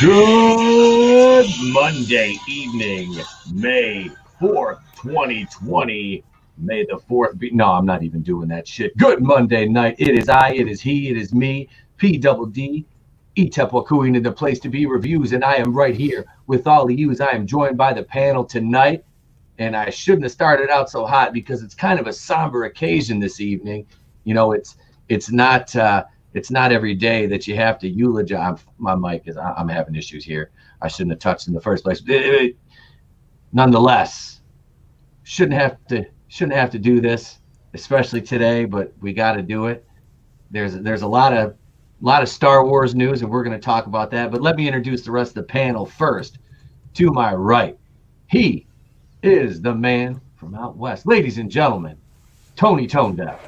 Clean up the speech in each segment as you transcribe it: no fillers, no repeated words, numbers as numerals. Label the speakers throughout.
Speaker 1: Good Monday evening, May 4th, 2020. May the 4th be... No, I'm not even doing that shit. Good Monday night. It is I, it is he, it is me, P-double-D, E-Tepwakuin, the place to be reviews, and I am right here with all of yous. I am joined by the panel tonight, and I shouldn't have started out so hot because it's kind of a somber occasion this evening. You know, it's not every day that you have to eulogize. My mic is, I'm having issues here. I shouldn't have touched in the first place. Nonetheless, shouldn't have to do this, especially today, but we got to do it. There's a lot of Star Wars news, and we're going to talk about that. But let me introduce the rest of the panel first. To my right, he is the man from out west. Ladies and gentlemen, ToneDef.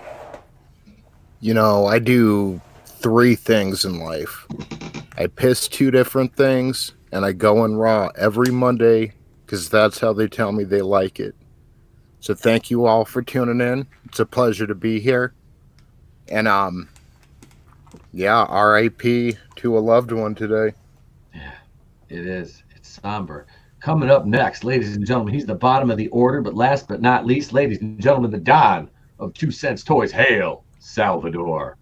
Speaker 2: You know, I do 3 things in life. I piss 2 different things, and I go in Raw every Monday because that's how they tell me they like it. So thank you all for tuning in. It's a pleasure to be here. And RIP to a loved one today.
Speaker 1: Yeah, it is. It's somber. Coming up next, ladies and gentlemen, he's the bottom of the order, but last but not least, ladies and gentlemen, the Don of 2 Cents Toys. Hail, Salvador.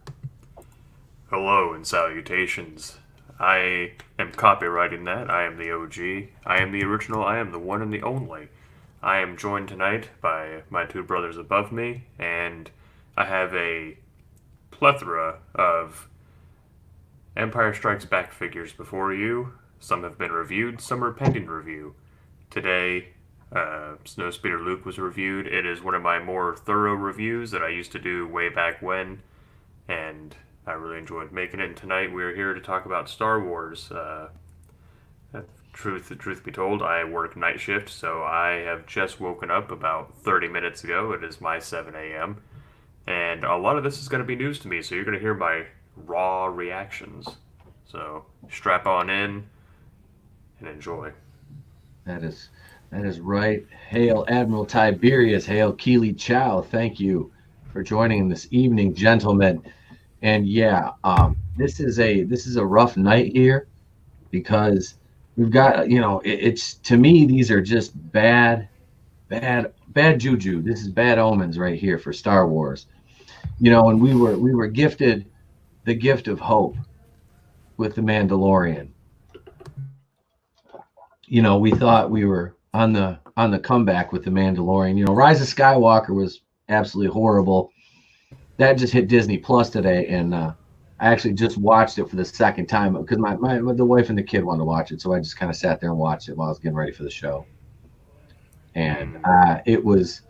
Speaker 3: Hello and salutations. I am copywriting that. I am the OG. I am the original. I am the one and the only. I am joined tonight by my 2 brothers above me, and I have a plethora of Empire Strikes Back figures before you. Some have been reviewed, some are pending review. Today, Snowspeeder Luke was reviewed. It is one of my more thorough reviews that I used to do way back when, and I really enjoyed making it. And tonight we're here to talk about Star Wars. Truth be told, I work night shift, so I have just woken up about 30 minutes ago. It is my 7 a.m. And a lot of this is going to be news to me, so you're going to hear my raw reactions. So strap on in and enjoy.
Speaker 1: That is right. Hail Admiral Tiberius. Hail Keely Chow. Thank you for joining this evening, gentlemen. And yeah, this is a rough night here because we've got, it's, to me, these are just bad juju. This is bad omens right here for Star Wars. And we were gifted the gift of hope with The Mandalorian. We thought we were on the comeback with The Mandalorian. Rise of Skywalker was absolutely horrible. That just hit Disney Plus today, and I actually just watched it for the second time because the wife and the kid wanted to watch it, so I just kind of sat there and watched it while I was getting ready for the show. And it was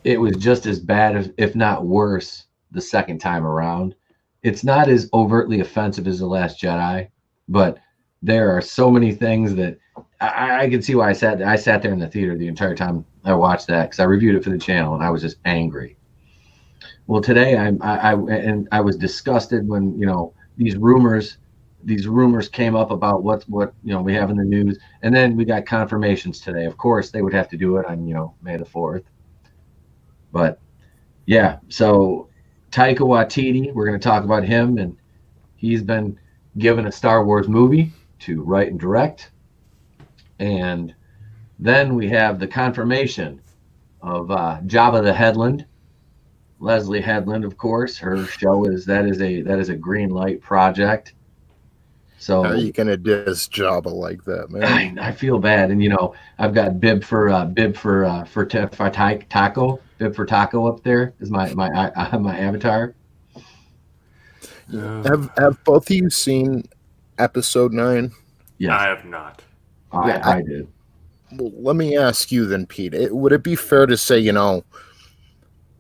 Speaker 1: just as bad, if not worse, the second time around. It's not as overtly offensive as The Last Jedi, but there are so many things that I can see why I sat there in the theater the entire time I watched that, because I reviewed it for the channel and I was just angry. Well, today I was disgusted when these rumors came up about what we have in the news, and then we got confirmations today. Of course, they would have to do it on May the 4th. But yeah, so Taika Waititi, we're going to talk about him, and he's been given a Star Wars movie to write and direct. And then we have the confirmation of Jabba the Headland. Leslie Headland, of course, her show is a green light project. So
Speaker 2: how are you gonna diss Jabba like that, man?
Speaker 1: I feel bad, and I've got Bib for Taco up there is my avatar.
Speaker 2: Have both of you seen episode 9?
Speaker 1: Yes,
Speaker 3: I have not.
Speaker 1: I did.
Speaker 2: Well, let me ask you then, Pete. Would it be fair to say,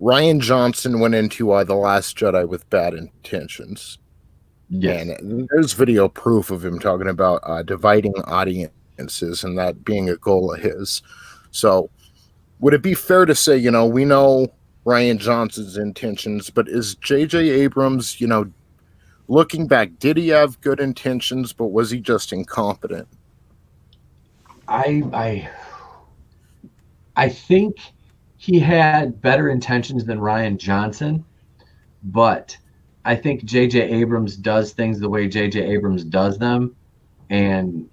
Speaker 2: Rian Johnson went into The Last Jedi with bad intentions?
Speaker 1: Yes.
Speaker 2: And there's video proof of him talking about dividing audiences and that being a goal of his. So would it be fair to say, we know Rian Johnson's intentions, but is J.J. Abrams, looking back, did he have good intentions, but was he just incompetent?
Speaker 1: I think he had better intentions than Rian Johnson, but I think J.J. Abrams does things the way J.J. Abrams does them, and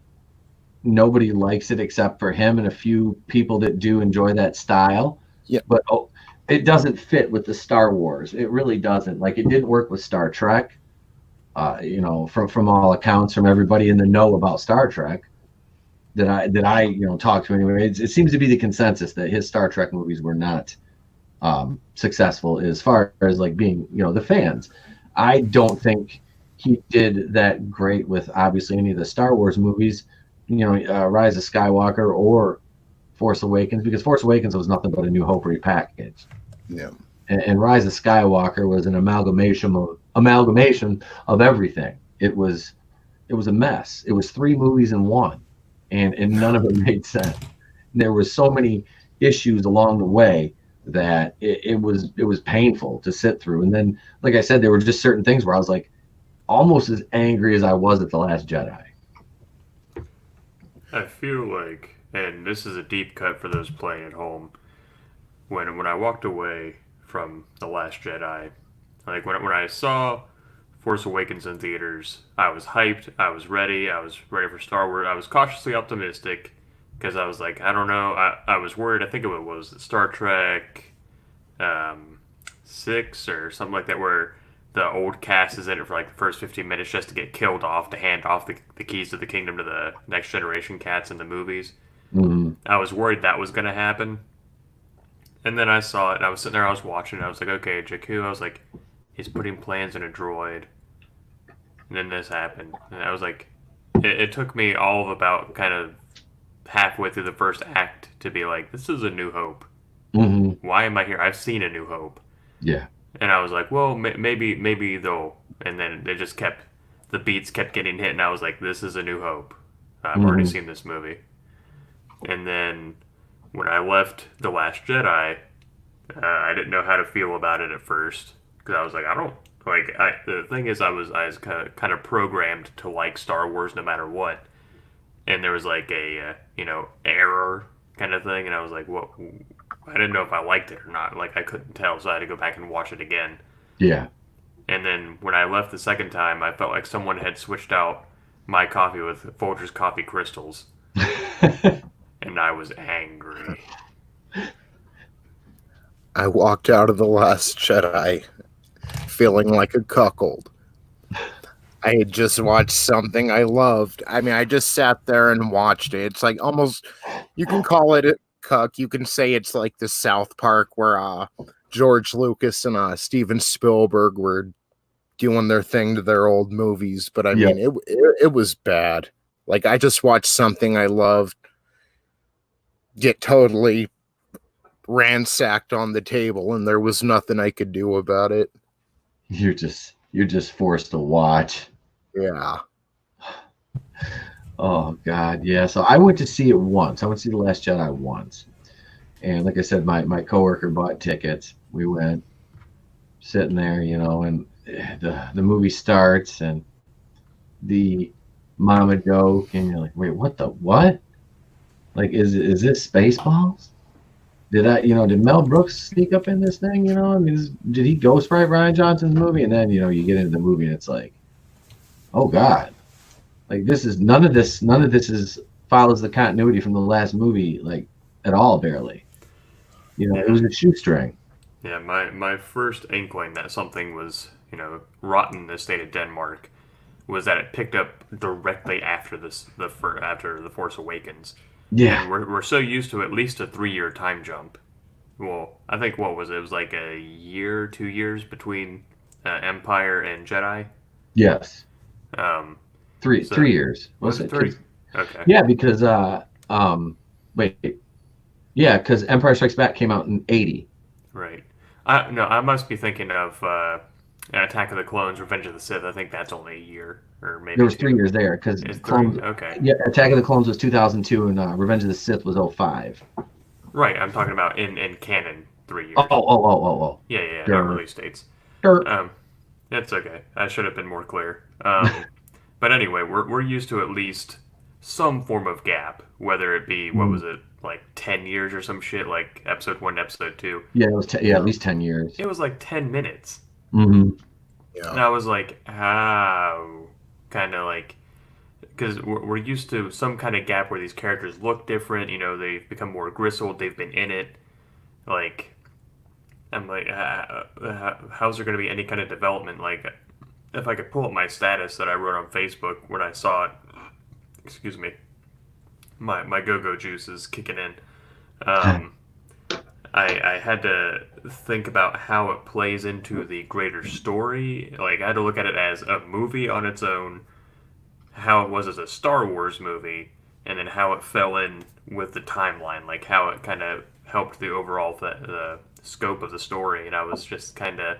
Speaker 1: nobody likes it except for him and a few people that do enjoy that style.
Speaker 2: Yeah.
Speaker 1: But it doesn't fit with the Star Wars. It really doesn't. Like, it didn't work with Star Trek. From all accounts, from everybody in the know about Star Trek that I talked to anyway, it seems to be the consensus that his Star Trek movies were not successul as far as like being the fans. I don't think he did that great with obviously any of the Star Wars movies, Rise of Skywalker or Force Awakens, because Force Awakens was nothing but a New Hope repackaged.
Speaker 2: Yeah.
Speaker 1: And Rise of Skywalker was an amalgamation of everything. It was a mess. It was 3 movies in one, and none of it made sense. And there were so many issues along the way that it was painful to sit through. And then, like I said, there were just certain things where I was like almost as angry as I was at The Last Jedi.
Speaker 3: I feel like, and this is a deep cut for those playing at home, when I walked away from The Last Jedi, like when I saw Force Awakens in theaters, I was hyped, I was ready for Star Wars. I was cautiously optimistic because I was like, I don't know, I was worried. I think it was Star Trek 6 or something like that, where the old cast is in it for like the first 15 minutes just to get killed off, to hand off the keys to the kingdom to the next generation cats in the movies.
Speaker 1: Mm-hmm.
Speaker 3: I was worried that was going to happen. And then I saw it, and I was sitting there, I was watching, and I was like, okay, Jakku, I was like, he's putting plans in a droid. And then this happened. And I was like, it took me all of about kind of halfway through the first act to be like, this is A New Hope.
Speaker 1: Mm-hmm.
Speaker 3: Why am I here? I've seen A New Hope.
Speaker 1: Yeah.
Speaker 3: And I was like, well, maybe they'll. And then the beats kept getting hit, and I was like, this is A New Hope. I've already seen this movie. And then when I left The Last Jedi, I didn't know how to feel about it at first, because I was like, the thing is, I was kind of programmed to like Star Wars no matter what, and there was like a error kind of thing, and I was like, what? I didn't know if I liked it or not. Like, I couldn't tell, so I had to go back and watch it again.
Speaker 1: Yeah.
Speaker 3: And then when I left the second time, I felt like someone had switched out my coffee with Folgers coffee crystals. And I was angry.
Speaker 2: I walked out of The Last Jedi feeling like a cuckold. I had just watched something I loved. I mean, I just sat there and watched it. It's like almost, you can call it a cuck. You can say it's like the South Park where George Lucas and Steven Spielberg were doing their thing to their old movies. But I mean, it was bad. Like, I just watched something I loved get totally ransacked on the table, and there was nothing I could do about it.
Speaker 1: You're just forced to watch.
Speaker 2: Yeah.
Speaker 1: Oh God, yeah. So I went to see it once. I went to see The Last Jedi once, and like I said, my coworker bought tickets. We went, sitting there, and the movie starts, and the mama joke, and you're like, wait, what? Like, is this Spaceballs? Did Mel Brooks sneak up in this thing? I mean, did he ghostwrite Rian Johnson's movie? And then, you get into the movie and it's like, oh God, like none of this follows the continuity from the last movie, like, at all, barely. It was a shoestring.
Speaker 3: Yeah, my first inkling that something was, rotten in the state of Denmark was that it picked up directly after after The Force Awakens.
Speaker 1: Yeah.
Speaker 3: And we're so used to at least a 3-year time jump. Well, I think what was it? It was like a year, 2 years between Empire and Jedi.
Speaker 1: Yes. 3 years.
Speaker 3: Was it 3? Okay.
Speaker 1: Yeah, because because Empire Strikes Back came out in 80.
Speaker 3: Right. I must be thinking of Attack of the Clones, Revenge of the Sith. I think that's only a year, or maybe
Speaker 1: there was 3 years there because
Speaker 3: okay.
Speaker 1: Yeah, Attack of the Clones was 2002 and Revenge of the Sith was 05.
Speaker 3: Right, I'm talking about in canon 3 years.
Speaker 1: Oh.
Speaker 3: Yeah,
Speaker 1: Sure.
Speaker 3: not release dates.
Speaker 1: Sure.
Speaker 3: It's okay. I should have been more clear. But anyway, we're used to at least some form of gap, whether it be what was it, like 10 years or some shit, like episode 1 to episode 2.
Speaker 1: Yeah, it was at least 10 years.
Speaker 3: It was like 10 minutes.
Speaker 1: Mm-hmm.
Speaker 2: Yeah.
Speaker 3: And I was like, how? Kind of like, because we're used to some kind of gap where these characters look different. You know, they've become more grizzled. They've been in it. Like, I'm like, how's there going to be any kind of development? Like, if I could pull up my status that I wrote on Facebook when I saw it, excuse me, my go-go juice is kicking in. Um, I had to think about how it plays into the greater story. Like, I had to look at it as a movie on its own, how it was as a Star Wars movie, and then how it fell in with the timeline, like how it kind of helped the overall the scope of the story. And I was just kind of,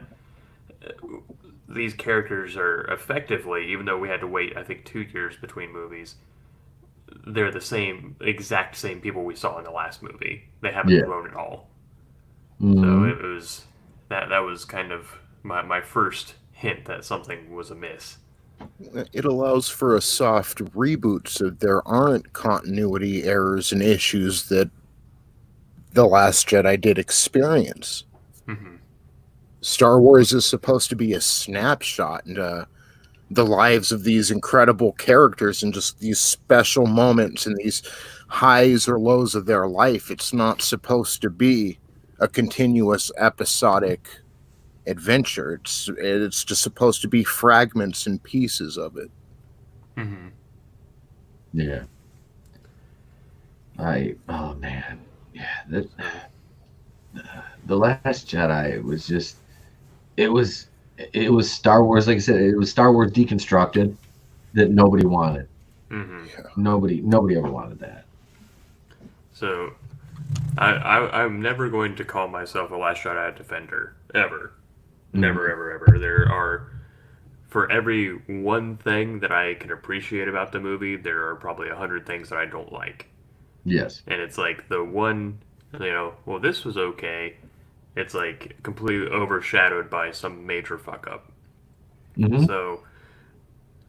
Speaker 3: these characters are effectively, even though we had to wait, I think, 2 years between movies, they're the exact same people we saw in the last movie. They haven't grown at all. So it was that was kind of my first hint that something was amiss.
Speaker 2: It allows for a soft reboot so there aren't continuity errors and issues that The Last Jedi did experience.
Speaker 3: Mm-hmm.
Speaker 2: Star Wars is supposed to be a snapshot into the lives of these incredible characters and just these special moments and these highs or lows of their life. It's not supposed to be a continuous episodic adventure. It's just supposed to be fragments and pieces of it.
Speaker 3: Mm-hmm.
Speaker 1: Yeah. Oh man. Yeah. The Last Jedi was just, it was Star Wars. Like I said, it was Star Wars deconstructed that nobody wanted.
Speaker 3: Mm-hmm.
Speaker 1: Nobody ever wanted that.
Speaker 3: So, I'm never going to call myself a Last Jedi defender ever. Never, ever, ever. There are, for every one thing that I can appreciate about the movie, there are probably 100 things that I don't like.
Speaker 1: Yes.
Speaker 3: And it's like the one, well, this was okay. It's like completely overshadowed by some major fuck up.
Speaker 1: Mm-hmm.
Speaker 3: So,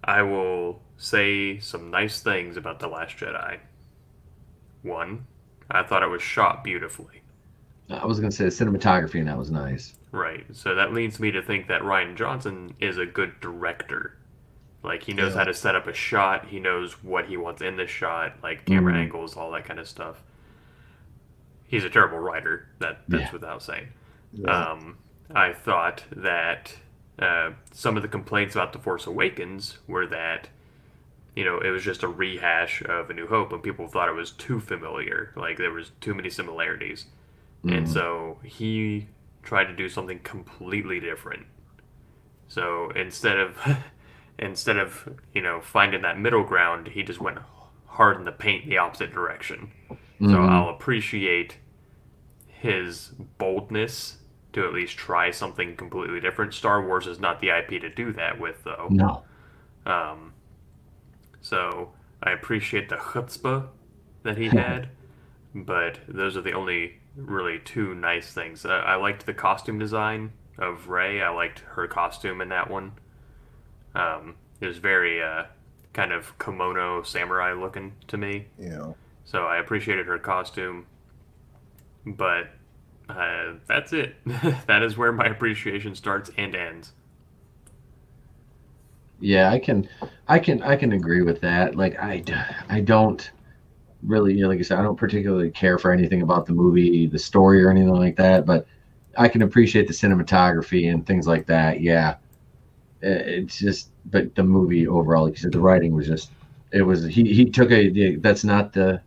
Speaker 3: I will say some nice things about The Last Jedi. One, I thought it was shot beautifully.
Speaker 1: I was going to say the cinematography and that was nice.
Speaker 3: Right. So that leads me to think that Rian Johnson is a good director. Like, he knows how to set up a shot. He knows what he wants in the shot, like camera angles, all that kind of stuff. He's a terrible writer. That's without saying.
Speaker 2: Yeah.
Speaker 3: I thought that some of the complaints about The Force Awakens were that, it was just a rehash of A New Hope, and people thought it was too familiar. Like, there was too many similarities. And so he tried to do something completely different. So instead of finding that middle ground, he just went hard in the paint the opposite direction. So I'll appreciate his boldness to at least try something completely different. Star Wars is not the IP to do that with, though.
Speaker 1: No.
Speaker 3: So I appreciate the chutzpah that he had, but those are the only really two nice things. I liked the costume design of Rey. I liked her costume in that one. It was very kind of kimono samurai looking to me.
Speaker 2: Yeah.
Speaker 3: So I appreciated her costume, but that's it. That is where my appreciation starts and ends.
Speaker 1: Yeah, I can agree with that. Like I don't really, like I said, I don't particularly care for anything about the movie, the story, or anything like that. But I can appreciate the cinematography and things like that. Yeah, it's just, but the movie overall, like you said, the writing was just, it was he took that's not the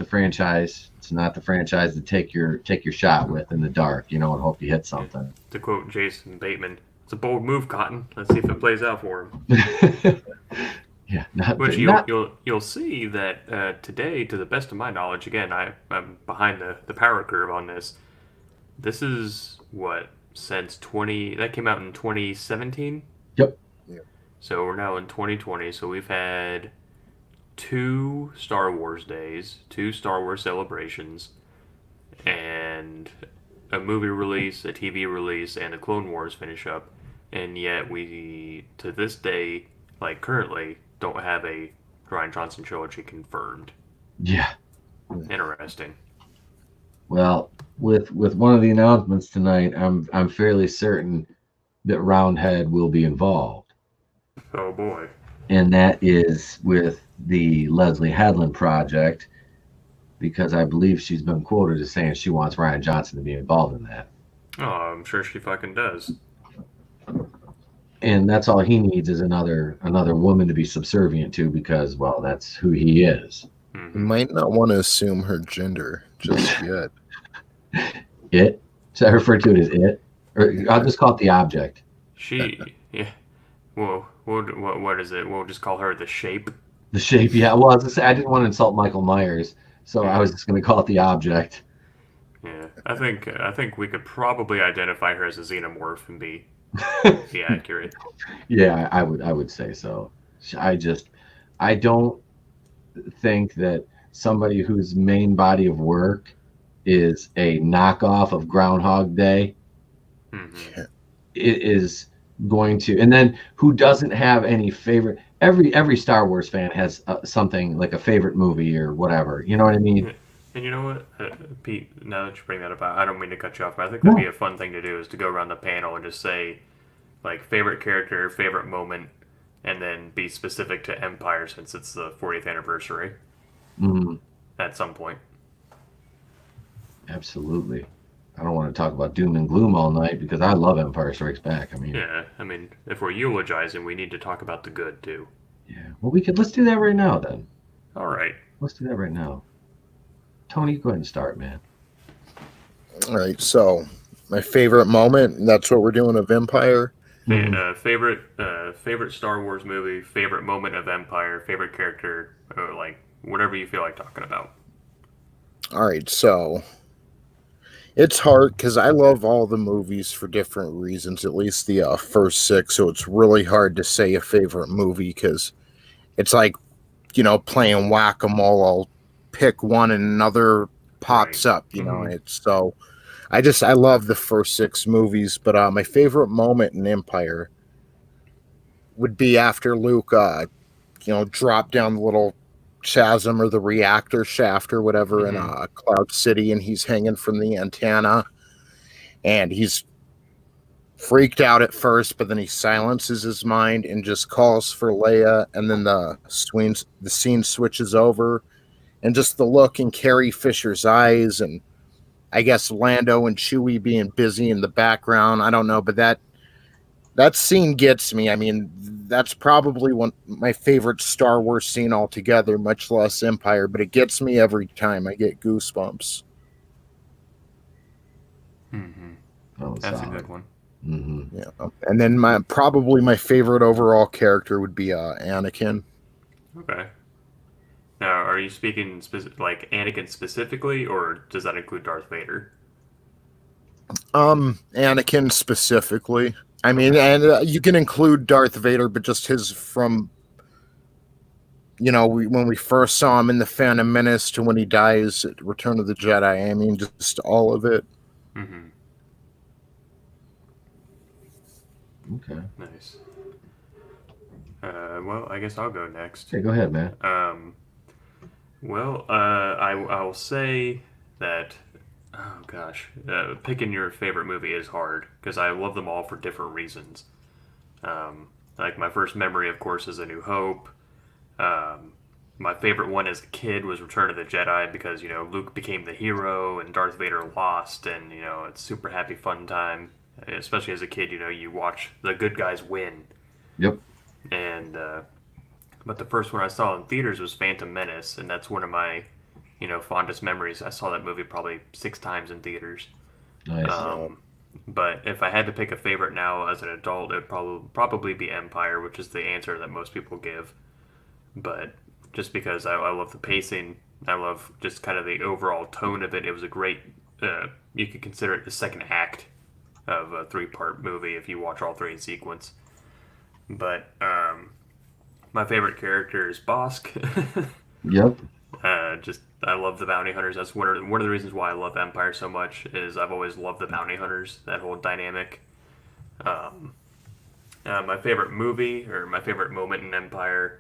Speaker 1: franchise. It's not the franchise to take your shot with in the dark, and hope you hit something.
Speaker 3: To quote Jason Bateman, it's a bold move, Cotton. Let's see if it plays out for him.
Speaker 1: Yeah,
Speaker 3: which you'll see that today, to the best of my knowledge, again, I'm behind the power curve on this. This is what, since that came out in 2017.
Speaker 1: Yep.
Speaker 2: Yeah.
Speaker 3: So we're now in 2020. So we've had 2 Star Wars days, 2 Star Wars celebrations, and a movie release, a TV release, and the Clone Wars finish up. And yet we, to this day, like currently, don't have a Rian Johnson trilogy confirmed.
Speaker 1: Yeah.
Speaker 3: Interesting.
Speaker 1: Well, with one of the announcements tonight, I'm fairly certain that Roundhead will be involved.
Speaker 3: Oh boy.
Speaker 1: and that is with the Leslie Headland project, because I believe she's been quoted as saying she wants Ryan Johnson to be involved in that.
Speaker 3: Oh, I'm sure she fucking does.
Speaker 1: And that's all he needs is another woman to be subservient to, because, well, that's who he is.
Speaker 2: You
Speaker 3: Hmm.
Speaker 2: might not want to assume her gender just yet.
Speaker 1: It? Should I refer to it as it? Or I'll just call it the object.
Speaker 3: Yeah. Well, what is it? We'll just call her the shape.
Speaker 1: The shape, yeah. Well, I was gonna say, I didn't want to insult Michael Myers, so I
Speaker 3: Yeah.
Speaker 1: was just going to call it the object.
Speaker 3: Yeah. I think we could probably identify her as a xenomorph and be accurate.
Speaker 1: Yeah, I would say so. I just I don't think that somebody whose main body of work is a knockoff of Groundhog Day
Speaker 3: Hmm.
Speaker 1: it is going to, and then who doesn't have any favorite. Every Star Wars fan has something like a favorite movie or whatever, you know what I mean?
Speaker 3: Yeah. And you know what, Pete? Now that you bring that up, I don't mean to cut you off, but I think that'd be
Speaker 1: No.
Speaker 3: a fun thing to do is to go around the panel and just say like favorite character, favorite moment, and then be specific to Empire since it's the 40th anniversary
Speaker 1: Mm,
Speaker 3: at some point.
Speaker 1: absolutely. I don't want to talk about doom and gloom all night because I love Empire Strikes Back. I mean,
Speaker 3: Yeah, I mean, if we're eulogizing, we need to talk about the good too.
Speaker 1: yeah, well, let's do that right now then.
Speaker 3: All right.
Speaker 1: Let's do that right now. Tony, go ahead and start, man.
Speaker 2: All right, so my favorite moment, that's what we're doing of Empire.
Speaker 3: Favorite Star Wars movie, favorite moment of Empire, favorite character, or like whatever you feel like talking about.
Speaker 2: All right, so it's hard because I love all the movies for different reasons, at least the first six. So it's really hard to say a favorite movie because it's like, playing whack a mole. I'll pick one and another pops
Speaker 3: Right.
Speaker 2: up, It's so I love the first six movies, but my favorite moment in Empire would be after Luke, dropped down the little chasm or the reactor shaft or whatever in
Speaker 3: Mm-hmm.
Speaker 2: Cloud City, and he's hanging from the antenna, and he's freaked out at first, but then he silences his mind and just calls for Leia, and then the scene switches over, and just the look in Carrie Fisher's eyes, and I guess Lando and Chewie being busy in the background. I don't know, but that scene gets me. I mean, that's probably one my favorite Star Wars scene altogether, much less Empire, but it gets me every time. I get goosebumps.
Speaker 3: Mm-hmm.
Speaker 1: Oh,
Speaker 3: That's a
Speaker 1: solid.
Speaker 3: good one.
Speaker 1: Mm-hmm.
Speaker 2: Yeah, and then my favorite overall character would be Anakin.
Speaker 3: Okay. Now, are you speaking like Anakin specifically, or does that include Darth Vader?
Speaker 2: Anakin specifically. I mean,
Speaker 3: Okay.
Speaker 2: and you can include Darth Vader, but just his from when we first saw him in the Phantom Menace to when he dies at Return of the Jedi. I mean, just all of it.
Speaker 3: Mm-hmm.
Speaker 1: Okay.
Speaker 3: Nice. Well, I guess I'll go next.
Speaker 1: Okay, go ahead, man.
Speaker 3: I'll say that. Oh gosh, picking your favorite movie is hard because I love them all for different reasons. Like my first memory, of course, is A New Hope. Um, my favorite one as a kid was Return of the Jedi because Luke became the hero and Darth Vader lost, and it's super happy fun time. Especially as a kid, you watch the good guys win,
Speaker 1: Yep.
Speaker 3: and but the first one I saw in theaters was Phantom Menace, and that's one of my fondest memories. I saw that movie probably 6 times in theaters.
Speaker 1: Nice.
Speaker 3: Um, but if I had to pick a favorite now as an adult, it'd probably be Empire, which is the answer that most people give. But just because I love the pacing, I love just kind of the overall tone of it. It was a great. You could consider it the second act of a three-part movie if you watch all three in sequence. But my favorite character is Bosk.
Speaker 1: Yep.
Speaker 3: Just I love the bounty hunters. That's one of the reasons why I love Empire so much. Is I've always loved the bounty hunters. That whole dynamic. Um, my favorite movie or my favorite moment in Empire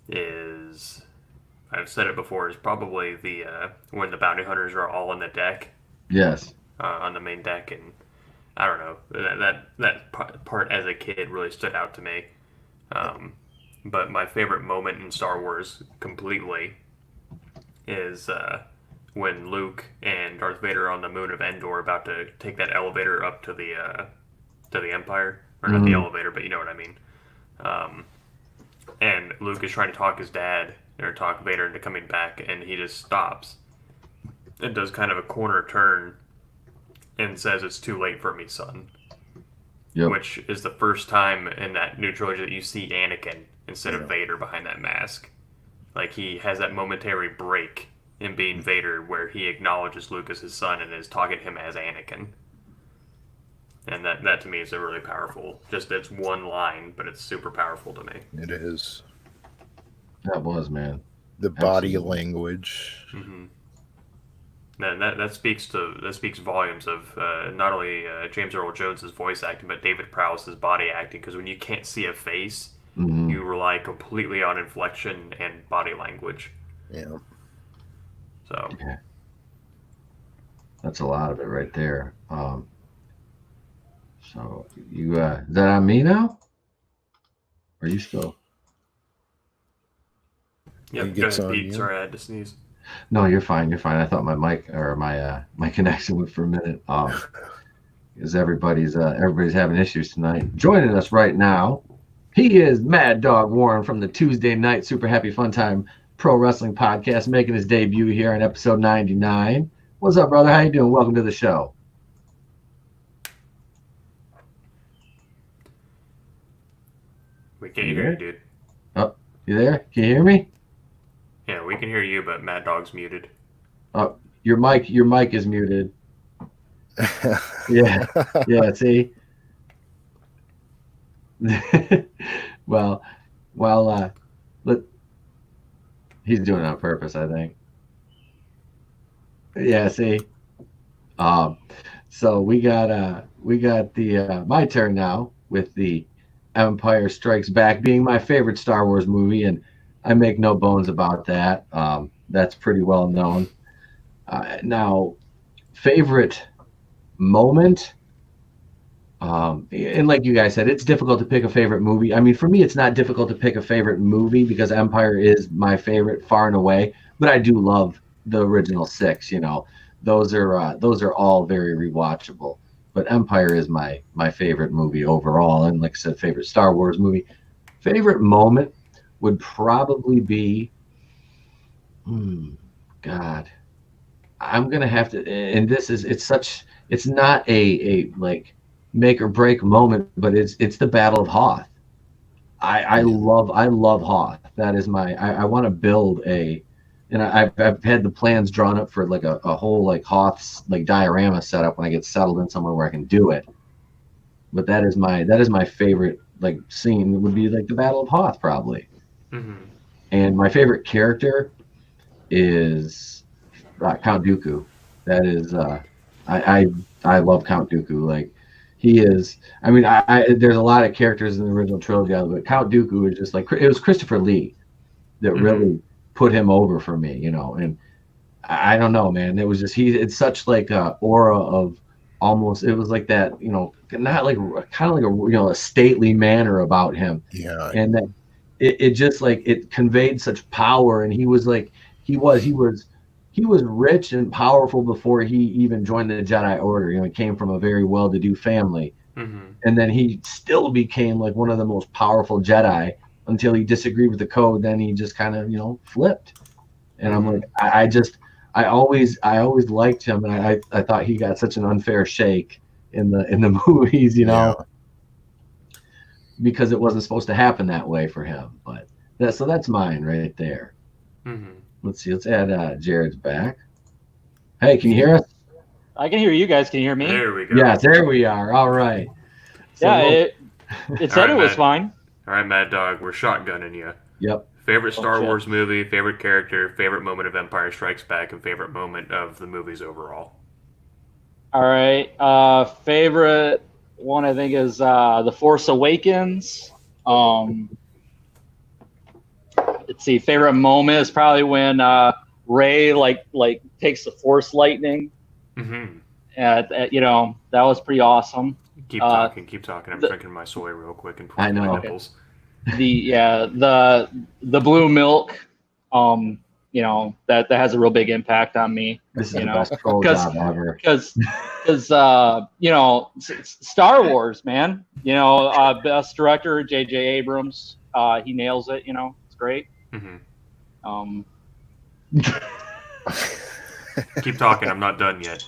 Speaker 3: is I've said it before is probably the when the bounty hunters are all on the deck
Speaker 1: Yes.
Speaker 3: on the main deck, and I don't know that part as a kid really stood out to me. Um, but my favorite moment in Star Wars completely is when Luke and Darth Vader are on the moon of Endor about to take that elevator up to the Empire, or not the elevator, but you know what I mean. And Luke is trying to talk his dad or talk Vader into coming back, and he just stops and does kind of a corner turn and says, "It's too late for me, son."
Speaker 1: Yep.
Speaker 3: Which is the first time in that new trilogy that you see Anakin instead of Vader behind that mask. Like, he has that momentary break in being Vader where he acknowledges Luke as his son and is talking to him as Anakin. And that to me is a really powerful, just it's one line, but it's super powerful to me.
Speaker 2: It is.
Speaker 1: That was, man.
Speaker 2: The body language.
Speaker 3: Mm-hmm. And that speaks volumes of not only James Earl Jones's voice acting, but David Prowse's body acting. Because when you can't see a face, you rely completely on inflection and body language.
Speaker 2: Yeah.
Speaker 3: So.
Speaker 1: Yeah. That's a lot of it right there. So you is that on me now? Or are you still?
Speaker 3: Yep. Go ahead, Pete. Sorry, I had to sneeze.
Speaker 1: No, you're fine. You're fine. I thought my mic or my connection went for a minute. Because everybody's having issues tonight. Joining us right now, he is Mad Dog Warren from the Tuesday Night Super Happy Fun Time Pro Wrestling Podcast, making his debut here on episode 99. What's up, brother? How you doing? Welcome to the show.
Speaker 3: We can't hear you, dude.
Speaker 1: Oh, you there? Can you hear me?
Speaker 3: Yeah, we can hear you, but Mad Dog's muted.
Speaker 1: Oh, your mic is muted. Yeah, see. well, he's doing it on purpose, I think. Yeah, see. So we got the my turn now with the Empire Strikes Back being my favorite Star Wars movie, and I make no bones about that. That's pretty well known. Now, favorite moment, and like you guys said, it's difficult to pick a favorite movie. I mean, for me, it's not difficult to pick a favorite movie because Empire is my favorite far and away. But I do love the original 6. You know, those are all very rewatchable. But Empire is my favorite movie overall, and like I said, favorite Star Wars movie. Favorite moment would probably be, God, I'm gonna have to. And it's not a like make or break moment, but it's the Battle of Hoth. I love Hoth. That is I want to build and I've had the plans drawn up for like a whole like Hoth's like diorama setup when I get settled in somewhere where I can do it. But that is my favorite like scene would be like the Battle of Hoth probably. Mm-hmm. And my favorite character is Count Dooku. That is I love Count Dooku. Like he is. I mean, there's a lot of characters in the original trilogy, but Count Dooku is just like it was Christopher Lee that really put him over for me, you know. And I don't know, man. It was just it's such like a aura of almost. It was like that, you know, not like kind of like a stately manner about him.
Speaker 2: Yeah.
Speaker 1: And that it just like it conveyed such power, and he was rich and powerful before he even joined the Jedi Order. You know, he came from a very well-to-do family, and then he still became like one of the most powerful Jedi until he disagreed with the code. Then he just kind of, you know, flipped. And I'm like, I always liked him, and I thought he got such an unfair shake in the movies, you know, because it wasn't supposed to happen that way for him. But that's mine right there. Let's see. Let's add Jared's back. Hey, can you hear us?
Speaker 4: I can hear you guys. Can you hear me?
Speaker 3: There we go.
Speaker 1: Yes, there we are. All right. So
Speaker 4: it said it was fine.
Speaker 3: All right, Mad Dog, we're shotgunning you.
Speaker 1: Yep.
Speaker 3: Favorite Star Wars movie, favorite character, favorite moment of Empire Strikes Back, and favorite moment of the movies overall.
Speaker 4: All right. Favorite one I think is The Force Awakens. Let's see. Favorite moment is probably when Rey like takes the Force lightning. You know, that was pretty awesome.
Speaker 3: Keep talking. I'm drinking my soy real quick and
Speaker 1: I know.
Speaker 3: nipples.
Speaker 4: the blue milk, that has a real big impact on me.
Speaker 1: This is the best troll job ever.
Speaker 4: Because Star Wars, man, best director J.J. Abrams, he nails it. It's great.
Speaker 3: Mm-hmm. Keep talking. I'm not done yet.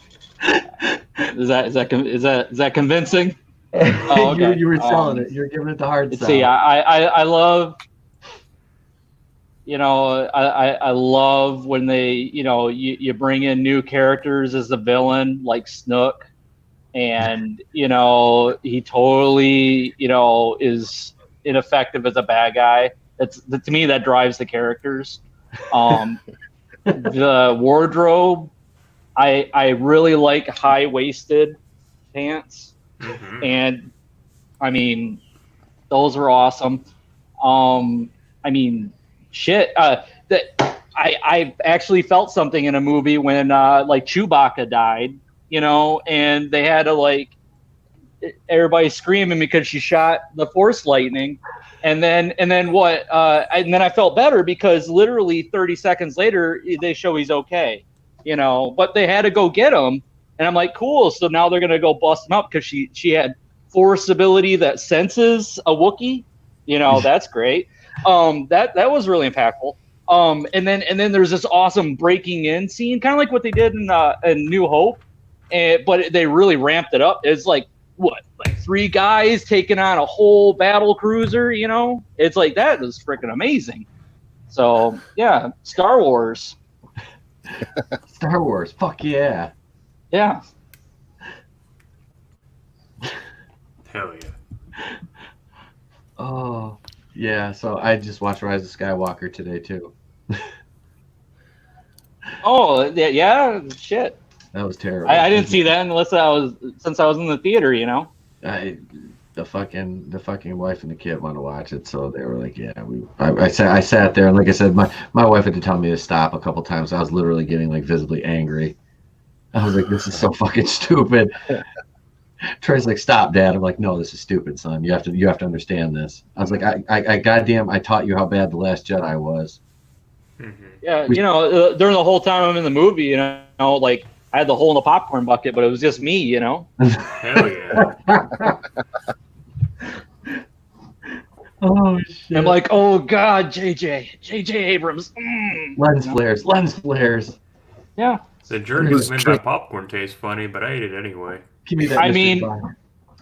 Speaker 4: Is that convincing? Oh, okay.
Speaker 1: You were selling it. You're giving it the hard sell.
Speaker 4: See, I love. I love when they, you bring in new characters as the villain, like Snook, and he totally, is ineffective as a bad guy. To me, that drives the characters. The wardrobe, I really like high-waisted pants, and I mean, those are awesome. Shit. I actually felt something in a movie when like Chewbacca died, and they had to everybody screaming because she shot the Force lightning, and then what? And then I felt better because literally 30 seconds later they show he's okay, But they had to go get him, and I'm like, cool. So now they're gonna go bust him up because she had Force ability that senses a Wookiee, That's great. That was really impactful. And then there's this awesome breaking in scene, kind of like what they did in New Hope, but they really ramped it up. It's like 3 guys taking on a whole battle cruiser. It's like that is freaking amazing. So yeah, Star Wars.
Speaker 1: Star Wars, fuck yeah.
Speaker 4: Yeah.
Speaker 3: Hell yeah.
Speaker 1: Oh. Yeah, so I just watched Rise of Skywalker today too.
Speaker 4: Oh yeah, shit.
Speaker 1: That was terrible.
Speaker 4: I didn't see that unless I was in the theater.
Speaker 1: The fucking wife and the kid want to watch it, so they were like, yeah. I sat there, and like I said, my wife had to tell me to stop a couple times. I was literally getting visibly angry. I was like, this is so fucking stupid. Trey's like, stop, Dad. I'm like, no, this is stupid, son. You have to understand this. I was like, I goddamn, I taught you how bad The Last Jedi was.
Speaker 3: Mm-hmm.
Speaker 4: Yeah, during the whole time I'm in the movie, I had the hole in the popcorn bucket, but it was just me,
Speaker 3: Hell yeah.
Speaker 1: Oh shit.
Speaker 4: I'm like, oh god, J.J. Abrams.
Speaker 1: Lens flares.
Speaker 4: Yeah.
Speaker 3: The journey made my popcorn taste funny, but I ate it anyway.
Speaker 1: Give me that.
Speaker 4: I mean,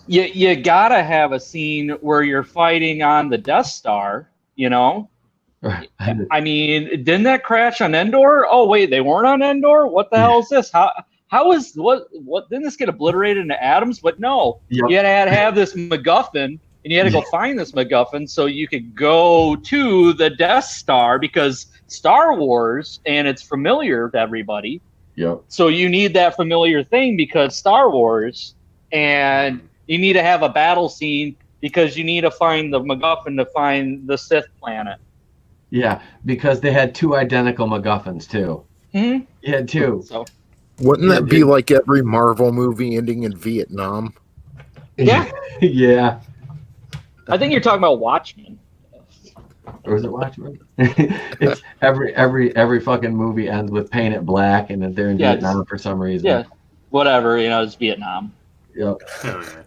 Speaker 4: you gotta have a scene where you're fighting on the Death Star, I mean, didn't that crash on Endor? Oh wait, they weren't on Endor? What the hell is this? How is what didn't this get obliterated into atoms? But no, you had to have this MacGuffin, and you had to go find this MacGuffin so you could go to the Death Star, because Star Wars, and it's familiar to everybody.
Speaker 1: Yep.
Speaker 4: So you need that familiar thing because Star Wars, and you need to have a battle scene because you need to find the MacGuffin to find the Sith planet.
Speaker 1: Yeah, because they had 2 identical MacGuffins too.
Speaker 4: Mm-hmm.
Speaker 1: You had 2.
Speaker 4: So,
Speaker 2: wouldn't that be like every Marvel movie ending in Vietnam?
Speaker 4: Yeah.
Speaker 1: Yeah.
Speaker 4: I think you're talking about Watchmen.
Speaker 1: Or is it Watchmen? It's every fucking movie ends with paint it black, and then they're in Vietnam for some reason.
Speaker 4: Yeah, whatever. It's Vietnam.
Speaker 1: Yep.
Speaker 3: Hell yeah.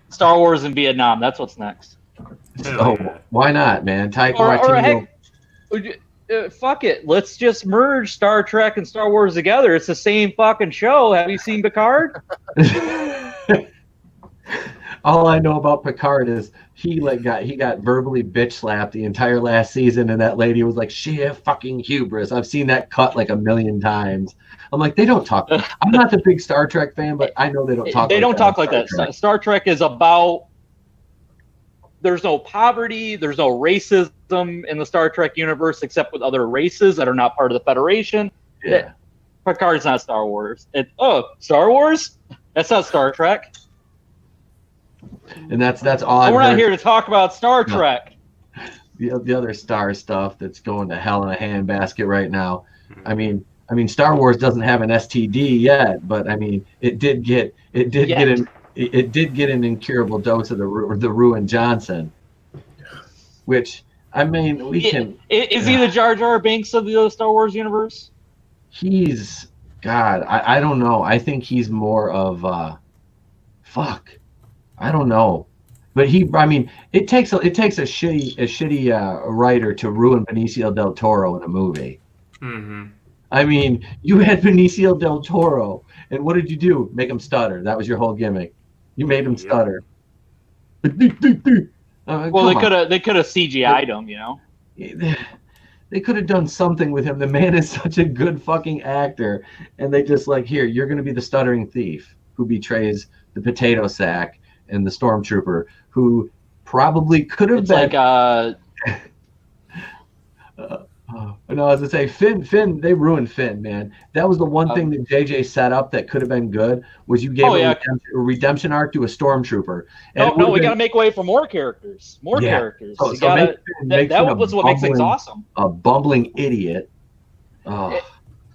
Speaker 4: Star Wars in Vietnam. That's what's next.
Speaker 1: Why not, man? Taika
Speaker 4: Waititi. Fuck it. Let's just merge Star Trek and Star Wars together. It's the same fucking show. Have you seen Picard?
Speaker 1: All I know about Picard is he got verbally bitch slapped the entire last season, and that lady was like, sheer fucking hubris. I've seen that cut like 1,000,000 times. I'm like, they don't talk. I'm not the big Star Trek fan, but I know they don't talk.
Speaker 4: They don't talk like that. Star Trek is about. There's no poverty. There's no racism in the Star Trek universe except with other races that are not part of the Federation.
Speaker 1: Yeah.
Speaker 4: Picard's not Star Wars. Star Wars? That's not Star Trek.
Speaker 1: And that's all.
Speaker 4: We're not here to talk about Star Trek.
Speaker 1: The other Star stuff that's going to hell in a handbasket right now. I mean, Star Wars doesn't have an STD yet, but I mean, it did get an incurable dose of the Ruin Johnson. which I mean, we can.
Speaker 4: Is he the Jar Jar Binks of the Star Wars universe?
Speaker 1: He's God. I don't know. I think he's more of fuck. I don't know. But I mean, it takes a shitty writer to ruin Benicio del Toro in a movie.
Speaker 3: Mm-hmm.
Speaker 1: I mean, you had Benicio del Toro, and what did you do? Make him stutter. That was your whole gimmick. You made him stutter.
Speaker 4: Well, they could have CGI'd him, you know.
Speaker 1: They could have done something with him. The man is such a good fucking actor, and they just like, here, you're going to be the stuttering thief who betrays the potato sack and the stormtrooper who probably could have been. No, as I say, Finn, they ruined Finn, man. That was the one thing that JJ set up that could have been good was you gave a redemption arc to a stormtrooper.
Speaker 4: And we got to make way for more characters. Characters.
Speaker 1: So
Speaker 4: that was what makes things awesome.
Speaker 1: A bumbling idiot. Oh.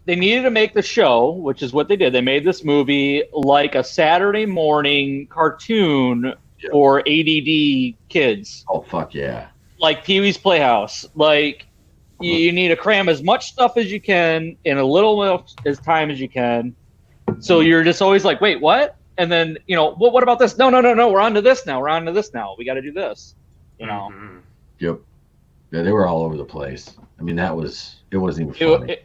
Speaker 4: They needed to make the show, which is what they did. They made this movie like a Saturday morning cartoon for ADD kids.
Speaker 1: Oh, fuck yeah.
Speaker 4: Like Pee-wee's Playhouse. Like, you need to cram as much stuff as you can in a little as time as you can. So you're just always like, wait, what? And then, you know, what about this? No. We're on to this now. We got to do this. You know?
Speaker 3: Mm-hmm.
Speaker 1: Yep. Yeah, they were all over the place. I mean, it wasn't even funny.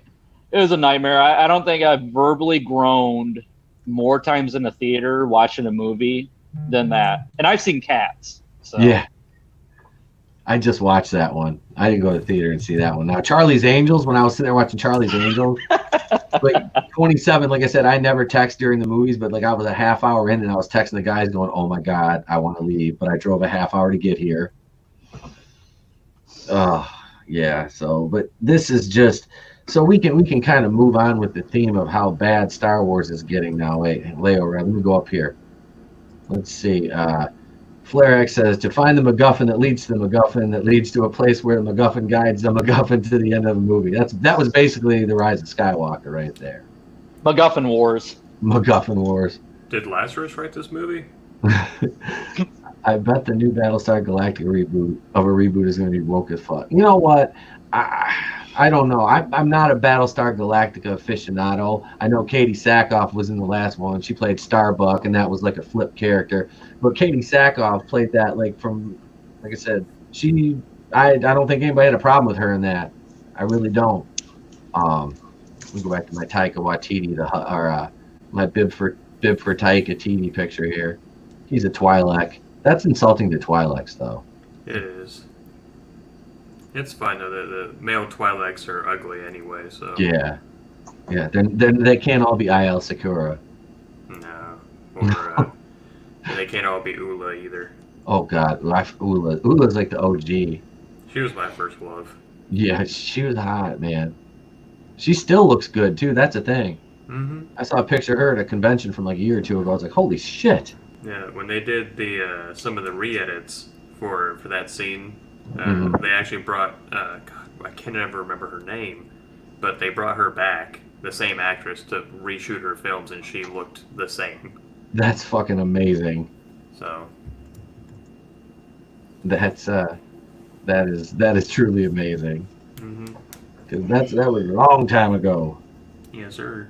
Speaker 4: It was a nightmare. I don't think I've verbally groaned more times in the theater watching a movie than that. And I've seen Cats. So.
Speaker 1: Yeah. I just watched that one. I didn't go to the theater and see that one. Now, Charlie's Angels, when I was sitting there watching Charlie's Angels, like 27, like I said, I never text during the movies, but like I was a half hour in and I was texting the guys going, oh my God, I want to leave. But I drove a half hour to get here. Yeah. So, but this is just, so we can kind of move on with the theme of how bad Star Wars is getting now. Wait, Leo, let me go up here. Let's see. FlareX says, to find the MacGuffin that leads to the MacGuffin that leads to a place where the MacGuffin guides the MacGuffin to the end of the movie. That was basically the Rise of Skywalker right there.
Speaker 4: MacGuffin Wars.
Speaker 1: MacGuffin Wars.
Speaker 3: Did Lazarus write this movie?
Speaker 1: I bet the new Battlestar Galactica reboot is going to be woke as fuck. You know what? I don't know. I'm not a Battlestar Galactica aficionado. I know Katie Sackhoff was in the last one. She played Starbuck, and that was like a flip character. But Katie Sackhoff played that like I said, I don't think anybody had a problem with her in that. I really don't. Let me go back to my Taika Waititi, my bib for Taika TV picture here. He's a Twi'lek. That's insulting to Twi'leks, though.
Speaker 3: It is. It's fine though. The male Twi'leks are ugly anyway, so.
Speaker 1: Yeah. Then they can't all be IL Sakura.
Speaker 3: No. Or they can't all be Ula either.
Speaker 1: Oh God, Ula's like the OG.
Speaker 3: She was my first love.
Speaker 1: Yeah, she was hot, man. She still looks good too. That's a thing.
Speaker 3: Mm-hmm.
Speaker 1: I saw a picture of her at a convention from like a year or two ago. I was like, holy shit.
Speaker 3: Yeah, when they did the some of the re-edits for that scene. They actually brought, God, I can't ever remember her name, but they brought her back, the same actress, to reshoot her films, and she looked the same.
Speaker 1: That's fucking amazing.
Speaker 3: So.
Speaker 1: That is truly amazing.
Speaker 3: Mm-hmm.
Speaker 1: Because that was a long time ago.
Speaker 3: Yes, sir.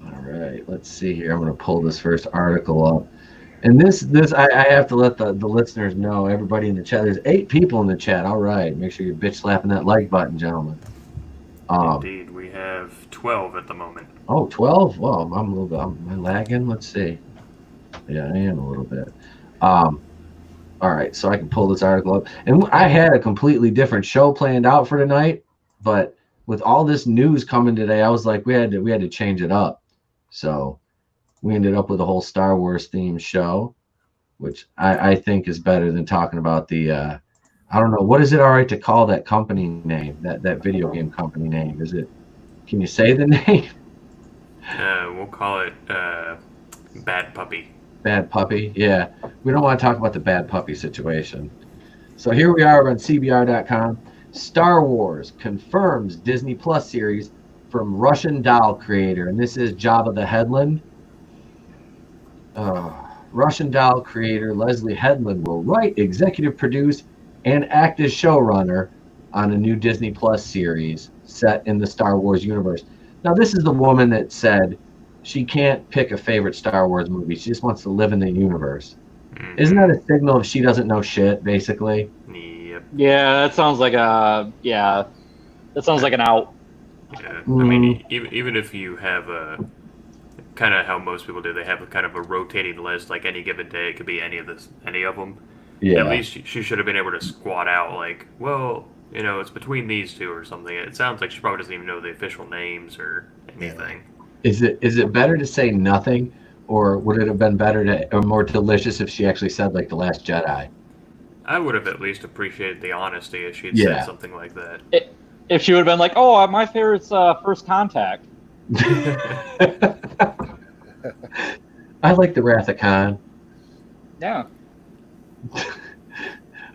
Speaker 1: All right, let's see here. I'm going to pull this first article up. And this I have to let the listeners know, everybody in the chat. There's 8 people in the chat. All right, make sure you're bitch slapping that like button, gentlemen.
Speaker 3: Indeed, we have 12 at the moment.
Speaker 1: Oh, 12? Well, I'm a little bit. Am I lagging? Let's see. Yeah, I am a little bit. All right, so I can pull this article up. And I had a completely different show planned out for tonight, but with all this news coming today, I was like, we had to change it up. So we ended up with a whole Star Wars themed show, which I think is better than talking about the, I don't know, what is it all right to call that company name, that video game company name? Can you say the name?
Speaker 3: We'll call it Bad Puppy.
Speaker 1: Bad Puppy, yeah. We don't want to talk about the Bad Puppy situation. So here we are on CBR.com. Star Wars confirms Disney Plus series from Russian doll creator, and this is Jabba the Headland. Russian Doll creator Leslie Headland will write, executive produce, and act as showrunner on a new Disney Plus series set in the Star Wars universe. Now, this is the woman that said she can't pick a favorite Star Wars movie. She just wants to live in the universe. Isn't that a signal if she doesn't know shit, basically?
Speaker 3: Yep.
Speaker 4: Yeah, that sounds like that sounds like an out.
Speaker 3: Yeah. I mean, even if you have a kind of how most people do, they have a kind of a rotating list. Like any given day, it could be any of them.
Speaker 1: Yeah.
Speaker 3: At least she should have been able to squat out like, well, it's between these two or something. It sounds like she probably doesn't even know the official names or anything.
Speaker 1: Is it better to say nothing, or would it have been better or more delicious if she actually said like The Last Jedi?
Speaker 3: I would have at least appreciated the honesty if she had
Speaker 1: Yeah.
Speaker 3: said something like that.
Speaker 4: If she would have been like, "Oh, my favorite's First Contact."
Speaker 1: I like the Wrath of Khan.
Speaker 4: Yeah.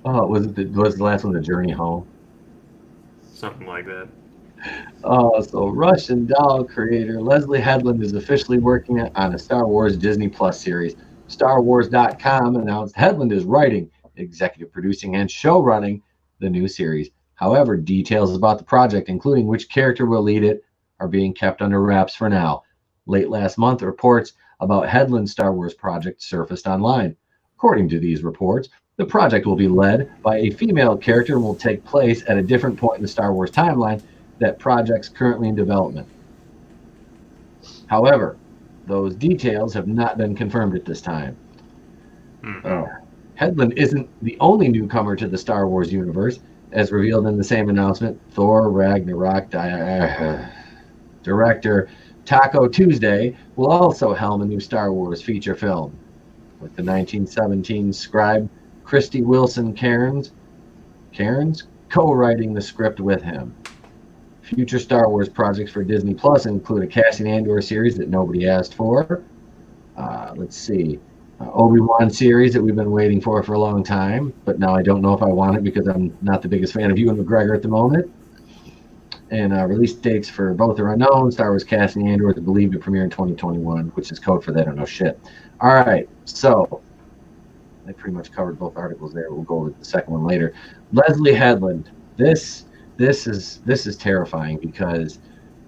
Speaker 1: Oh, was the last one The Journey Home?
Speaker 3: Something like that.
Speaker 1: So Russian Doll creator Leslie Headland is officially working on a Star Wars Disney Plus series. StarWars.com announced Headland is writing, executive producing, and show running the new series. However, details about the project, including which character will lead it, are being kept under wraps for now. Late last month, reports about Headland's Star Wars project surfaced online. According to these reports, the project will be led by a female character and will take place at a different point in the Star Wars timeline that project's currently in development. However, those details have not been confirmed at this time. Headland isn't the only newcomer to the Star Wars universe. As revealed in the same announcement, Thor Ragnarok director Taco Tuesday will also helm a new Star Wars feature film, with the 1917 scribe Christy Wilson Cairns co-writing the script with him. Future Star Wars projects for Disney Plus include a Cassian Andor series that nobody asked for. Obi-Wan series that we've been waiting for a long time, but now I don't know if I want it because I'm not the biggest fan of Ewan McGregor at the moment. And release dates for both are unknown. Star Wars Cassian Andor is believed to premiere in 2021, which is code for they don't know shit. All right, so I pretty much covered both articles there. We'll go over the second one later. Leslie Headland. This is terrifying because,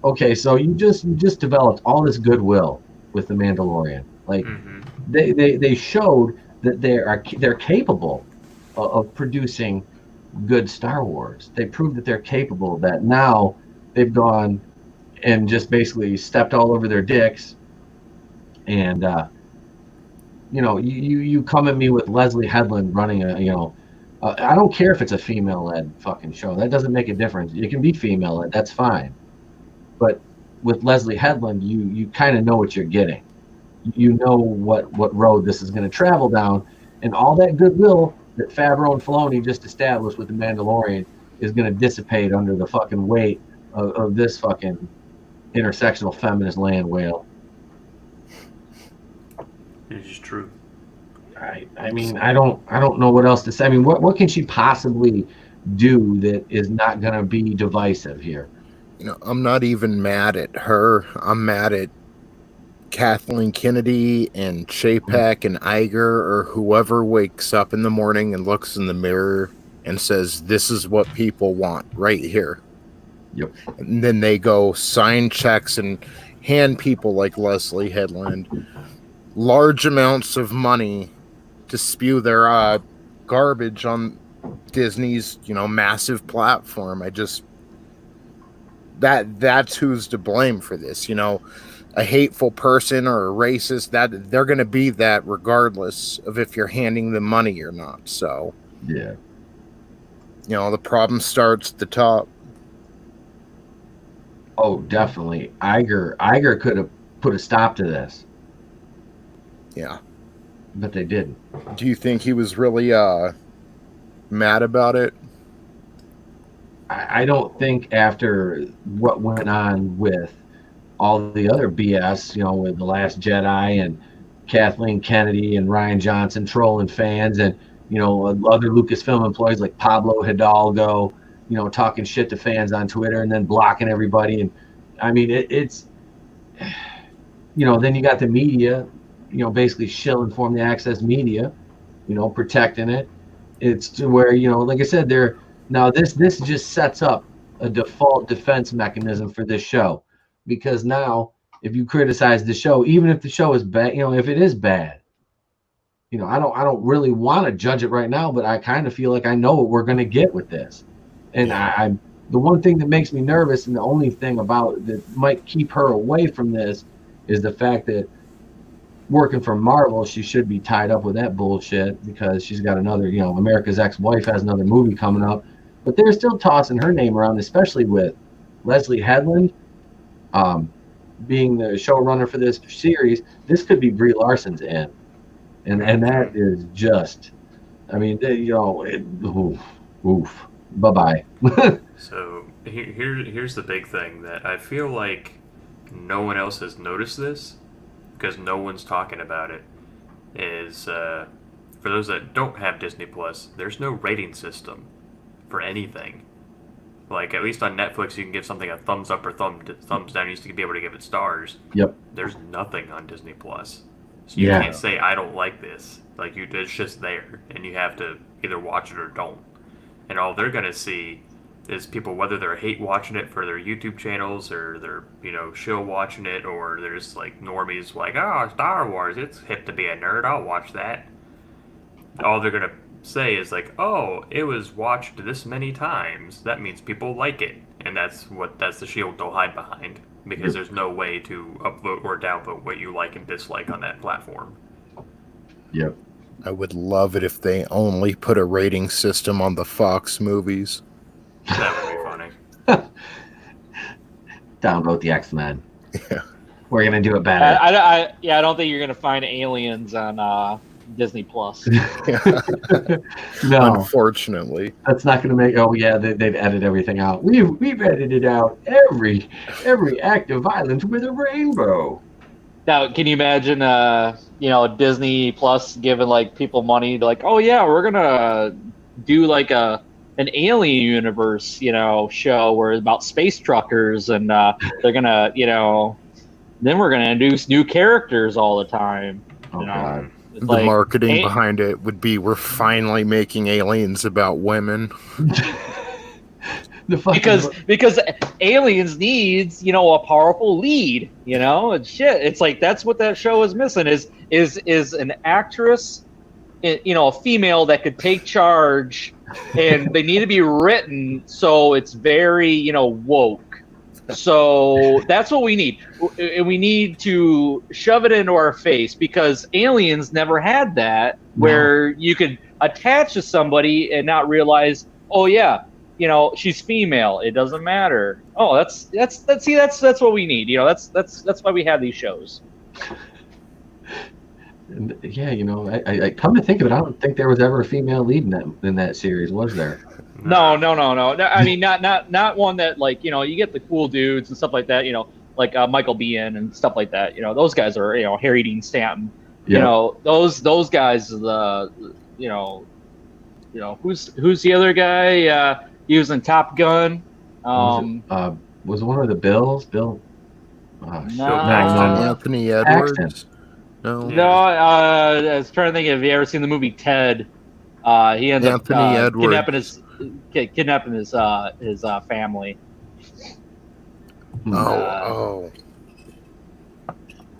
Speaker 1: okay, so you just developed all this goodwill with the Mandalorian. Like they showed that they're capable of producing good Star Wars. They proved that they're capable of that. Now they've gone and just basically stepped all over their dicks. And you come at me with Leslie Headland running I don't care if it's a female-led fucking show. That doesn't make a difference. It can be female-led. That's fine. But with Leslie Headland, you kind of know what you're getting. You know what road this is going to travel down, and all that goodwill that Favreau and Filoni just established with the Mandalorian is going to dissipate under the fucking weight of this fucking intersectional feminist land whale.
Speaker 3: It's just true.
Speaker 1: I mean, I don't know what else to say. I mean, what can she possibly do that is not going to be divisive here?
Speaker 2: I'm not even mad at her. I'm mad at Kathleen Kennedy and Chapek and Iger or whoever wakes up in the morning and looks in the mirror and says, this is what people want right here.
Speaker 1: Yep.
Speaker 2: And then they go sign checks and hand people like Leslie Headland large amounts of money to spew their garbage on Disney's, massive platform. That's who's to blame for this. A hateful person or a racist, that they're going to be that regardless of if you're handing them money or not. So
Speaker 1: yeah,
Speaker 2: the problem starts at the top.
Speaker 1: Oh, definitely. Iger could have put a stop to this.
Speaker 2: Yeah.
Speaker 1: But they didn't.
Speaker 2: Do you think he was really mad about it?
Speaker 1: I don't think after what went on with all the other BS, with The Last Jedi and Kathleen Kennedy and Ryan Johnson trolling fans and, other Lucasfilm employees like Pablo Hidalgo, talking shit to fans on Twitter and then blocking everybody. And I mean, it's then you got the media basically shilling for them to access media, protecting it. It's to where, like I said, this just sets up a default defense mechanism for this show, because now if you criticize the show, even if the show is bad, if it is bad, I don't really want to judge it right now, but I kind of feel like I know what we're going to get with this. And the one thing that makes me nervous, and the only thing about that might keep her away from this, is the fact that working for Marvel, she should be tied up with that bullshit, because she's got another, America's Ex-Wife has another movie coming up, but they're still tossing her name around, especially with Leslie Headland being the showrunner for this series. This could be Brie Larson's end, and that is just, I mean, oof, bye-bye.
Speaker 3: So here's the big thing that I feel like no one else has noticed this, because no one's talking about it, is for those that don't have Disney Plus, there's no rating system for anything. Like, at least on Netflix, you can give something a thumbs up or thumbs down. You used to be able to give it stars.
Speaker 1: Yep.
Speaker 3: There's nothing on Disney Plus, so you can't say I don't like this. Like, it's just there, and you have to either watch it or don't. And all they're gonna see is people, whether they're hate watching it for their YouTube channels, or they're shill watching it, or there's like normies like, oh, Star Wars, it's hip to be a nerd, I'll watch that. All they're gonna say is like, oh, it was watched this many times, that means people like it, and that's the shield they'll hide behind, because there's no way to upvote or downvote what you like and dislike on that platform.
Speaker 1: Yep.
Speaker 2: I would love it if they only put a rating system on the Fox movies.
Speaker 3: That would be funny.
Speaker 1: Downvote the X-Men.
Speaker 2: Yeah.
Speaker 1: We're gonna do it better.
Speaker 4: I don't think you're gonna find aliens on Disney Plus.
Speaker 1: No,
Speaker 2: unfortunately,
Speaker 1: that's not gonna make. Oh yeah, they've edited everything out. We've edited out every act of violence with a rainbow.
Speaker 4: Now, can you imagine, Disney Plus giving like people money to like, oh yeah, we're gonna do like an alien universe, show where it's about space truckers, and they're gonna, then we're gonna introduce new characters all the time.
Speaker 1: God.
Speaker 2: The marketing behind it would be, we're finally making aliens about women.
Speaker 4: Because aliens needs a powerful lead, and shit. It's like that's what that show is missing is an actress, a female that could take charge, and they need to be written so it's very woke. So that's what we need. We need to shove it into our face, because Aliens never had that, where you could attach to somebody and not realize, oh yeah, she's female. It doesn't matter. Oh, that's what we need. That's why we have these shows.
Speaker 1: And yeah, I come to think of it, I don't think there was ever a female lead in that series, was there?
Speaker 4: No. I mean, not one that, like, you get the cool dudes and stuff like that. Like Michael Biehn and stuff like that. Those guys are Harry Dean Stanton.
Speaker 1: Yep.
Speaker 4: Those guys are the who's the other guy? He was in Top Gun.
Speaker 1: Was one of the Bills? Bill?
Speaker 2: Anthony Edwards.
Speaker 4: No. I was trying to think if you ever seen the movie Ted. He ends up kidnapping his family.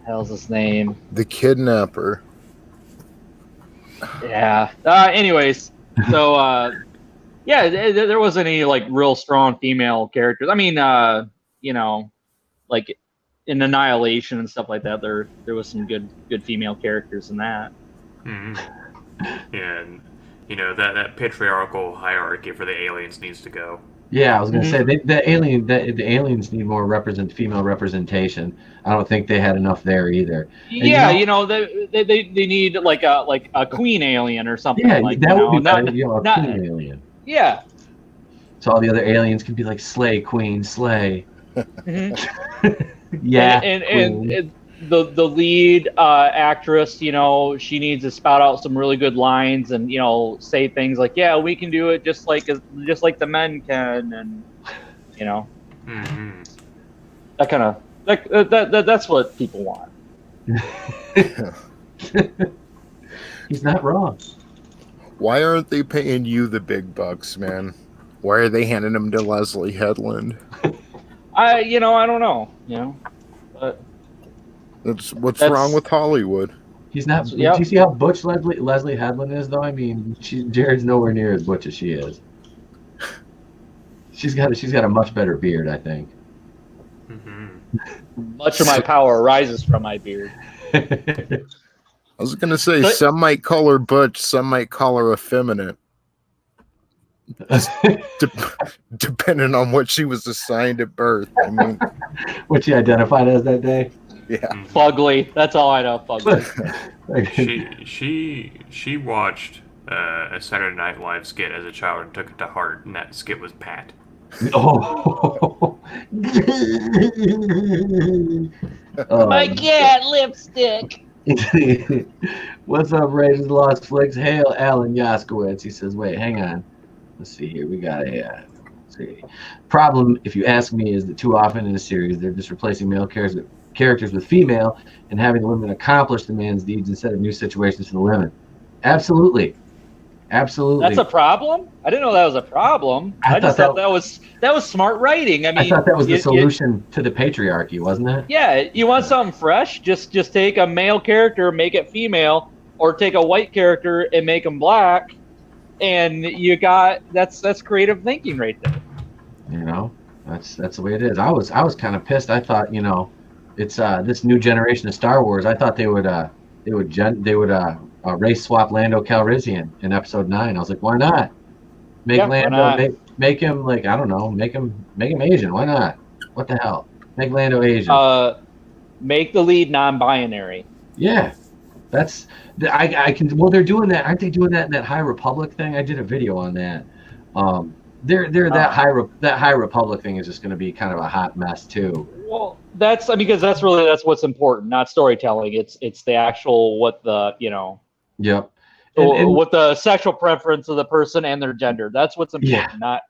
Speaker 4: Hell's his name?
Speaker 2: The Kidnapper.
Speaker 4: Yeah. Anyways, so yeah, there wasn't any like real strong female characters. I mean, like in Annihilation and stuff like that, there was some good female characters in that.
Speaker 3: Mm-hmm. Yeah, and that patriarchal hierarchy for the aliens needs to go.
Speaker 1: Yeah, I was gonna say the aliens need more female representation. I don't think they had enough there either. And
Speaker 4: they need like a queen alien or something.
Speaker 1: Yeah,
Speaker 4: like
Speaker 1: that would be
Speaker 4: not
Speaker 1: a queen alien.
Speaker 4: Yeah.
Speaker 1: So all the other aliens can be like slay queen, slay.
Speaker 4: Mm-hmm.
Speaker 1: Yeah,
Speaker 4: and the lead actress, she needs to spout out some really good lines and say things like, yeah, we can do it just like the men can, and
Speaker 3: mm-hmm.
Speaker 4: that kind of that's what people want.
Speaker 1: He's not wrong.
Speaker 2: Why aren't they paying you the big bucks, man? Why are they handing them to Leslie Headland?
Speaker 4: I don't know. But
Speaker 2: What's wrong with Hollywood?
Speaker 1: He's not.
Speaker 4: Yep.
Speaker 1: Do you see how butch Leslie Headland is, though? I mean, Jared's nowhere near as butch as she is. She's got a much better beard, I think.
Speaker 4: Much of my power arises from my beard.
Speaker 2: I was gonna say some might call her butch, some might call her effeminate, depending on what she was assigned at birth. I mean,
Speaker 1: what she identified as that day.
Speaker 2: Yeah,
Speaker 4: fugly. That's all I know. Fugly.
Speaker 3: She watched a Saturday Night Live skit as a child and took it to heart, and that skit was Pat.
Speaker 1: Oh.
Speaker 4: My cat lipstick.
Speaker 1: What's up, Raiders Lost Flicks? Hail, Alan Yaskowitz. He says, wait, hang on. Let's see here. We got a problem, if you ask me, is that too often in a series they're just replacing male characters with female and having the women accomplish the man's deeds instead of new situations for the women. Absolutely.
Speaker 4: That's a problem? I didn't know that was a problem. I just thought that was smart writing. I mean,
Speaker 1: I thought that was the solution to the patriarchy, wasn't it?
Speaker 4: Yeah, you want something fresh? Just take a male character, make it female, or take a white character and make him black, and you got that's creative thinking right there.
Speaker 1: That's the way it is. I was kind of pissed. I thought, it's this new generation of Star Wars. I thought they would race swap Lando Calrissian in Episode 9. I was like, why not? Make Lando, make him like, I don't know, make him Asian. Why not? What the hell? Make Lando Asian.
Speaker 4: Make the lead non-binary.
Speaker 1: Yeah, that's I can. Well, they're doing that. Aren't they doing that in that High Republic thing? I did a video on that. That High Republic thing is just going to be kind of a hot mess too.
Speaker 4: Well, that's that's what's important, not storytelling. It's the actual what the
Speaker 1: Yep.
Speaker 4: And what the sexual preference of the person and their gender. That's what's important, not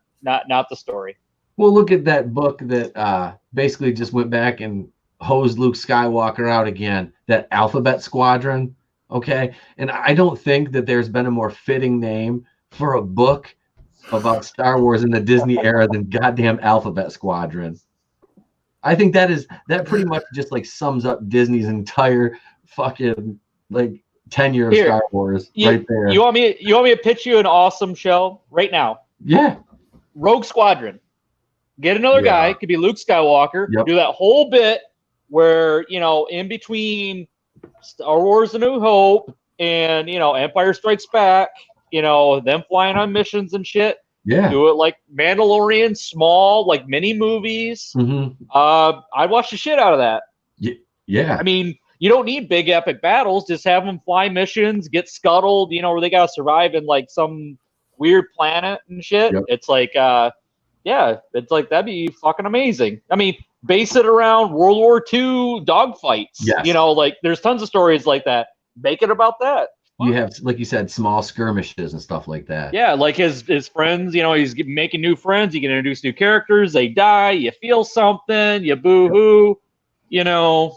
Speaker 4: the story.
Speaker 1: Well, look at that book that basically just went back and hosed Luke Skywalker out again. That Alphabet Squadron. Okay, and I don't think that there's been a more fitting name for a book about Star Wars in the Disney era than goddamn Alphabet Squadron. I think that pretty much just like sums up Disney's entire fucking like tenure of Star Wars right there.
Speaker 4: You want me to pitch you an awesome show right now?
Speaker 1: Yeah.
Speaker 4: Rogue Squadron. Get another guy, it could be Luke Skywalker, do that whole bit where, in between Star Wars A New Hope and, Empire Strikes Back, them flying on missions and shit.
Speaker 1: Yeah.
Speaker 4: Do it like Mandalorian, small, like mini movies.
Speaker 1: Mm-hmm.
Speaker 4: I'd watch the shit out of that.
Speaker 1: Yeah.
Speaker 4: I mean, you don't need big epic battles. Just have them fly missions, get scuttled, where they got to survive in like some weird planet and shit.
Speaker 1: Yep.
Speaker 4: It's like, it's like, that'd be fucking amazing. I mean, base it around World War II dogfights.
Speaker 1: Yes.
Speaker 4: Like there's tons of stories like that. Make it about that.
Speaker 1: You have, like you said, small skirmishes and stuff like that.
Speaker 4: Yeah, like his friends, he's making new friends. You can introduce new characters. They die. You feel something. You boo-hoo,
Speaker 1: And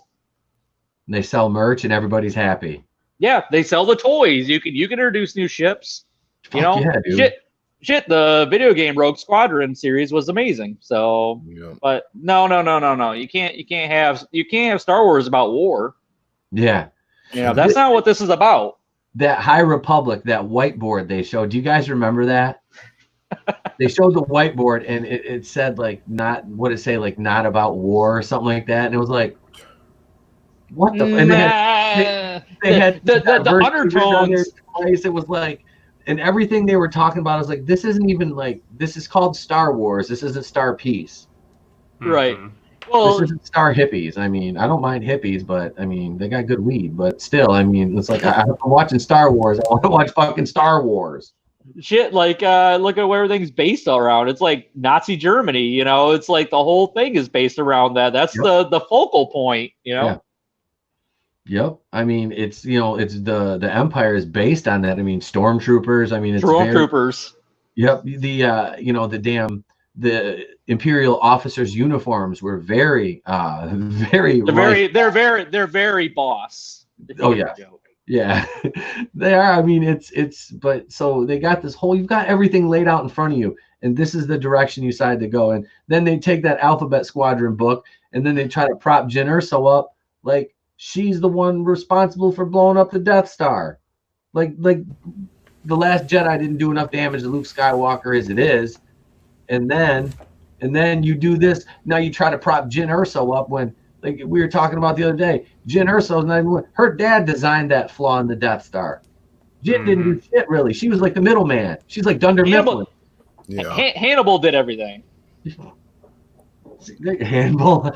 Speaker 1: they sell merch and everybody's happy.
Speaker 4: Yeah, they sell the toys. You can introduce new ships.
Speaker 1: Yeah, dude.
Speaker 4: Shit. The video game Rogue Squadron series was amazing. So, but no. You can't have Star Wars about war.
Speaker 1: Yeah.
Speaker 4: That's not what this is about.
Speaker 1: That High Republic, that whiteboard they showed. Do you guys remember that? They showed the whiteboard and it said like not about war or something like that. And it was like, what the? And they had
Speaker 4: the undertones.
Speaker 1: It was like, and everything they were talking about is like, this isn't even like, this is called Star Wars. This isn't Star Peace.
Speaker 4: Right.
Speaker 1: Well, this isn't Star Hippies. I mean, I don't mind hippies, but I mean, they got good weed. But still, I mean, it's like I'm watching Star Wars. I want to watch fucking Star Wars.
Speaker 4: Shit, like look at where everything's based around. It's like Nazi Germany. It's like the whole thing is based around that. That's the focal point.
Speaker 1: Yeah. Yep. I mean, it's it's the Empire is based on that. I mean, stormtroopers. I mean, it's
Speaker 4: stormtroopers.
Speaker 1: Yep. The Imperial officers' uniforms were very
Speaker 4: They're very boss.
Speaker 1: Oh yeah. Yeah, they are. I mean, but so they got this whole, you've got everything laid out in front of you, and this is the direction you decide to go. And then they take that Alphabet Squadron book, and then they try to prop Jyn Erso up like she's the one responsible for blowing up the Death Star. Like the Last Jedi didn't do enough damage to Luke Skywalker as it is. And then you do this. Now you try to prop Jyn Erso up when, like we were talking about the other day, Jyn Erso's not even, her dad designed that flaw in the Death Star. Jyn didn't do shit really. She was like the middleman. She's like Dunder Mifflin.
Speaker 2: Yeah.
Speaker 4: Hannibal did everything.
Speaker 1: Hannibal,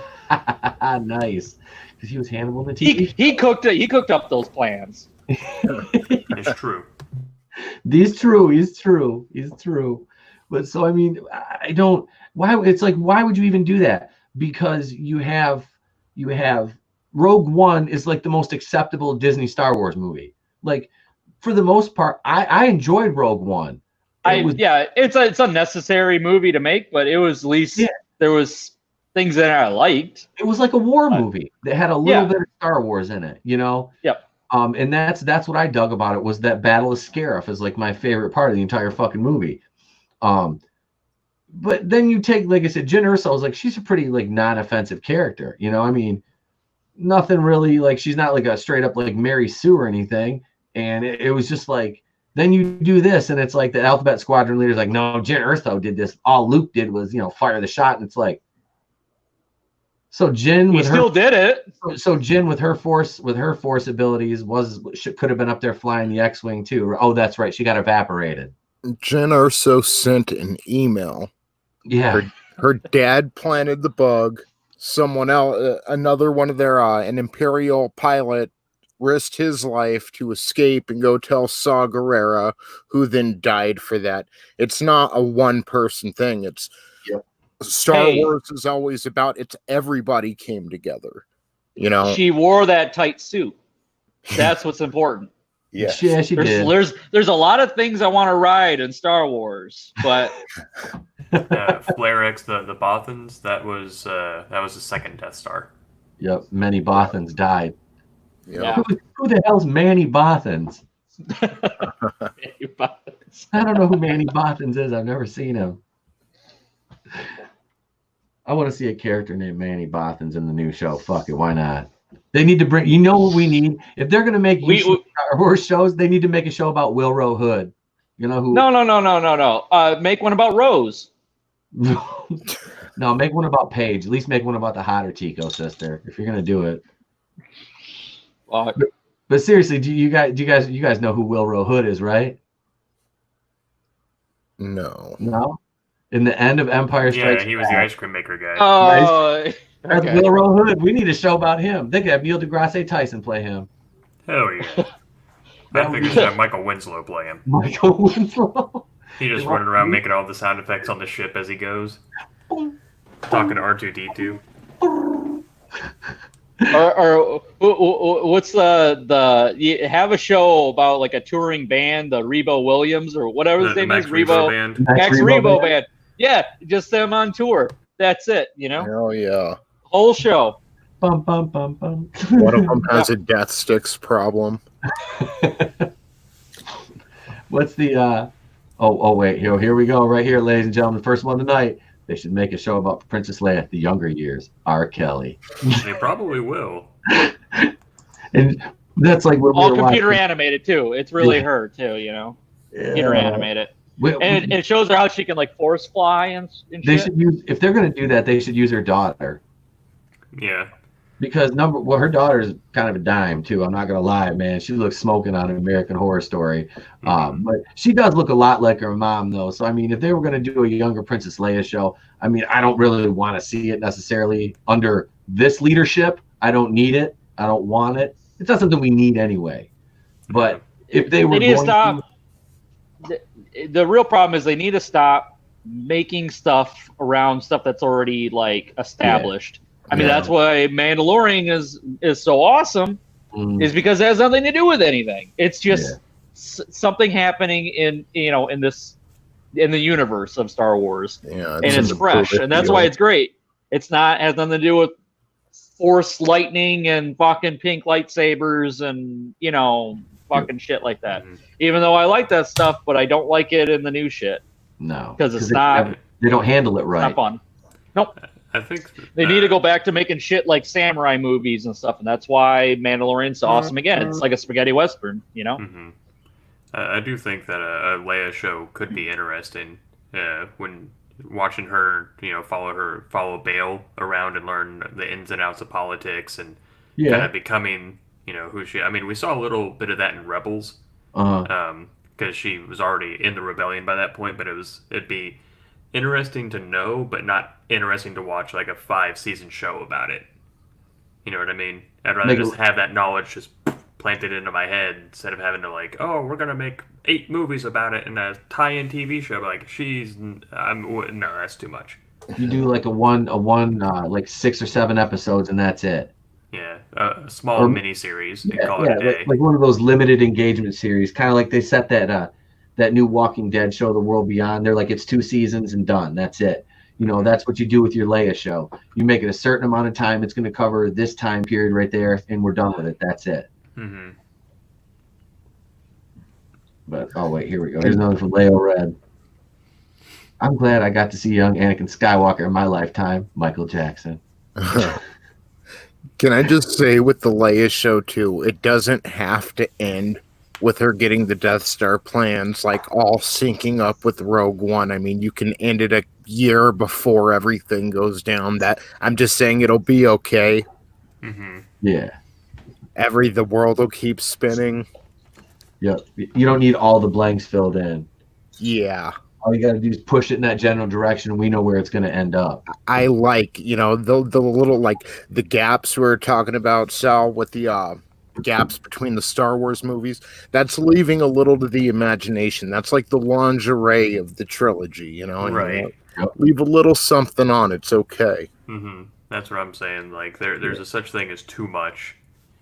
Speaker 1: nice, because he was Hannibal in the TV.
Speaker 4: He cooked up those plans.
Speaker 3: It's true.
Speaker 1: He's true. But so I mean, I don't. Why? It's like, why would you even do that? Because you have Rogue One is like the most acceptable Disney Star Wars movie. Like for the most part, I enjoyed Rogue One.
Speaker 4: It's a necessary movie to make, but it was at least there was things that I liked.
Speaker 1: It was like a war movie that had a little bit of Star Wars in it, you know.
Speaker 4: Yep.
Speaker 1: And that's what I dug about it, was that Battle of Scarif is like my favorite part of the entire fucking movie. But then you take, like I said, Jyn Erso is like, she's a pretty like non-offensive character, you know. I mean, nothing really, like she's not like a straight up like Mary Sue or anything. And it was just like, then you do this, and it's like the Alphabet Squadron leader's like, no, Jyn Erso did this. All Luke did was, you know, fire the shot, and it's like, so Jyn
Speaker 4: did it.
Speaker 1: So Jyn with her force abilities could have been up there flying the X-wing too. Oh, that's right, she got evaporated.
Speaker 2: Jyn Erso sent an email.
Speaker 1: Yeah,
Speaker 2: her dad planted the bug. Someone else, another one of their an Imperial pilot, risked his life to escape and go tell Saw Gerrera, who then died for that. It's not a one-person thing. It's Star Wars is always about, it's everybody came together. You know,
Speaker 4: she wore that tight suit. That's what's important.
Speaker 1: Yeah, she did.
Speaker 4: There's a lot of things I want to ride in Star Wars, but
Speaker 3: Flare X, the Bothans, that was the second Death Star.
Speaker 1: Yep, many Bothans died.
Speaker 2: Yep. Yeah.
Speaker 1: Who the hell's Manny Bothans? I don't know who Manny Bothans is. I've never seen him. I want to see a character named Manny Bothans in the new show. Fuck it, why not? They need to bring. You know what we need? If they're gonna make Star Wars shows, they need to make a show about Wilro Hood. You know who?
Speaker 4: No. Make one about Rose.
Speaker 1: No, make one about Paige. At least make one about the hotter Tico sister. If you're gonna do it. But seriously, do you guys know who Wilro Hood is, right?
Speaker 2: No.
Speaker 1: No. In the end of Empire Strikes Back.
Speaker 3: He was the ice cream maker guy.
Speaker 4: Oh,
Speaker 1: that's Wilro Hood. We need a show about him. They could have Neil deGrasse Tyson play him.
Speaker 3: Hell yeah. I think we should have Michael Winslow play him.
Speaker 1: Michael Winslow.
Speaker 3: He just running around making all the sound effects on the ship as he goes. Talking to R2-D2.
Speaker 4: Or what's you have a show about like a touring band, the Rebo Williams or whatever his name is,
Speaker 3: Rebo Band.
Speaker 4: Max Rebo Band. Yeah, just them on tour. That's it, you know.
Speaker 2: Hell yeah.
Speaker 4: Whole show.
Speaker 1: Bum bum bum bum.
Speaker 2: One of them has a death sticks problem.
Speaker 1: What's the oh wait, here we go, right here, ladies and gentlemen. First one tonight. They should make a show about Princess Leia, the younger years. R. Kelly.
Speaker 3: They probably will.
Speaker 1: And that's like what
Speaker 4: all computer animated too. It's really her too, you know. Computer animated. And it shows her how she can like force fly and
Speaker 1: they
Speaker 4: shit.
Speaker 1: should use, if they're gonna do that, they should use her daughter.
Speaker 3: Yeah.
Speaker 1: Because her daughter is kind of a dime too. I'm not gonna lie, man. She looks smoking on an American Horror Story. But she does look a lot like her mom, though. So I mean, if they were gonna do a younger Princess Leia show, I mean, I don't really want to see it necessarily under this leadership. I don't need it. I don't want it. It's not something we need anyway. But if they were,
Speaker 4: need to stop. The real problem is they need to stop making stuff around stuff that's already like established. Yeah. I mean, that's why Mandalorian is so awesome, is because it has nothing to do with anything. It's just something happening in the universe of Star Wars, and it's fresh, and that's why it's great. It's not has nothing to do with force lightning and fucking pink lightsabers and fucking shit like that.
Speaker 3: Mhm.
Speaker 4: Even though I like that stuff, but I don't like it in the new shit
Speaker 1: No,
Speaker 4: because it's not
Speaker 1: they don't handle it right.
Speaker 4: not fun. Nope.
Speaker 3: I think
Speaker 4: They need to go back to making shit like samurai movies and stuff, and that's why Mandalorian's awesome again. It's like a spaghetti western,
Speaker 3: Mhm. I do think that a Leia show could be interesting when watching her, follow Bail around and learn the ins and outs of politics and kind of becoming, who she. I mean, we saw a little bit of that in Rebels, because she was already in the rebellion by that point. But it'd be interesting to know, but not interesting to watch like a 5-season show about it. You know what I mean? I'd rather just have that knowledge just planted into my head instead of having to we're gonna make 8 movies about it and a tie-in TV show. But no, that's too much.
Speaker 1: You do like a one like 6 or 7 episodes and that's it.
Speaker 3: Yeah, a small mini series and call it a day.
Speaker 1: Like one of those limited engagement series, kind of like they set that new Walking Dead show, The World Beyond. They're like, it's 2 seasons and done. That's it. That's what you do with your Leia show. You make it a certain amount of time. It's going to cover this time period right there, and we're done with it. That's it.
Speaker 3: Mm-hmm.
Speaker 1: But oh wait, here we go. Here's another from Leo Red. I'm glad I got to see young Anakin Skywalker in my lifetime. Michael Jackson.
Speaker 2: Can I just say with the Leia show too, it doesn't have to end with her getting the Death Star plans all syncing up with Rogue One. I mean, you can end it a year before everything goes down. That I'm just saying it'll be okay.
Speaker 3: Mm-hmm.
Speaker 1: Yeah.
Speaker 2: The world will keep spinning.
Speaker 1: Yep. You don't need all the blanks filled in.
Speaker 2: Yeah.
Speaker 1: All you got to do is push it in that general direction, and we know where it's going to end up.
Speaker 2: I the little the gaps we're talking about, Sal, with the gaps between the Star Wars movies. That's leaving a little to the imagination. That's like the lingerie of the trilogy,
Speaker 3: Right.
Speaker 2: Leave a little something on. It's okay.
Speaker 3: Mm-hmm. That's what I'm saying. There's a such thing as too much.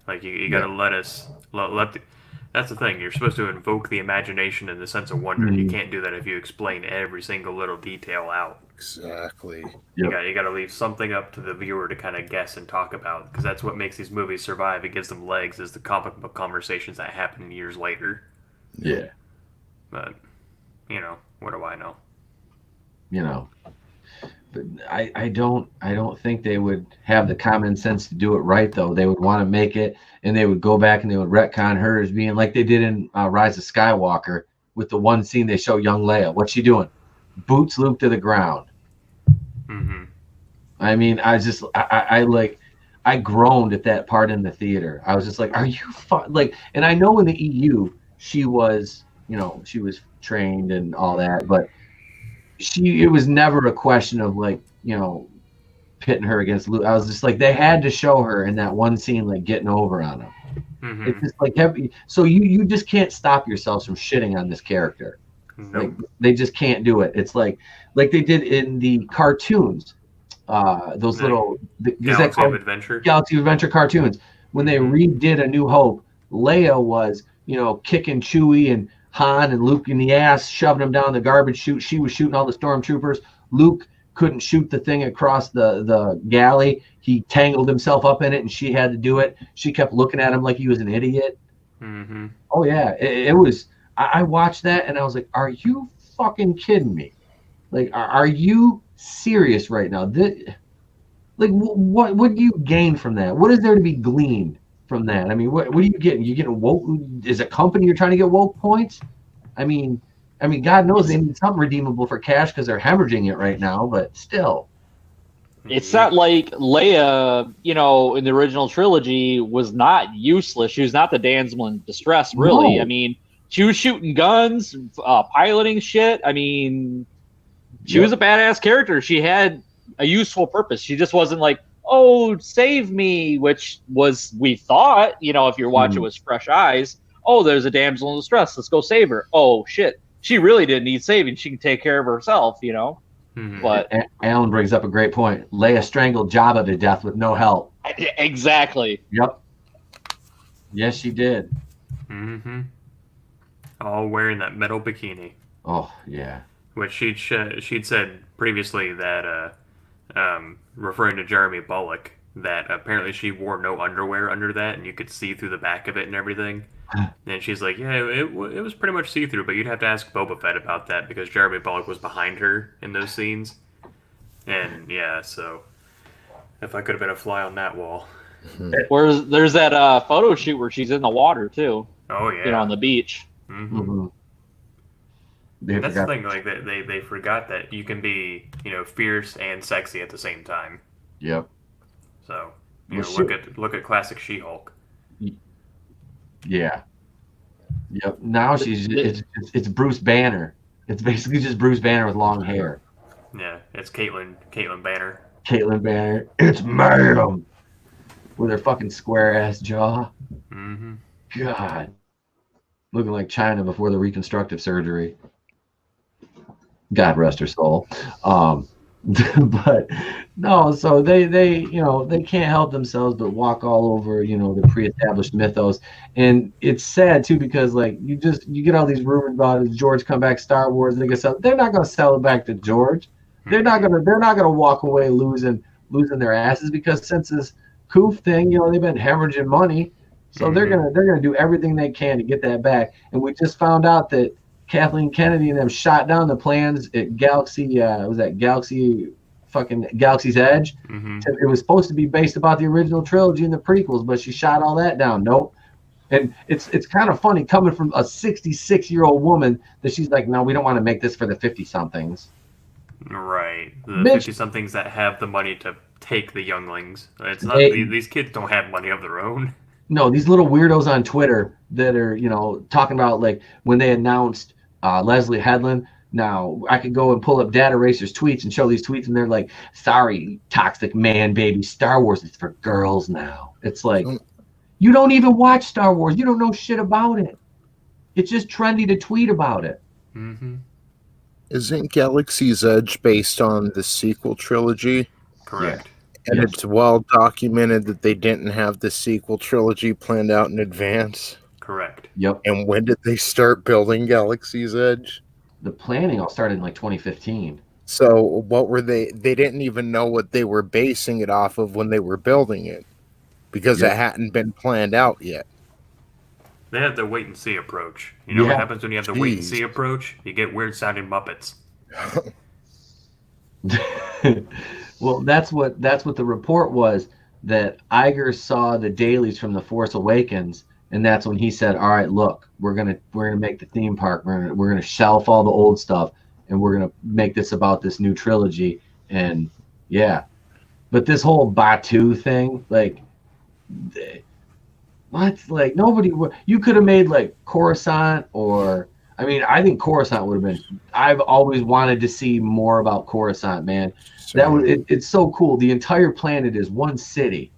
Speaker 3: You got to let us let the. That's the thing. You're supposed to invoke the imagination and the sense of wonder. You can't do that if you explain every single little detail out.
Speaker 2: Exactly.
Speaker 3: You got to leave something up to the viewer to kind of guess and talk about, because that's what makes these movies survive. It gives them legs. Is the comic book conversations that happen years later.
Speaker 1: Yeah.
Speaker 3: But what do I know?
Speaker 1: But I don't think they would have the common sense to do it right, though. They would want to make it, and they would go back and they would retcon her as being like they did in Rise of Skywalker with the one scene they show young Leia. What's she doing? Boots Luke to the ground.
Speaker 3: Mm-hmm.
Speaker 1: I mean, I groaned at that part in the theater. I was just like, are you and I know in the EU she was trained and all that, but it was never a question of pitting her against Luke. I was just like, they had to show her in that one scene getting over on him.
Speaker 3: Mm-hmm.
Speaker 1: It's just heavy. So you just can't stop yourselves from shitting on this character.
Speaker 3: Nope.
Speaker 1: They just can't do it. It's like they did in the cartoons, those little
Speaker 3: Galaxy of Adventure.
Speaker 1: Galaxy of Adventure cartoons. When they redid A New Hope, Leia was kicking Chewie and Han and Luke in the ass, shoving them down the garbage chute. She was shooting all the stormtroopers. Luke couldn't shoot the thing across the galley. He tangled himself up in it, and she had to do it. She kept looking at him like he was an idiot.
Speaker 3: Mm-hmm.
Speaker 1: Oh yeah, it was. I watched that and I was like, "Are you fucking kidding me? Are you serious right now? What do you gain from that? What is there to be gleaned from that? I mean, what are you getting? You getting woke? Is a company you're trying to get woke points? I mean, God knows they need something redeemable for cash because they're hemorrhaging it right now. But still,
Speaker 4: it's not like Leia, in the original trilogy was not useless. She was not the damsel in distress, really.
Speaker 1: No.
Speaker 4: I mean, she was shooting guns, piloting shit. I mean, she was a badass character. She had a useful purpose. She just wasn't like, oh, save me, which was, we thought, if you're watching with fresh eyes, oh, there's a damsel in distress. Let's go save her. Oh, shit. She really didn't need saving. She can take care of herself,
Speaker 3: Mm-hmm.
Speaker 4: But
Speaker 1: Alan brings up a great point. Leia strangled Jabba to death with no help.
Speaker 4: Exactly.
Speaker 1: Yep. Yes, she did.
Speaker 3: Mm-hmm. All wearing that metal bikini.
Speaker 1: Oh, yeah.
Speaker 3: Which she'd said previously that, referring to Jeremy Bullock, that apparently she wore no underwear under that, and you could see through the back of it and everything. And she's like, yeah, it was pretty much see through, but you'd have to ask Boba Fett about that because Jeremy Bulloch was behind her in those scenes. And yeah, so if I could have been a fly on that wall.
Speaker 4: There's that photo shoot where she's in the water too.
Speaker 3: Oh yeah,
Speaker 4: on the beach.
Speaker 3: Mm-hmm.
Speaker 1: Mm-hmm.
Speaker 3: That's the thing, like they forgot that you can be, fierce and sexy at the same time.
Speaker 1: Yep.
Speaker 3: So,
Speaker 1: Well,
Speaker 3: look at classic She-Hulk.
Speaker 1: Yeah. Yep. Now it's Bruce Banner. It's basically just Bruce Banner with long hair.
Speaker 3: Yeah, it's Caitlyn Banner.
Speaker 1: Caitlyn Banner. It's Ma'am. With her fucking square ass jaw.
Speaker 3: Mm-hmm.
Speaker 1: God. Looking like China before the reconstructive surgery. God rest her soul. But no, so they can't help themselves but walk all over, the pre-established mythos. And it's sad too, because like you get all these rumors about it, George come back Star Wars, they're not gonna sell it back to George. They're not gonna walk away losing their asses, because since this Coof thing, they've been hemorrhaging money. So they're gonna do everything they can to get that back. And we just found out that Kathleen Kennedy and them shot down the plans at Galaxy's Edge.
Speaker 3: Mm-hmm.
Speaker 1: It was supposed to be based about the original trilogy and the prequels, but she shot all that down. Nope. And it's kind of funny coming from a 66-year-old woman that she's like, no, we don't want to make this for the 50-somethings.
Speaker 3: Right. The 50-somethings that have the money to take the younglings. It's not these kids don't have money of their own.
Speaker 1: No, these little weirdos on Twitter that are, talking about like when they announced Leslie Headland. Now, I could go and pull up Data Racer's tweets and show these tweets, and they're like, sorry, toxic man, baby. Star Wars is for girls now. It's like, you don't even watch Star Wars. You don't know shit about it. It's just trendy to tweet about it.
Speaker 3: Mm-hmm.
Speaker 2: Isn't Galaxy's Edge based on the sequel trilogy?
Speaker 3: Correct.
Speaker 2: And it's well documented that they didn't have the sequel trilogy planned out in advance.
Speaker 3: Correct.
Speaker 1: Yep.
Speaker 2: And when did they start building Galaxy's Edge?
Speaker 1: The planning all started in like 2015.
Speaker 2: So what were they didn't even know what they were basing it off of when they were building it, because it hadn't been planned out yet.
Speaker 3: They had the wait and see approach. You know what happens when you have the wait and see approach? You get weird sounding Muppets.
Speaker 1: Well, that's what the report was, that Iger saw the dailies from The Force Awakens, and that's when he said, all right, look, we're gonna make the theme park, we're gonna shelf all the old stuff, and we're gonna make this about this new trilogy. And yeah, but this whole Batu thing, like, what? Like, nobody would. You could have made like Coruscant, or I think Coruscant would have been. I've always wanted to see more about Coruscant, man. It's so cool. The entire planet is one city,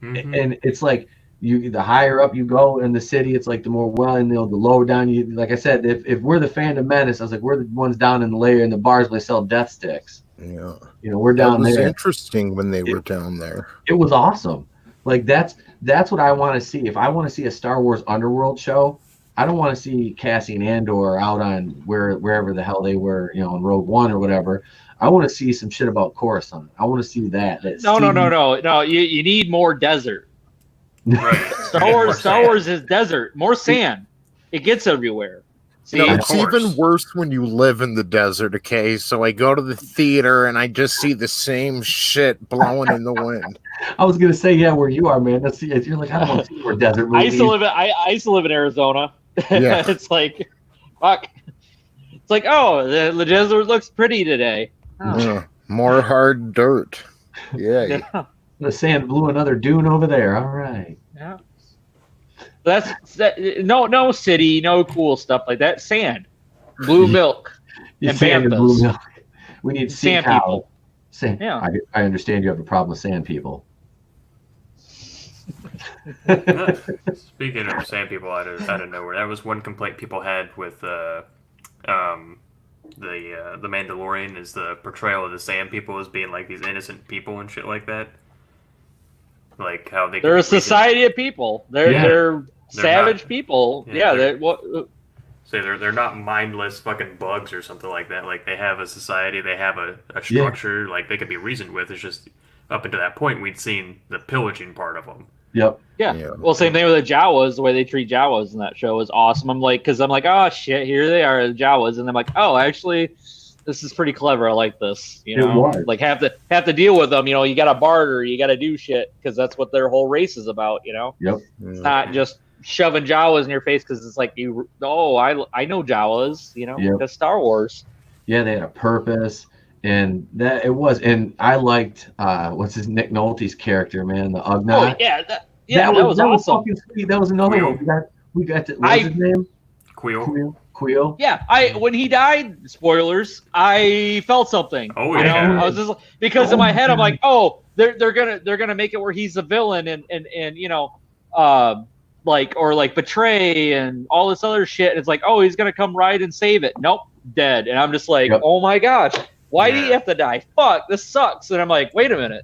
Speaker 1: and it's like the higher up you go in the city, it's like the more the lower down you. Like I said, if we're the Phantom Menace, I was like, we're the ones down in the layer in the bars where they sell death sticks.
Speaker 2: Yeah,
Speaker 1: we're down there.
Speaker 2: It was interesting when they were down there.
Speaker 1: It was awesome. Like that's what I want to see. If I want to see a Star Wars Underworld show, I don't want to see Cassian Andor out on wherever the hell they were, in Rogue One or whatever. I want to see some shit about Coruscant. I want to see that.
Speaker 4: No. You need more desert.
Speaker 3: Right.
Speaker 4: Star Wars is desert. More sand. It gets everywhere. See,
Speaker 2: it's even worse when you live in the desert, okay? So I go to the theater and I just see the same shit blowing in the wind.
Speaker 1: I was gonna say, where you are, man. You're like, I don't want to see more desert movies.
Speaker 4: I used to live in Arizona. Yeah. It's like, fuck. It's like, the desert looks pretty today. Oh.
Speaker 2: Yeah, more hard dirt. Yeah.
Speaker 1: The sand blew another dune over there. All right.
Speaker 4: Yeah. No city, no cool stuff like that. Sand, blue milk, and
Speaker 1: sand and blue milk. We need
Speaker 4: sand people.
Speaker 1: Sand. Yeah. I understand you have a problem with sand people.
Speaker 3: Speaking of sand people out of nowhere, that was one complaint people had with the Mandalorian, is the portrayal of the sand people as being like these innocent people and shit like that. Like how they're
Speaker 4: a society of people. They're savage
Speaker 3: not,
Speaker 4: people. They're
Speaker 3: not mindless fucking bugs or something like that. Like they have a society, they have a structure. Like they could be reasoned with. It's just up until that point, we'd seen the pillaging part of them.
Speaker 1: Yep.
Speaker 4: Yeah. Well, same thing with the Jawas. The way they treat Jawas in that show is awesome. I'm like, oh shit, here they are, the Jawas, and I'm like, oh, actually, this is pretty clever. I like this. You know, like have to deal with them. You know, you got to barter, you got to do shit because that's what their whole race is about. You know.
Speaker 1: Yep.
Speaker 4: It's not just shoving Jawas in your face because it's like I know Jawas. You know, because Star Wars.
Speaker 1: Yeah, they had a purpose. And that it was, and I liked what's his Nick Nolte's character, man, the Ugnaught.
Speaker 4: Oh yeah, that was awesome.
Speaker 1: Fucking sweet. That was another one. We got to, what's his name? Queel.
Speaker 4: Yeah, when he died, spoilers, I felt something.
Speaker 3: Oh yeah.
Speaker 4: You know? I was just because in my head I'm like, oh, they're gonna make it where he's a villain and you know, like betray and all this other shit. And it's like, oh, he's gonna come right and save it. Nope, dead. And I'm just like, oh my gosh. Why do you have to die? Fuck, this sucks. And I'm like, wait a minute.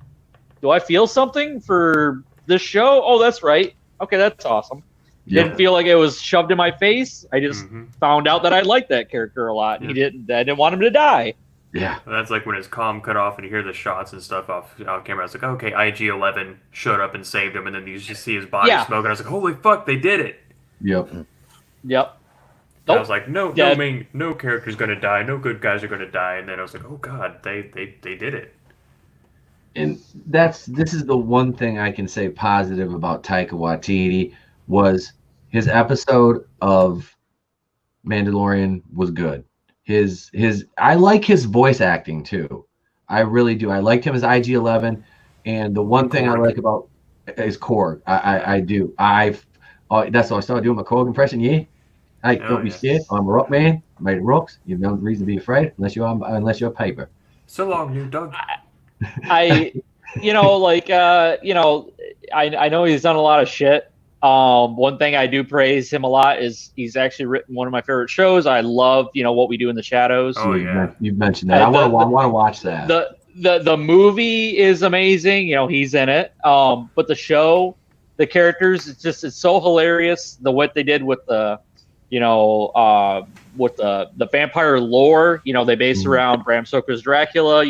Speaker 4: Do I feel something for this show? Oh, that's right. Okay, that's awesome. Didn't feel like it was shoved in my face. I just found out that I liked that character a lot. I didn't want him to die.
Speaker 1: Yeah.
Speaker 3: That's like when his comm cut off and you hear the shots and stuff off camera. I was like, okay, IG-11 showed up and saved him, and then you just see his body smoking. I was like, holy fuck, they did it.
Speaker 1: Yep.
Speaker 3: I was like, no character's gonna die, no good guys are gonna die, and then I was like, oh god, they did it.
Speaker 1: And this is the one thing I can say positive about Taika Waititi was his episode of Mandalorian was good. I like his voice acting too. I really do. I liked him as IG-11, and the one thing I like about is Korg. I do. That's what I started doing my Korg impression. Yeah. Hey, don't be scared. I'm a rock man. I made rocks. You've no reason to be afraid unless you're paper.
Speaker 3: So long, new dog.
Speaker 4: I know he's done a lot of shit. One thing I do praise him a lot is he's actually written one of my favorite shows. I love, What We Do in the Shadows.
Speaker 3: Oh yeah,
Speaker 1: you've mentioned that. I want to watch that.
Speaker 4: The movie is amazing. He's in it. But the show, the characters, it's so hilarious. What they did with the with the vampire lore, they based around Bram Stoker's Dracula,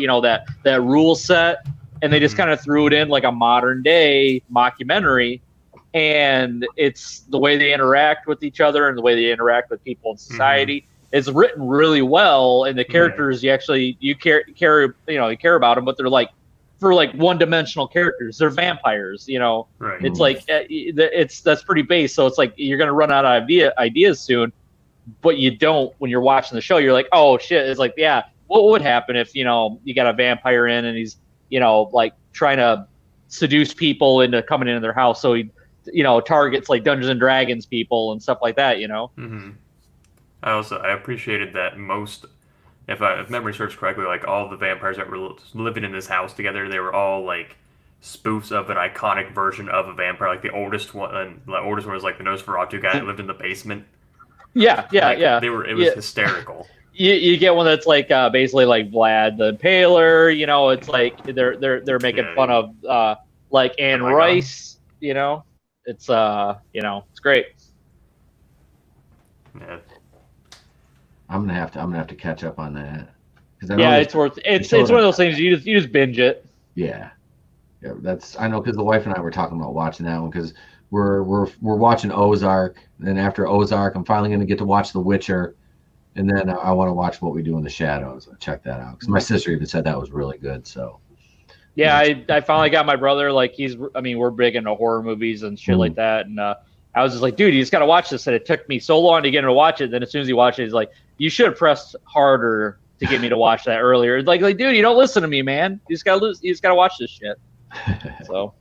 Speaker 4: that rule set, and they just kind of threw it in like a modern day mockumentary, and it's the way they interact with each other and the way they interact with people in society. It's written really well, and the characters you care about them, but they're like for like one-dimensional characters. They're vampires,
Speaker 3: Right.
Speaker 4: It's like that's pretty base. So it's like you're gonna run out of ideas soon, but you don't when you're watching the show. You're like, oh shit! It's like, yeah, what would happen if you got a vampire in and he's like trying to seduce people into coming into their house, so he targets like Dungeons and Dragons people and stuff like that.
Speaker 3: I appreciated that most. If memory serves correctly, like all the vampires that were living in this house together, they were all like spoofs of an iconic version of a vampire. Like the oldest one, was like the Nosferatu guy that lived in the basement.
Speaker 4: Yeah.
Speaker 3: It was hysterical.
Speaker 4: You get one that's like basically like Vlad the Impaler. It's like they're making fun of like Anne Rice. God. It's it's great.
Speaker 3: Yeah.
Speaker 1: I'm gonna have to catch up on that.
Speaker 4: It's worth. It's one of those things you just binge it.
Speaker 1: Yeah. I know because the wife and I were talking about watching that one because we're watching Ozark. And then after Ozark, I'm finally gonna get to watch The Witcher, and then I want to watch What We Do in the Shadows. I'll check that out because my sister even said that was really good. So.
Speaker 4: Yeah, I finally got my brother. Like we're big into horror movies and shit like that, and I was just like, dude, you just got to watch this. And it took me so long to get him to watch it. Then as soon as he watched it, he's like, you should have pressed harder to get me to watch that earlier. Like, dude, you don't listen to me, man. You just gotta watch this shit. So.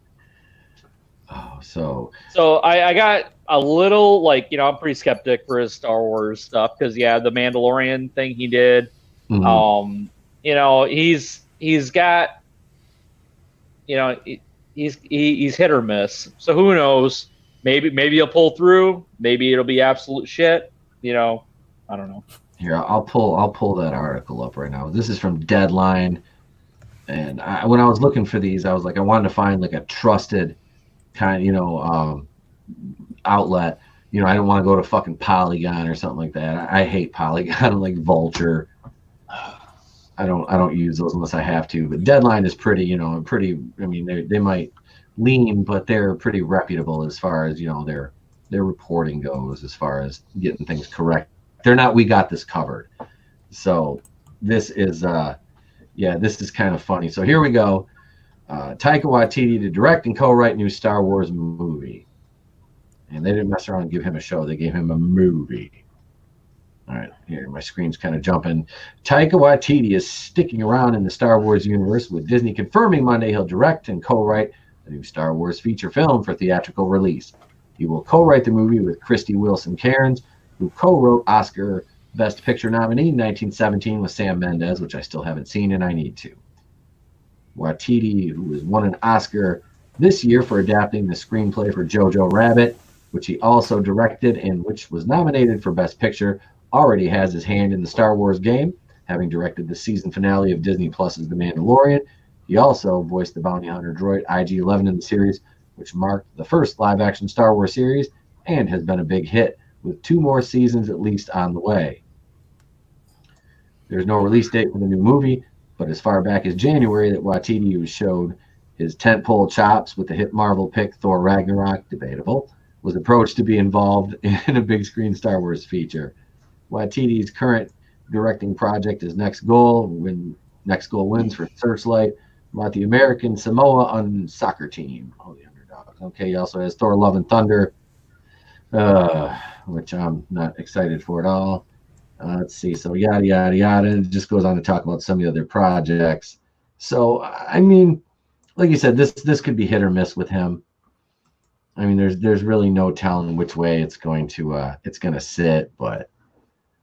Speaker 4: So I got a little I'm pretty skeptic for his Star Wars stuff because the Mandalorian thing he did. He's got he's hit or miss. So who knows? Maybe he'll pull through. Maybe it'll be absolute shit. I don't know.
Speaker 1: Here, I'll pull that article up right now. This is from Deadline, and when I was looking for these, I was like, I wanted to find like a trusted kind, outlet. I didn't want to go to fucking Polygon or something like that. I hate Polygon, like Vulture. I don't use those unless I have to. But Deadline is pretty, I mean, they might lean, but they're pretty reputable as far as their reporting goes, as far as getting things correct. They're not. We got this covered. So this is this is kind of funny. So here we go. Taika Waititi to direct and co-write new Star Wars movie. And they didn't mess around and give him a show. They gave him a movie. All right, here, my screen's kind of jumping. Taika Waititi is sticking around in the Star Wars universe, with Disney confirming Monday he'll direct and co-write a new Star Wars feature film for theatrical release. He will co-write the movie with Christy Wilson Cairns, who co-wrote Oscar Best Picture nominee in 1917 with Sam Mendes, which I still haven't seen and I need to. Waititi, who has won an Oscar this year for adapting the screenplay for Jojo Rabbit, which he also directed and which was nominated for Best Picture, already has his hand in the Star Wars game, having directed the season finale of Disney Plus's The Mandalorian. He also voiced the bounty hunter droid IG-11 in the series, which marked the first live-action Star Wars series and has been a big hit, with 2 more seasons at least on the way. There's no release date for the new movie, but as far back as January that Waititi showed his tentpole chops with the hit Marvel pick Thor Ragnarok, debatable, was approached to be involved in a big screen Star Wars feature. Waititi's current directing project is Next Goal, when Next Goal wins for Searchlight, about the American Samoa soccer team. Oh, the underdogs. Okay, he also has Thor Love and Thunder, which I'm not excited for at all. Let's see. So yada, yada, yada. And it just goes on to talk about some of the other projects. So, I mean, like you said, this could be hit or miss with him. I mean, there's really no telling which way it's going to sit, but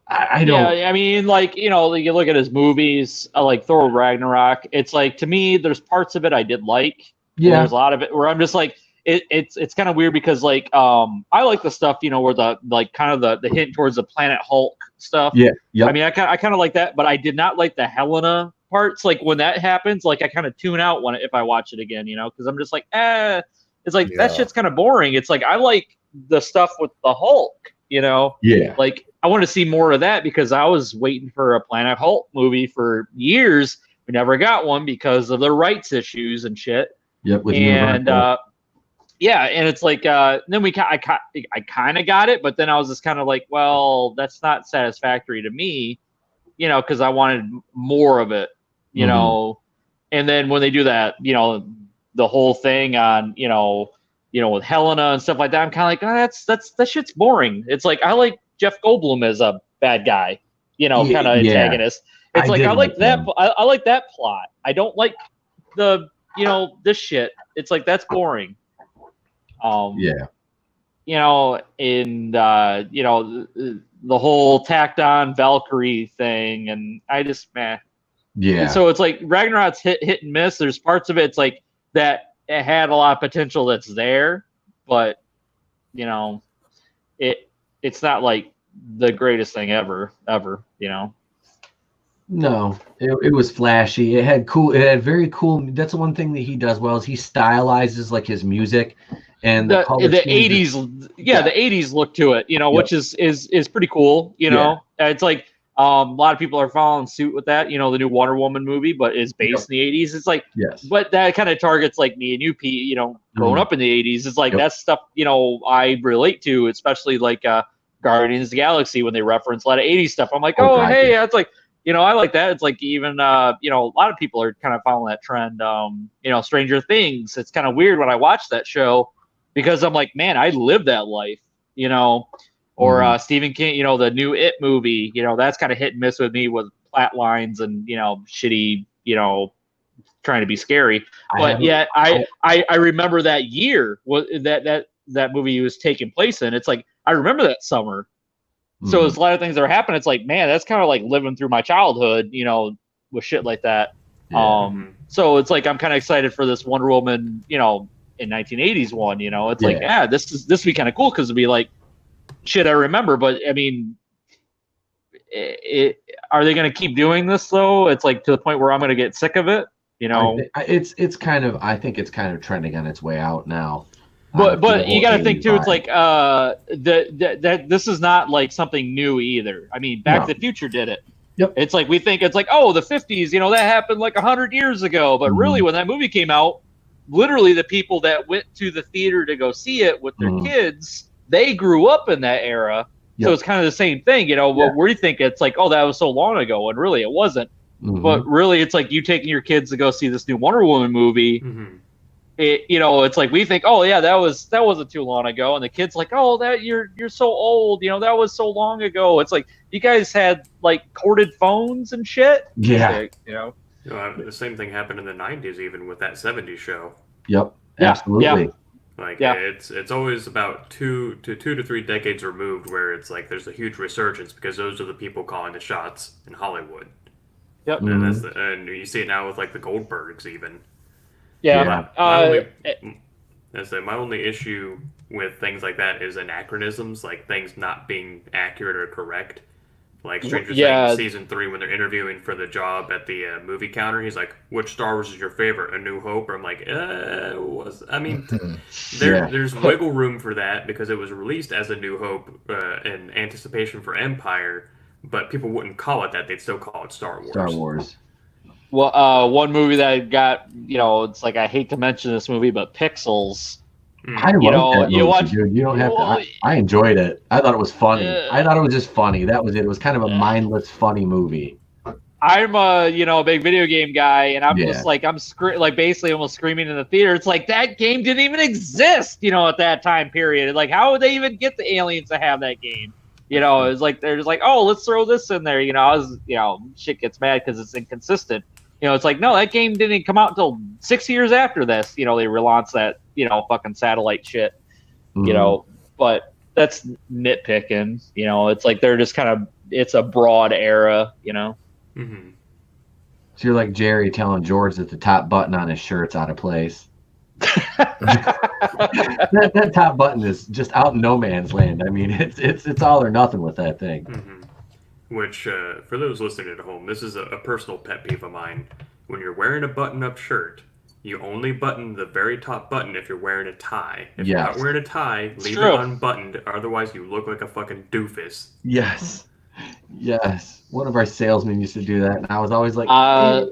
Speaker 1: I don't.
Speaker 4: Yeah, I mean, like, you look at his movies, like Thor Ragnarok. It's like, to me, there's parts of it I did like.
Speaker 1: Yeah.
Speaker 4: There's a lot of it where I'm just like, it's kind of weird because, like, I like the stuff, where the, like, kind of the hint towards the Planet Hulk stuff.
Speaker 1: Yeah. Yep.
Speaker 4: I mean, I kind of like that, but I did not like the Helena parts. Like, when that happens, like, I kind of tune out if I watch it again, because I'm just like, it's like, that shit's kind of boring. It's like, I like the stuff with the Hulk,
Speaker 1: Yeah.
Speaker 4: Like, I want to see more of that because I was waiting for a Planet Hulk movie for years. We never got one because of the rights issues and shit.
Speaker 1: Yep.
Speaker 4: And and it's like then I kind of got it, but then I was just kind of like, well, that's not satisfactory to me, because I wanted more of it, And then when they do that, the whole thing on with Helena and stuff like that, I'm kind of like, that shit's boring. It's like, I like Jeff Goldblum as a bad guy, kind of antagonist. It's I like that. I like that plot. I don't like the this shit. It's like, that's boring. The whole tacked on Valkyrie thing, and I just And so it's like Ragnarok's hit and miss. There's parts of it, it's like that it had a lot of potential that's there, but it's not like the greatest thing ever.
Speaker 1: No, it was flashy. It had very cool. That's the one thing that he does well, is he stylizes like his music and the
Speaker 4: 80s. The 80s look to it, which is pretty cool. It's like a lot of people are following suit with that. The new Wonder Woman movie, but is based in the 80s. It's like, but that kind of targets like me and you, Pete. Growing up in the 80s, it's like that's stuff I relate to, especially like Guardians of the Galaxy when they reference a lot of 80s stuff. I'm like, hey, it's like. I like that. It's like even, a lot of people are kind of following that trend. Stranger Things. It's kind of weird when I watch that show because I'm like, man, I lived that life, or Stephen King, the new It movie, that's kind of hit and miss with me with plot lines and, shitty, trying to be scary. But yet I remember that year that movie was taking place in. It's like, I remember that summer. So there's a lot of things that are happening. It's like, man, that's kind of like living through my childhood, with shit like that. So it's like, I'm kind of excited for this Wonder Woman, in 1980s one, it's like, this would be kind of cool. Cause it'd be like shit I remember, but I mean, are they going to keep doing this though? It's like to the point where I'm going to get sick of it,
Speaker 1: it's kind of, I think it's kind of trending on its way out now.
Speaker 4: But you got to think too. It's like that this is not like something new either. I mean, Back to the Future did it.
Speaker 1: Yep.
Speaker 4: It's like we think it's like, oh, the 50s, you know, that happened like 100 years ago. But really, when that movie came out, literally the people that went to the theater to go see it with their kids, they grew up in that era. So it's kind of the same thing, you know. What we think it's like, oh, that was so long ago, and really it wasn't. But really, it's like you taking your kids to go see this new Wonder Woman movie. It, you know, it's like we think, oh yeah, that wasn't too long ago, and the kid's like, oh, that you're so old, you know, that was so long ago. It's like you guys had like corded phones and shit.
Speaker 1: Yeah,
Speaker 4: you know.
Speaker 3: The same thing happened in the 90s, even with that 70s show.
Speaker 1: Yep, absolutely.
Speaker 3: Yeah. Like, it's always about 2 to 3 decades removed where it's like there's a huge resurgence because those are the people calling the shots in Hollywood.
Speaker 4: Yep.
Speaker 3: And, and you see it now with, like, the Goldbergs, even.
Speaker 4: Yeah.
Speaker 3: My only issue with things like that is anachronisms, like things not being accurate or correct. Like Stranger Things season 3, when they're interviewing for the job at the movie counter, he's like, "Which Star Wars is your favorite? A New Hope?" Or I'm like, there's wiggle room for that because it was released as A New Hope in anticipation for Empire, but people wouldn't call it that; they'd still call it Star Wars.
Speaker 1: Star Wars.
Speaker 4: Well, one movie that I got, you know, it's like I hate to mention this movie, but Pixels.
Speaker 1: I love that movie, dude. You don't have to. I enjoyed it. I thought it was funny. I thought it was just funny. That was it. It was kind of a mindless, funny movie.
Speaker 4: I'm a big video game guy, and I'm just like basically almost screaming in the theater. It's like that game didn't even exist, you know, at that time period. Like, how would they even get the aliens to have that game? You know, it's like they're just like, oh, let's throw this in there. You know, shit gets mad because it's inconsistent. You know, it's like, no, that game didn't come out until 6 years after this. You know, they relaunched that, you know, fucking satellite shit. You know, but that's nitpicking. You know, it's like they're just kind of, it's a broad era, you know.
Speaker 1: So you're like Jerry telling George that the top button on his shirt's out of place. that top button is just out in no man's land. I mean, it's all or nothing with that thing.
Speaker 3: Which, for those listening at home, this is a personal pet peeve of mine. When you're wearing a button-up shirt, you only button the very top button if you're wearing a tie. If you're not wearing a tie, leave it unbuttoned. Otherwise, you look like a fucking doofus.
Speaker 1: Yes. One of our salesmen used to do that, and I was always like,
Speaker 4: I've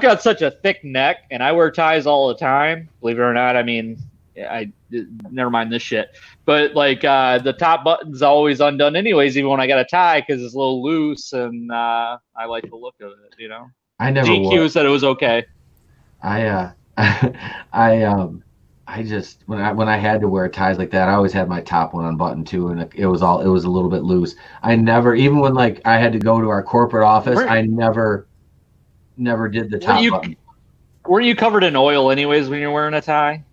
Speaker 4: got such a thick neck, and I wear ties all the time. Believe it or not, I mean, I never mind this shit. But like the top button's always undone, anyways, even when I got a tie, because it's a little loose, and I like the look of it. You know,
Speaker 1: I never.
Speaker 4: GQ said it was okay.
Speaker 1: I just when I had to wear ties like that, I always had my top one unbuttoned too, and it was a little bit loose. I never, even when like I had to go to our corporate office, I never did the top button.
Speaker 4: Weren't you covered in oil anyways when you're wearing a tie?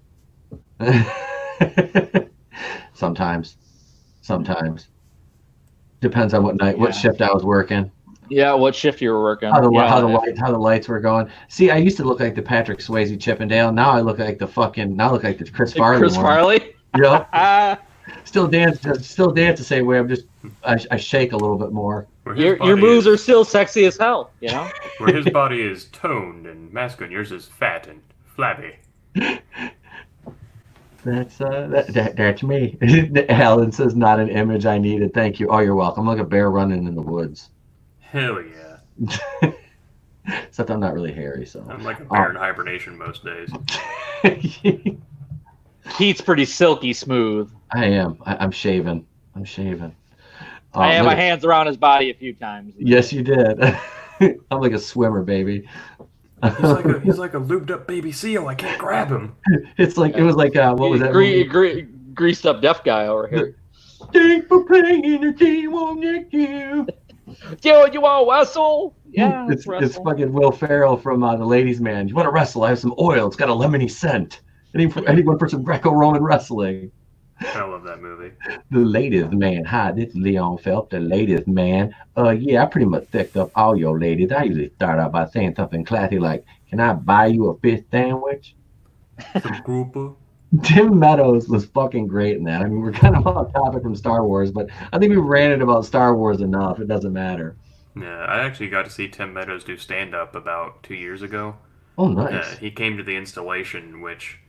Speaker 1: Sometimes depends on what shift I was working.
Speaker 4: Yeah, what shift you were working.
Speaker 1: How the lights were going. See, I used to look like the Patrick Swayze Chippendale. Now I look like the Chris Farley.
Speaker 4: Chris Farley.
Speaker 1: Yeah. Still dance the same way. I shake a little bit more.
Speaker 4: Your moves are still sexy as hell. You know.
Speaker 3: Where his body is toned and masculine, yours is fat and flabby.
Speaker 1: That's me. Alan says, not an image I needed. Thank you. Oh, you're welcome. I'm like a bear running in the woods.
Speaker 3: Hell yeah.
Speaker 1: Except I'm not really hairy, so
Speaker 3: I'm like a bear in hibernation most days.
Speaker 4: Pete's pretty silky smooth.
Speaker 1: I am. I'm shaven. I
Speaker 4: had my hands around his body a few times.
Speaker 1: Yes, you did. I'm like a swimmer, baby.
Speaker 3: He's like a lubed up baby seal. I can't grab him.
Speaker 1: It was like what was that?
Speaker 4: Greased up deaf guy over here.
Speaker 1: Thanks for playing the team on neck you.
Speaker 4: Yo, you want to wrestle? Yeah,
Speaker 1: it's fucking Will Ferrell from The Ladies' Man. You want to wrestle? I have some oil. It's got a lemony scent. Anyone for some Greco-Roman wrestling?
Speaker 3: I love that movie.
Speaker 1: The Ladies' Man. Hi, this is Leon Phelps, the Ladies' Man. Yeah, I pretty much thicked up all your ladies. I usually start out by saying something classy like, "Can I buy you a fish sandwich?"
Speaker 3: Some grouper.
Speaker 1: Tim Meadows was fucking great in that. I mean, we're kind of off topic from Star Wars, but I think we ranted about Star Wars enough. It doesn't matter.
Speaker 3: Yeah, I actually got to see Tim Meadows do stand-up about 2 years ago.
Speaker 1: Oh, nice.
Speaker 3: He came to the installation, which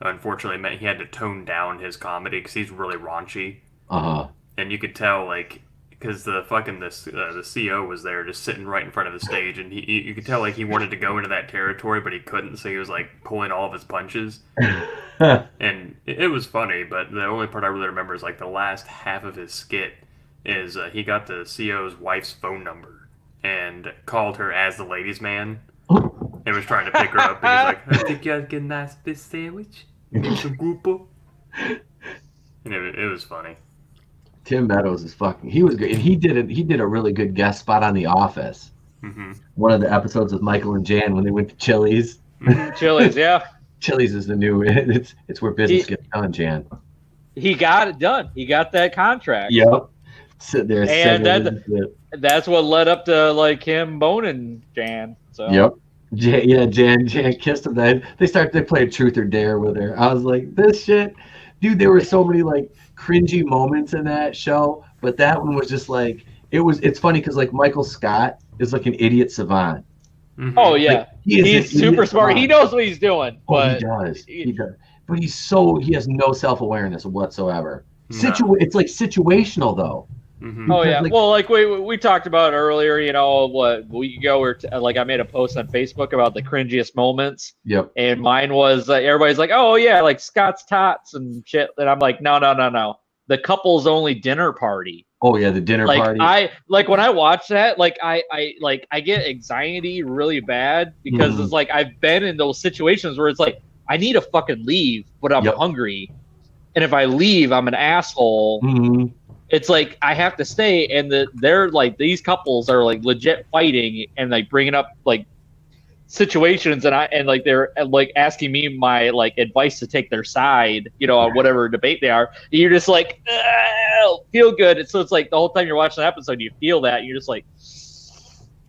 Speaker 3: unfortunately meant he had to tone down his comedy because he's really raunchy.
Speaker 1: Uh-huh.
Speaker 3: And you could tell, like, because the CO was there, just sitting right in front of the stage, and you could tell like he wanted to go into that territory, but he couldn't, so he was like pulling all of his punches, and it was funny. But the only part I really remember is like the last half of his skit is he got the CO's wife's phone number and called her as the ladies' man, and was trying to pick her up, and he's like, "I think you get a nice fish sandwich, get some grupo," and it was funny.
Speaker 1: Tim Meadows is he was good, and he did a really good guest spot on The Office.
Speaker 3: Mm-hmm.
Speaker 1: One of the episodes with Michael and Jan when they went to Chili's.
Speaker 4: Chili's, yeah.
Speaker 1: Chili's is the new. It's where business gets done, Jan.
Speaker 4: He got it done. He got that contract.
Speaker 1: Yep. Sit there,
Speaker 4: and that's what led up to like him boning Jan. So.
Speaker 1: Yep. Jan kissed him. They played Truth or Dare with her. I was like, this shit, dude. There were so many like cringy moments in that show, but that one was just like it's funny because like Michael Scott is like an idiot savant.
Speaker 3: Mm-hmm.
Speaker 4: Oh yeah,
Speaker 1: like,
Speaker 4: he's super smart. Savant. He knows what he's doing. But
Speaker 1: he does. He does. But he has no self-awareness whatsoever.
Speaker 3: No.
Speaker 1: It's like situational though.
Speaker 3: Mm-hmm.
Speaker 4: Oh yeah. Well, like we talked about earlier, you know, what we go like I made a post on Facebook about the cringiest moments.
Speaker 1: Yep.
Speaker 4: And mine was everybody's like, oh yeah, like Scott's tots and shit. And I'm like, no. The couples only dinner party.
Speaker 1: Oh yeah, the dinner party.
Speaker 4: When I watch that, like I get anxiety really bad because it's like I've been in those situations where it's like I need to fucking leave, but I'm hungry, and if I leave, I'm an asshole. Mm-hmm. It's like I have to stay, and they're like these couples are like legit fighting and like bringing up like situations, and like they're like asking me my like advice to take their side, you know, on whatever debate they are. And you're just like feel good, and so it's like the whole time you're watching the episode, you feel that, and you're just like,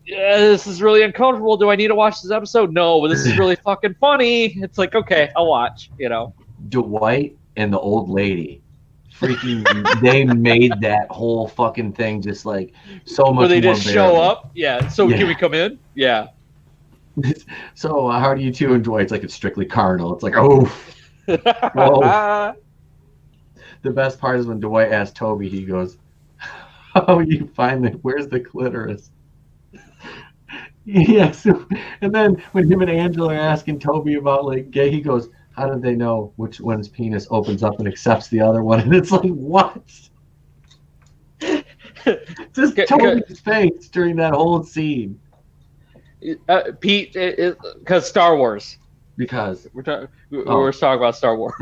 Speaker 4: yeah, this is really uncomfortable. Do I need to watch this episode? No, but this is really fucking funny. It's like, okay, I'll watch. You know,
Speaker 1: Dwight and the old lady. Freaking, they made that whole fucking thing just like so much. Where they just
Speaker 4: show up, yeah. So can we come in? Yeah.
Speaker 1: So how do you two enjoy? It's like it's strictly carnal. It's like oh. The best part is when Dwight asks Toby. He goes, "How you find it? Where's the clitoris?" Yes. And then when him and Angela are asking Toby about like gay, he goes, how do they know which one's penis opens up and accepts the other one? And it's like, what? Just Toby's face during that whole scene.
Speaker 4: Pete, because Star Wars.
Speaker 1: Because
Speaker 4: we're talking about Star Wars.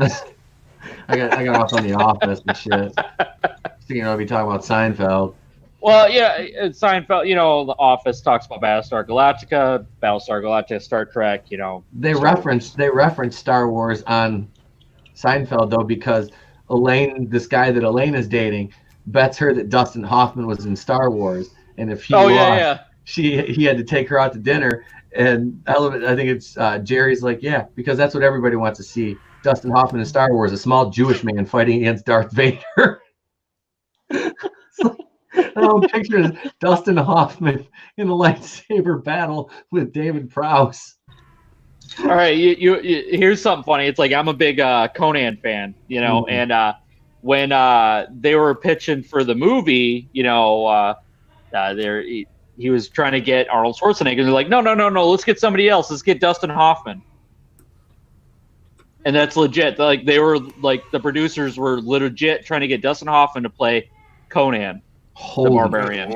Speaker 1: I got off on The Office and shit. Thinking I'll be talking about Seinfeld.
Speaker 4: Well, yeah, Seinfeld, you know, The Office talks about Battlestar Galactica, Star Trek, you know.
Speaker 1: They reference Star Wars on Seinfeld, though, because Elaine, this guy that Elaine is dating, bets her that Dustin Hoffman was in Star Wars. And if he lost, he had to take her out to dinner. And I think it's Jerry's like, yeah, because that's what everybody wants to see. Dustin Hoffman in Star Wars, a small Jewish man fighting against Darth Vader. Picture Dustin Hoffman in a lightsaber battle with David Prowse.
Speaker 4: All right, you here's something funny. It's like I'm a big Conan fan, you know, and when they were pitching for the movie, you know, he was trying to get Arnold Schwarzenegger. They're like, no, let's get somebody else. Let's get Dustin Hoffman. And that's legit. Like they were like the producers were legit trying to get Dustin Hoffman to play Conan. The Barbarian.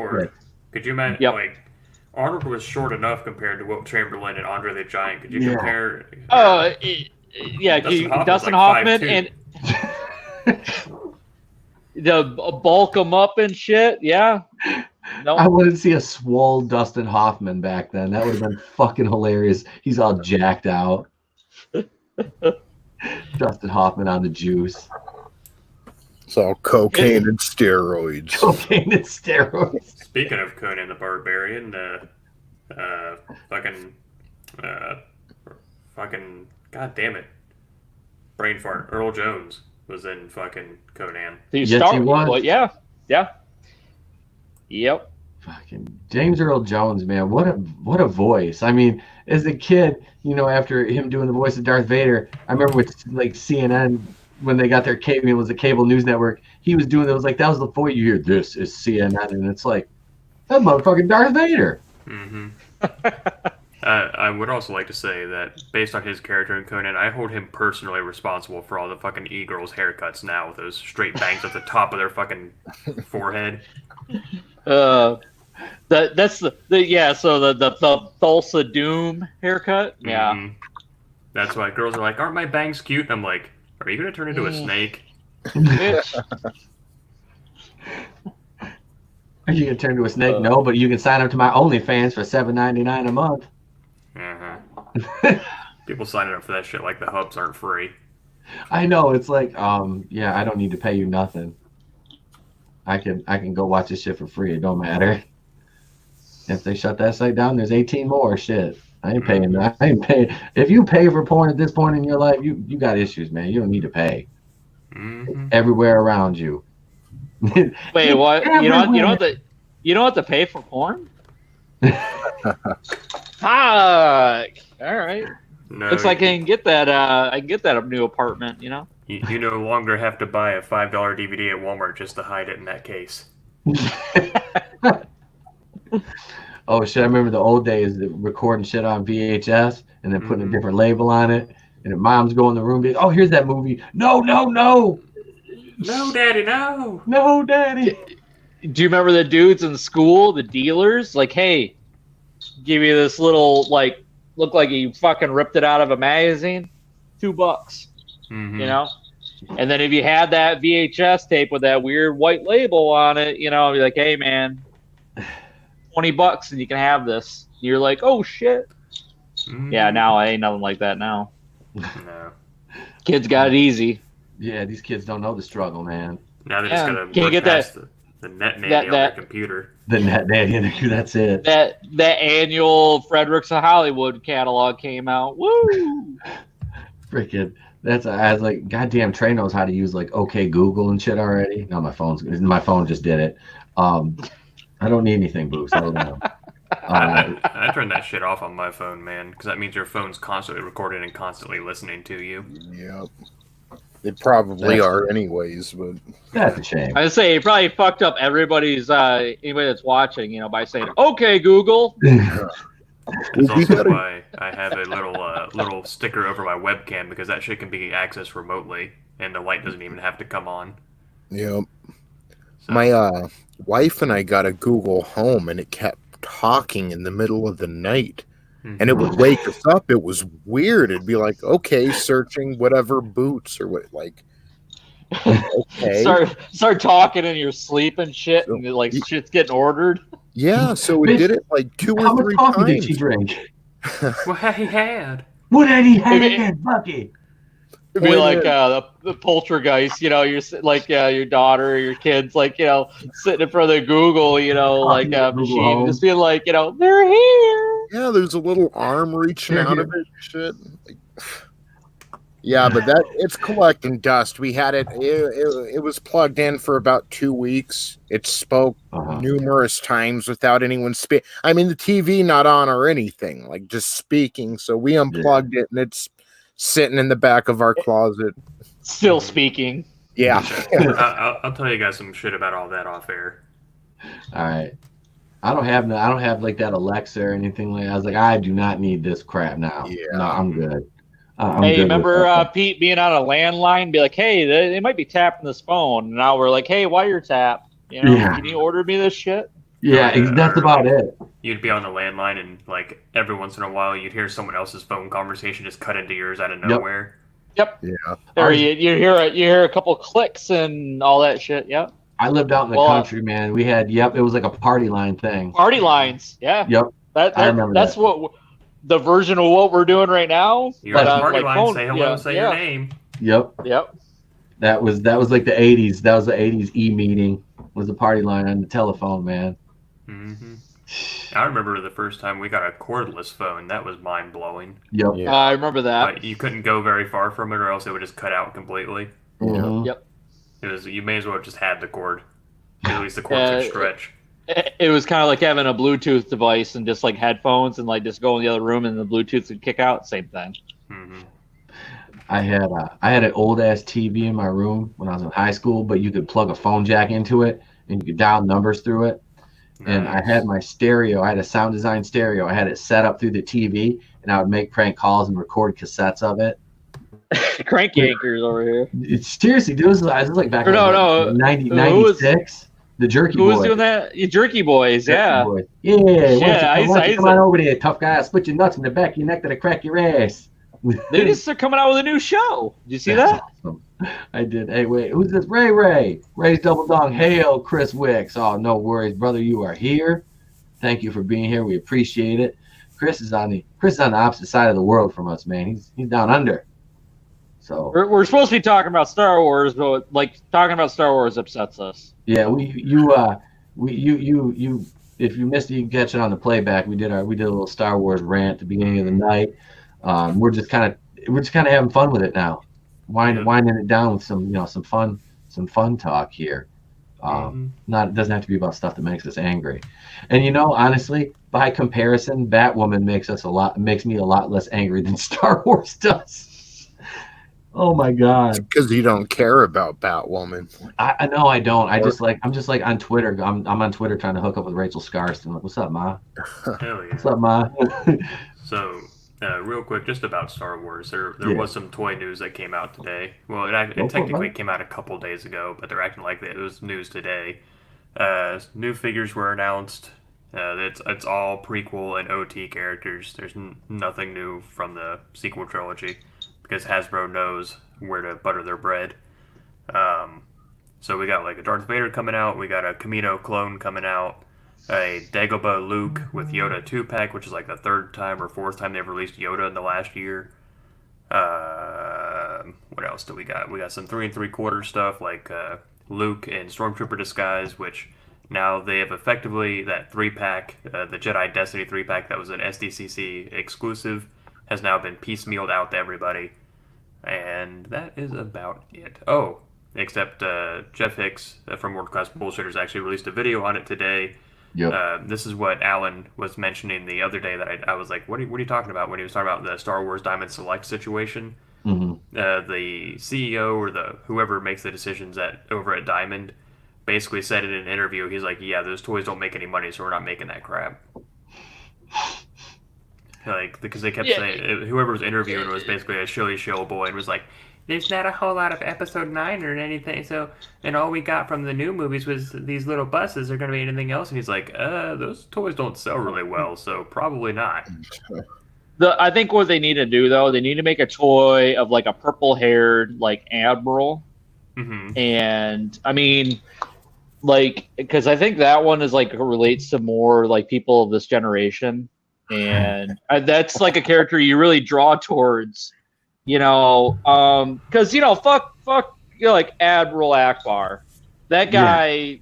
Speaker 3: Could you imagine?
Speaker 4: Yep.
Speaker 3: Like Arnold was short enough compared to Wilt Chamberlain and Andre the Giant. Could you compare?
Speaker 4: Dustin Hoffman and the bulk him up and shit. Yeah.
Speaker 1: No. I wouldn't see a swole Dustin Hoffman back then. That would have been fucking hilarious. He's all jacked out. Dustin Hoffman on the juice.
Speaker 2: It's all cocaine and steroids.
Speaker 1: Cocaine and steroids.
Speaker 3: Speaking of Conan the Barbarian, fucking god damn it, brain fart. Earl Jones was in fucking Conan.
Speaker 1: He was.
Speaker 4: Well, yeah. Yep.
Speaker 1: Fucking James Earl Jones, man, what a voice. I mean, as a kid, you know, after him doing the voice of Darth Vader, I remember with like CNN when they got their cable, it was a cable news network. He was doing it. Was like that was the point you hear. This is CNN, and it's like that motherfucking Darth Vader.
Speaker 3: Mm-hmm. I would also like to say that based on his character in Conan, I hold him personally responsible for all the fucking e-girls haircuts now with those straight bangs at the top of their fucking forehead.
Speaker 4: That's the Thulsa Doom haircut. Yeah.
Speaker 3: Mm-hmm. That's why girls are like, aren't my bangs cute? I'm like, are you gonna turn into a snake?
Speaker 4: Bitch.
Speaker 1: Are you gonna turn into a snake? No, but you can sign up to my OnlyFans for $7.99 a month.
Speaker 3: Uh-huh. People signing up for that shit like the hubs aren't free.
Speaker 1: I know, it's like, yeah, I don't need to pay you nothing. I can go watch this shit for free. It don't matter. If they shut that site down, there's 18 more. Shit, I ain't paying that. I ain't paying. If you pay for porn at this point in your life, you got issues, man. You don't need to pay.
Speaker 3: Mm-hmm.
Speaker 1: Everywhere around you.
Speaker 4: Wait, what? You don't have to pay for porn? Fuck. All right.
Speaker 3: No,
Speaker 4: Looks like I can get that new apartment.
Speaker 3: You no longer have to buy a $5 DVD at Walmart just to hide it in that case.
Speaker 1: Oh shit! I remember the old days, recording shit on VHS and then putting a different label on it. And the mom's go in the room, oh, here's that movie. No,
Speaker 3: Daddy, no.
Speaker 1: No, Daddy.
Speaker 4: Do you remember the dudes in school, the dealers? Like, hey, give you this little, like, look like you fucking ripped it out of a magazine, $2.
Speaker 3: Mm-hmm.
Speaker 4: And then if you had that VHS tape with that weird white label on it, be like, hey man, $20 and you can have this. And you're like, oh shit.
Speaker 3: Mm-hmm.
Speaker 4: Yeah, now I ain't nothing like that now.
Speaker 3: No.
Speaker 4: Kids got it easy.
Speaker 1: Yeah, these kids don't know the struggle, man.
Speaker 3: Now they just gotta
Speaker 4: Can't
Speaker 3: work
Speaker 4: get
Speaker 3: past the net nanny on their computer.
Speaker 1: The net nanny, that's it.
Speaker 4: That annual Fredericks of Hollywood catalog came out. Woo!
Speaker 1: Freaking, I was like, goddamn, Trey knows how to use like OK Google and shit already. No, my phone just did it. I don't need anything, Boost.
Speaker 3: I turn that shit off on my phone, man, because that means your phone's constantly recording and constantly listening to you.
Speaker 2: Yep. They probably are anyways, but
Speaker 1: that's a shame.
Speaker 4: I say you probably fucked up everybody's anybody that's watching, by saying, "Okay, Google."
Speaker 3: That's also why I have a little sticker over my webcam, because that shit can be accessed remotely, and the light doesn't even have to come on.
Speaker 2: Yep.
Speaker 3: So.
Speaker 2: My wife and I got a Google Home, and it kept talking in the middle of the night. And it would wake us up. It was weird. It'd be like, okay, searching whatever boots or what, like, okay.
Speaker 4: Start talking in your sleep and shit, and like shit's getting ordered.
Speaker 2: Yeah, so it did it like 2 or 3 times.
Speaker 1: How much coffee did she drink?
Speaker 3: What he had?
Speaker 1: What had he had, Bucky?
Speaker 4: It'd be like the poltergeist, you're like your daughter or your kids, like, sitting in front of the Google, like machine, just being like, they're here.
Speaker 2: Yeah, there's a little arm reaching out of it, shit. Like, yeah, but it's collecting dust. We had it. It was plugged in for about 2 weeks. It spoke numerous times without anyone speak. I mean, the TV not on or anything, like just speaking. So we unplugged it, and it's sitting in the back of our closet,
Speaker 4: still speaking.
Speaker 2: Yeah.
Speaker 3: I'll tell you guys some shit about all that off air.
Speaker 1: All right. I don't have like that Alexa or anything like that. I was like, I do not need this crap now. Yeah. No, I'm good.
Speaker 4: Hey, remember Pete being on a landline? Be like, hey, they might be tapping this phone. And now we're like, hey, wiretap. Can you order me this shit?
Speaker 1: Yeah, that's about it.
Speaker 3: You'd be on the landline, and like every once in a while, you'd hear someone else's phone conversation just cut into yours out of nowhere.
Speaker 4: Yep.
Speaker 2: Yeah.
Speaker 4: Or you hear a couple clicks and all that shit. Yep.
Speaker 1: I lived out in the country, man. We had it was like a party line thing.
Speaker 4: Party lines, yeah.
Speaker 1: Yep.
Speaker 4: I remember that's what the version of what we're doing right now.
Speaker 3: You're at party line, say hello, say your name.
Speaker 1: Yep. That was like the 80s. That was the 80s e-meeting. Was the party line on the telephone, man.
Speaker 3: Mm-hmm. I remember the first time we got a cordless phone. That was mind blowing.
Speaker 1: Yep.
Speaker 4: Yeah. I remember that.
Speaker 3: But you couldn't go very far from it, or else it would just cut out completely.
Speaker 1: Mm-hmm.
Speaker 4: Yep.
Speaker 3: You may as well have just had the cord. At least the cord could stretch.
Speaker 4: It was kind of like having a Bluetooth device and just like headphones and like just go in the other room and the Bluetooth would kick out. Same thing.
Speaker 3: Mm-hmm.
Speaker 1: I had an old ass TV in my room when I was in high school, but you could plug a phone jack into it and you could dial numbers through it. And I had
Speaker 3: Nice.
Speaker 1: my stereo. I had a sound design stereo. I had it set up through the TV, and I would make prank calls and record cassettes of it.
Speaker 4: Crank yankers over here.
Speaker 1: It's seriously, dude, this was like back
Speaker 4: Or
Speaker 1: in
Speaker 4: no,
Speaker 1: like
Speaker 4: no.
Speaker 1: 90,
Speaker 4: Who was
Speaker 1: 96. The Jerky
Speaker 4: who was
Speaker 1: Boys.
Speaker 4: doing that? You Jerky Boys,
Speaker 1: Jerky
Speaker 4: yeah.
Speaker 1: Boys. Yeah,
Speaker 4: Shit,
Speaker 1: why don't
Speaker 4: I
Speaker 1: you
Speaker 4: used
Speaker 1: come on
Speaker 4: to-
Speaker 1: over there, tough guy? I'll split your nuts in the back of your neck that'll crack your ass.
Speaker 4: They just are coming out with a new show. Did you see
Speaker 1: That's
Speaker 4: that?
Speaker 1: awesome. I did. Hey, wait, who's this? Ray. Ray's double dong. Hail, Chris Wicks. Oh, no worries, brother. You are here. Thank you for being here. We appreciate it. Chris is on the opposite side of the world from us, man. He's down under. So
Speaker 4: We're supposed to be talking about Star Wars, but like talking about Star Wars upsets us.
Speaker 1: yeah, if you missed it, you can catch it on the playback. We did a little Star Wars rant at the beginning of the night. We're just kind of having fun with it now, winding it down with some fun talk here. It doesn't have to be about stuff that makes us angry. And honestly, by comparison, Batwoman makes me a lot less angry than Star Wars does. Oh my God!
Speaker 2: Because you don't care about Batwoman.
Speaker 1: I know I don't. I'm just like on Twitter. I'm on Twitter trying to hook up with Rachel Scarston. Like, what's up, Ma?
Speaker 3: Hell yeah.
Speaker 1: What's up, Ma?
Speaker 3: So, real quick, just about Star Wars, there was some toy news that came out today. Well, it technically came out a couple days ago, but they're acting like it was news today. New figures were announced. It's all prequel and OT characters. There's nothing new from the sequel trilogy because Hasbro knows where to butter their bread. So we got like a Darth Vader coming out. We got a Kamino clone coming out. A Dagobah Luke with Yoda 2-pack, which is like the third time or fourth time they've released Yoda in the last year. What else do we got? We got some 3 3/4 stuff like Luke in Stormtrooper disguise, which now they have effectively that 3-pack, the Jedi Destiny 3-pack that was an SDCC exclusive, has now been piecemealed out to everybody. And that is about it. Oh, except Jeff Hicks from World Class Bullshitters actually released a video on it today.
Speaker 1: Yep.
Speaker 3: This is what Alan was mentioning the other day that I was like, what are you talking about when he was talking about the Star Wars Diamond Select situation?
Speaker 1: Mm-hmm.
Speaker 3: The CEO or whoever makes the decisions over at Diamond basically said in an interview, he's like, yeah, those toys don't make any money, so we're not making that crap. Like, because they kept saying, whoever was interviewing was basically a shilly shill boy and was like, there's not a whole lot of episode 9 or anything, and all we got from the new movies was these little buses. Are going to be anything else? And he's like, those toys don't sell really well, so probably not.
Speaker 4: I think what they need to do, though, they need to make a toy of like a purple-haired like admiral.
Speaker 3: Mm-hmm.
Speaker 4: And I mean, like, because I think that one is like relates to more like people of this generation, and that's like a character you really draw towards. Because fuck, like Admiral Akbar, that guy.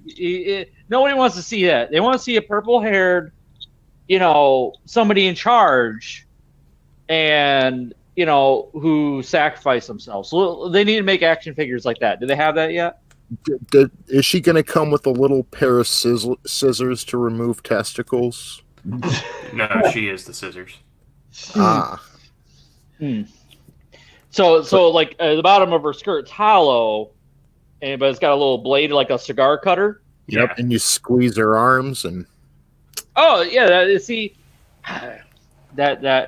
Speaker 4: Nobody wants to see that. They want to see a purple-haired, somebody in charge, and who sacrificed themselves. So they need to make action figures like that. Do they have that yet?
Speaker 2: Is she going to come with a little pair of scissors to remove testicles?
Speaker 3: No, she is the scissors.
Speaker 4: So like the bottom of her skirt's hollow, but it's got a little blade like a cigar cutter.
Speaker 2: Yep, and you squeeze her arms and.
Speaker 4: Oh yeah, that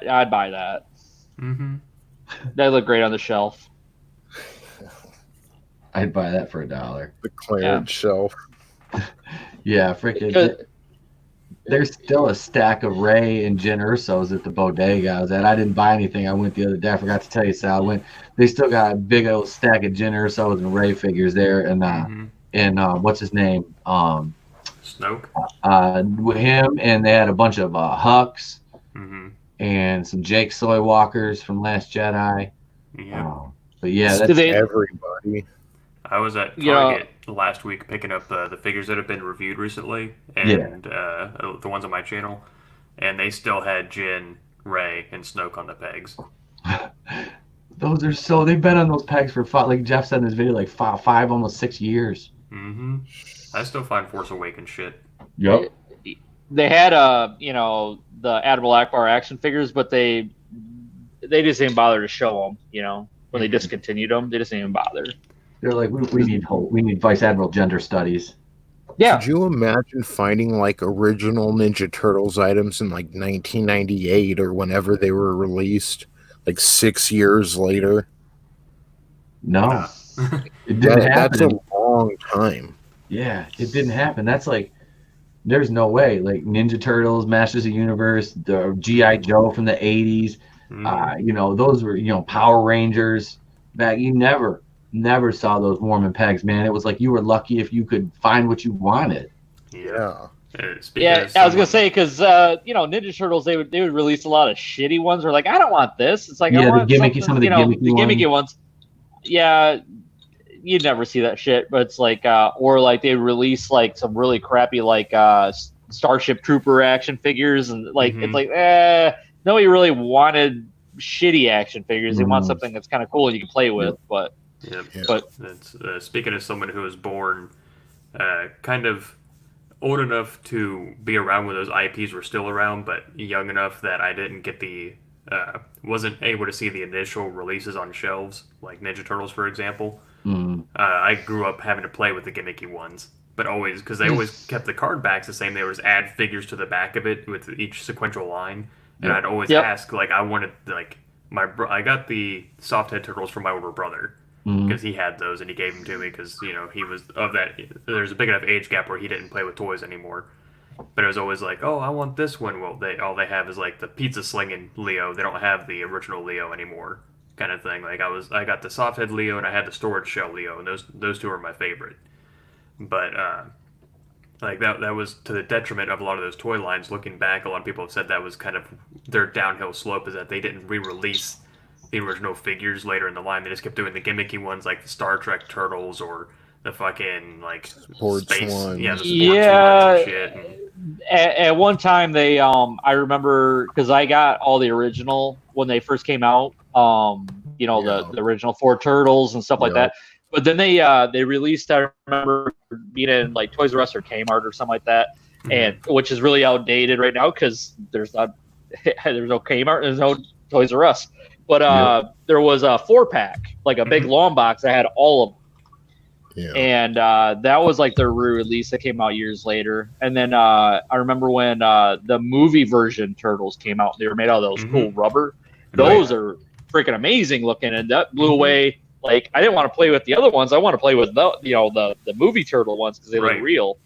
Speaker 4: I'd buy that.
Speaker 3: Mm-hmm.
Speaker 4: That look great on the shelf.
Speaker 1: I'd buy that for $1.
Speaker 2: The clearance shelf.
Speaker 1: Yeah, freaking. There's still a stack of Ray and Jyn Ersos at the bodega I was at. I didn't buy anything. I went the other day. I forgot to tell you, Sal. They still got a big old stack of Jyn Ersos and Ray figures there, and what's his name?
Speaker 3: Snoke.
Speaker 1: With him, and they had a bunch of Hucks and some Jake Soy Walkers from Last Jedi.
Speaker 3: Yeah.
Speaker 1: But yeah, that's
Speaker 2: everybody.
Speaker 3: I was at Target last week picking up the figures that have been reviewed recently, and the ones on my channel, and they still had Jyn, Ray, and Snoke on the pegs.
Speaker 1: Those are they've been on those pegs for like Jeff said in his video, like five almost 6 years.
Speaker 3: Mm-hmm. I still find Force Awakens shit.
Speaker 1: Yep.
Speaker 4: They had the Admiral Akbar action figures, but they just didn't bother to show them. when they discontinued them. They just didn't even bother.
Speaker 1: They're like, we need Vice Admiral gender studies.
Speaker 4: Yeah.
Speaker 2: Could you imagine finding like original Ninja Turtles items in like 1998 or whenever they were released, like 6 years later?
Speaker 1: No, it didn't happen.
Speaker 2: That's a long time.
Speaker 1: Yeah, it didn't happen. That's like, there's no way. Like Ninja Turtles, Masters of the Universe, the G.I. Joe from the 80s, those were, Power Rangers back. You never saw those Warman pegs, man. It was like you were lucky if you could find what you wanted.
Speaker 2: Yeah.
Speaker 4: Yeah, I was gonna say because Ninja Turtles they would release a lot of shitty ones. Or like, I don't want this. It's like, I want
Speaker 1: some of the
Speaker 4: gimmicky ones. Yeah, you'd never see that shit. But it's like, or like they release like some really crappy like Starship Trooper action figures, and like it's like, nobody really wanted shitty action figures. They want something that's kind of cool and you can play with. But
Speaker 3: but that's, speaking of someone who was born kind of old enough to be around when those IPs were still around, but young enough that I didn't get wasn't able to see the initial releases on shelves, like Ninja Turtles, for example. I grew up having to play with the gimmicky ones, but always, because they always kept the card backs the same, they always add figures to the back of it with each sequential line, and I'd always ask, like, I wanted, like, I got the soft head turtles from my older brother, because he had those and he gave them to me because he was of that. There's a big enough age gap where he didn't play with toys anymore. But it was always like, oh, I want this one. Well, all they have is like the pizza slinging Leo. They don't have the original Leo anymore, kind of thing. Like I got the soft head Leo and I had the storage shell Leo, and those two are my favorite. But like that was to the detriment of a lot of those toy lines. Looking back, a lot of people have said that was kind of their downhill slope, is that they didn't re-release the original figures later in the line. They just kept doing the gimmicky ones like the Star Trek Turtles or the fucking like
Speaker 2: sports
Speaker 3: space
Speaker 2: ones.
Speaker 3: Yeah, the sports ones and shit.
Speaker 4: At one time they I remember, because I got all the original when they first came out, the original 4 Turtles and stuff like that. But then they released, I remember being in like Toys R Us or Kmart or something like that, and which is really outdated right now because there's no Kmart, there's no Toys R Us. But there was a 4-pack, like a big long box that had all of them. Yeah. And that was like their re-release that came out years later. And then I remember when the movie version Turtles came out, they were made out of those cool rubber. Those are freaking amazing looking, and that blew away. Like, I didn't want to play with the other ones. I want to play with the movie turtle ones because they look real.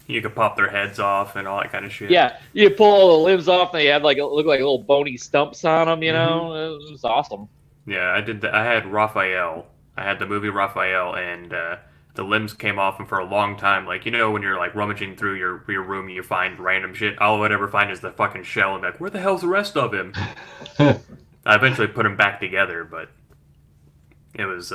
Speaker 3: You could pop their heads off and all that kind of shit.
Speaker 4: Yeah, you pull all the limbs off, and they had look like little bony stumps on them. It was awesome.
Speaker 3: Yeah, I did that. I had Raphael. I had the movie Raphael, and the limbs came off, and for a long time, like, when you're like rummaging through your room, you find random shit. All I'd ever find is the fucking shell, and like, where the hell's the rest of him? I eventually put him back together, but it was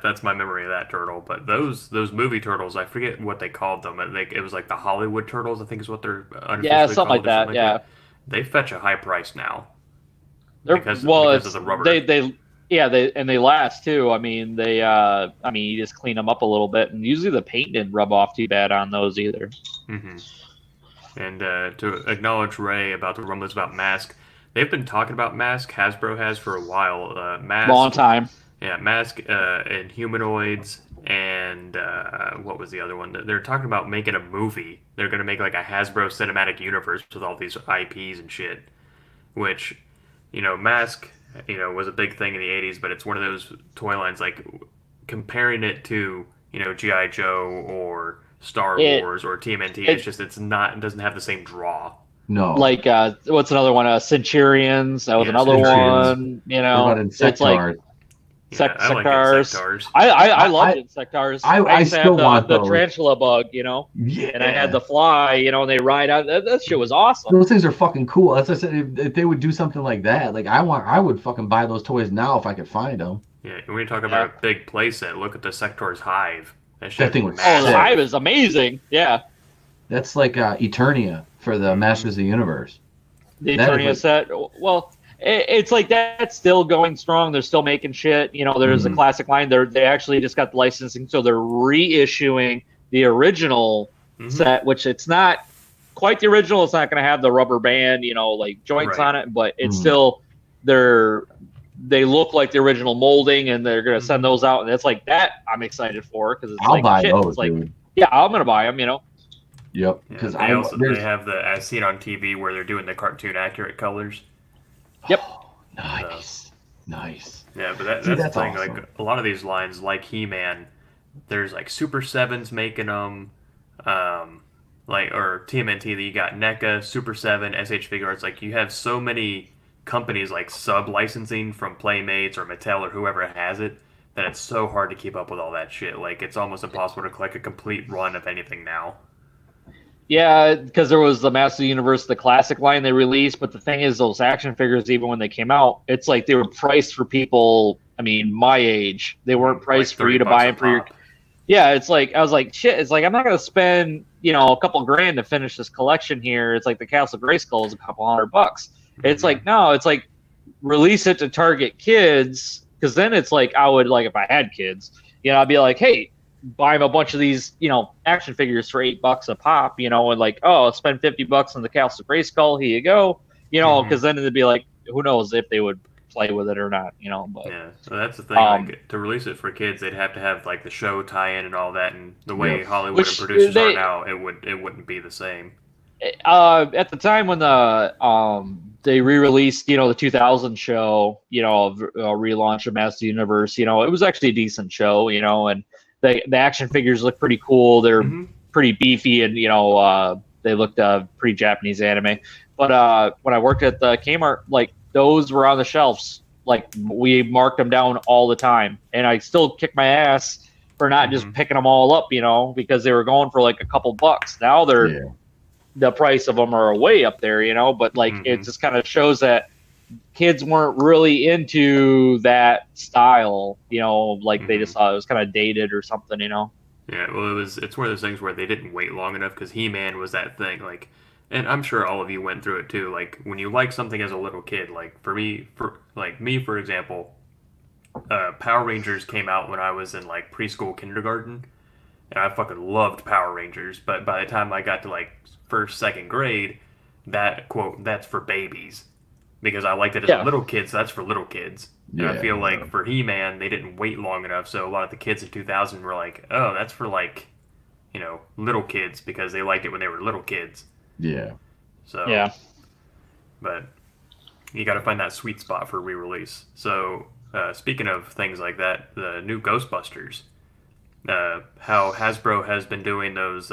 Speaker 3: that's my memory of that turtle. But those movie turtles, I forget what they called them. It was like the Hollywood turtles, I think is what they're unofficially
Speaker 4: something like that.
Speaker 3: Like. They fetch a high price now. Because of the rubber.
Speaker 4: They last too. I mean, you just clean them up a little bit, and usually the paint didn't rub off too bad on those either.
Speaker 3: And to acknowledge Ray about the rumblings about Mask, they've been talking about Mask. Hasbro has for a while. Mask,
Speaker 4: long time.
Speaker 3: Yeah, Mask and Humanoids, and what was the other one? They're talking about making a movie. They're going to make like a Hasbro cinematic universe with all these IPs and shit. Which, Mask, was a big thing in the 80s, but it's one of those toy lines, like, comparing it to, G.I. Joe or Star Wars or TMNT, it doesn't have the same draw.
Speaker 1: No.
Speaker 4: Like, what's another one? Centurions, that was another one,
Speaker 1: What about Insectars?
Speaker 4: Sectars. I loved Insectars.
Speaker 1: I still want
Speaker 4: the tarantula bug, and I had the fly, and they ride out. That shit was awesome.
Speaker 1: Those things are fucking cool. As I said, if they would do something like that, like I would fucking buy those toys now if I could find them.
Speaker 3: Yeah, when you talk about a big playset, look at the Sectors Hive.
Speaker 1: That thing was
Speaker 4: sick. The Hive is amazing. Yeah.
Speaker 1: That's like Eternia for the Masters of the Universe.
Speaker 4: The Eternia set. Well, it's like that's still going strong. They're still making shit. There's a classic line. They actually just got the licensing, so they're reissuing the original set, which it's not quite the original. It's not going to have the rubber band, like joints on it, but it's still they're they look like the original molding, and they're gonna send those out, and it's like that I'm excited for because it's
Speaker 1: I'll
Speaker 4: like
Speaker 1: buy
Speaker 4: shit.
Speaker 1: those,
Speaker 4: It's like,
Speaker 1: dude.
Speaker 4: yeah, I'm gonna buy them.
Speaker 1: Yep.
Speaker 3: Yeah,
Speaker 1: Because
Speaker 3: they have the I see it on TV where they're doing the cartoon accurate colors.
Speaker 4: Yep.
Speaker 1: Nice.
Speaker 3: Yeah, but that's
Speaker 1: that's
Speaker 3: the thing.
Speaker 1: awesome.
Speaker 3: Like a lot of these lines, like He-Man, there's like Super Sevens making them, like or TMNT. That you got NECA, Super Seven, SH Figure Arts. Like you have so many companies like sub licensing from Playmates or Mattel or whoever has it that it's so hard to keep up with all that shit. Like it's almost impossible to collect a complete run of anything now.
Speaker 4: Yeah, because there was the Master Universe, the classic line they released, but the thing is, those action figures, even when they came out, it's like they were priced for people. I mean, my age, they weren't priced
Speaker 3: Like
Speaker 4: for you to buy them for your. Yeah, it's like I was like, shit. It's like I'm not gonna spend a couple grand to finish this collection here. It's like the Castle Grayskull is a couple $100. It's like no, it's like release it to target kids, because then it's like I would like if I had kids, I'd be like, hey, buy them a bunch of these, action figures for $8 a pop, and like, oh, spend $50 on the Castle Grayskull. Here you go, because then it'd be like, who knows if they would play with it or not, But
Speaker 3: yeah, so that's the thing. Like, to release it for kids, they'd have to have like the show tie-in and all that, and the way Hollywood and producers are now, it wouldn't be the same.
Speaker 4: At the time when they re-released, the 2000 show, relaunch of Master Universe, it was actually a decent show, and the action figures look pretty cool. They're pretty beefy, and they looked pretty Japanese anime. But when I worked at the Kmart, like those were on the shelves. Like we marked them down all the time, and I still kick my ass for not just picking them all up, because they were going for like a couple bucks. Now they're the price of them are way up there, but like it just kind of shows that kids weren't really into that style, like they just thought it was kind of dated or something,
Speaker 3: Yeah, well, it's one of those things where they didn't wait long enough because He-Man was that thing, like, and I'm sure all of you went through it too. Like when you like something as a little kid, like for me, for example, Power Rangers came out when I was in like preschool, kindergarten, and I fucking loved Power Rangers. But by the time I got to like first, second grade, that quote, that's for babies. Because I liked it as a little kid, so that's for little kids. And I feel like for He-Man, they didn't wait long enough, so a lot of the kids in 2000 were like, oh, that's for like, little kids, because they liked it when they were little kids.
Speaker 1: Yeah.
Speaker 3: So, but you got to find that sweet spot for re-release. So, speaking of things like that, the new Ghostbusters, how Hasbro has been doing those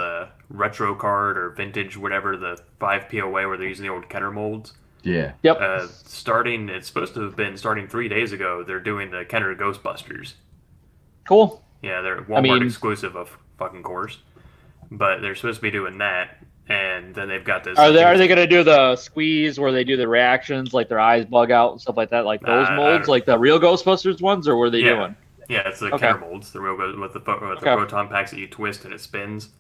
Speaker 3: retro card or vintage, whatever, the 5 POA where they're using the old Kenner molds.
Speaker 1: Yeah.
Speaker 4: Yep.
Speaker 3: It's supposed to have been starting 3 days ago. They're doing the Kenner Ghostbusters.
Speaker 4: Cool.
Speaker 3: Yeah, they're Walmart exclusive, of fucking course. But they're supposed to be doing that, and then they've got this.
Speaker 4: Are they going to do the squeeze where they do the reactions, like their eyes bug out and stuff like that, like those molds, like the real Ghostbusters ones, or what are they doing?
Speaker 3: Yeah, it's the Kenner molds, the real with the proton packs that you twist and it spins.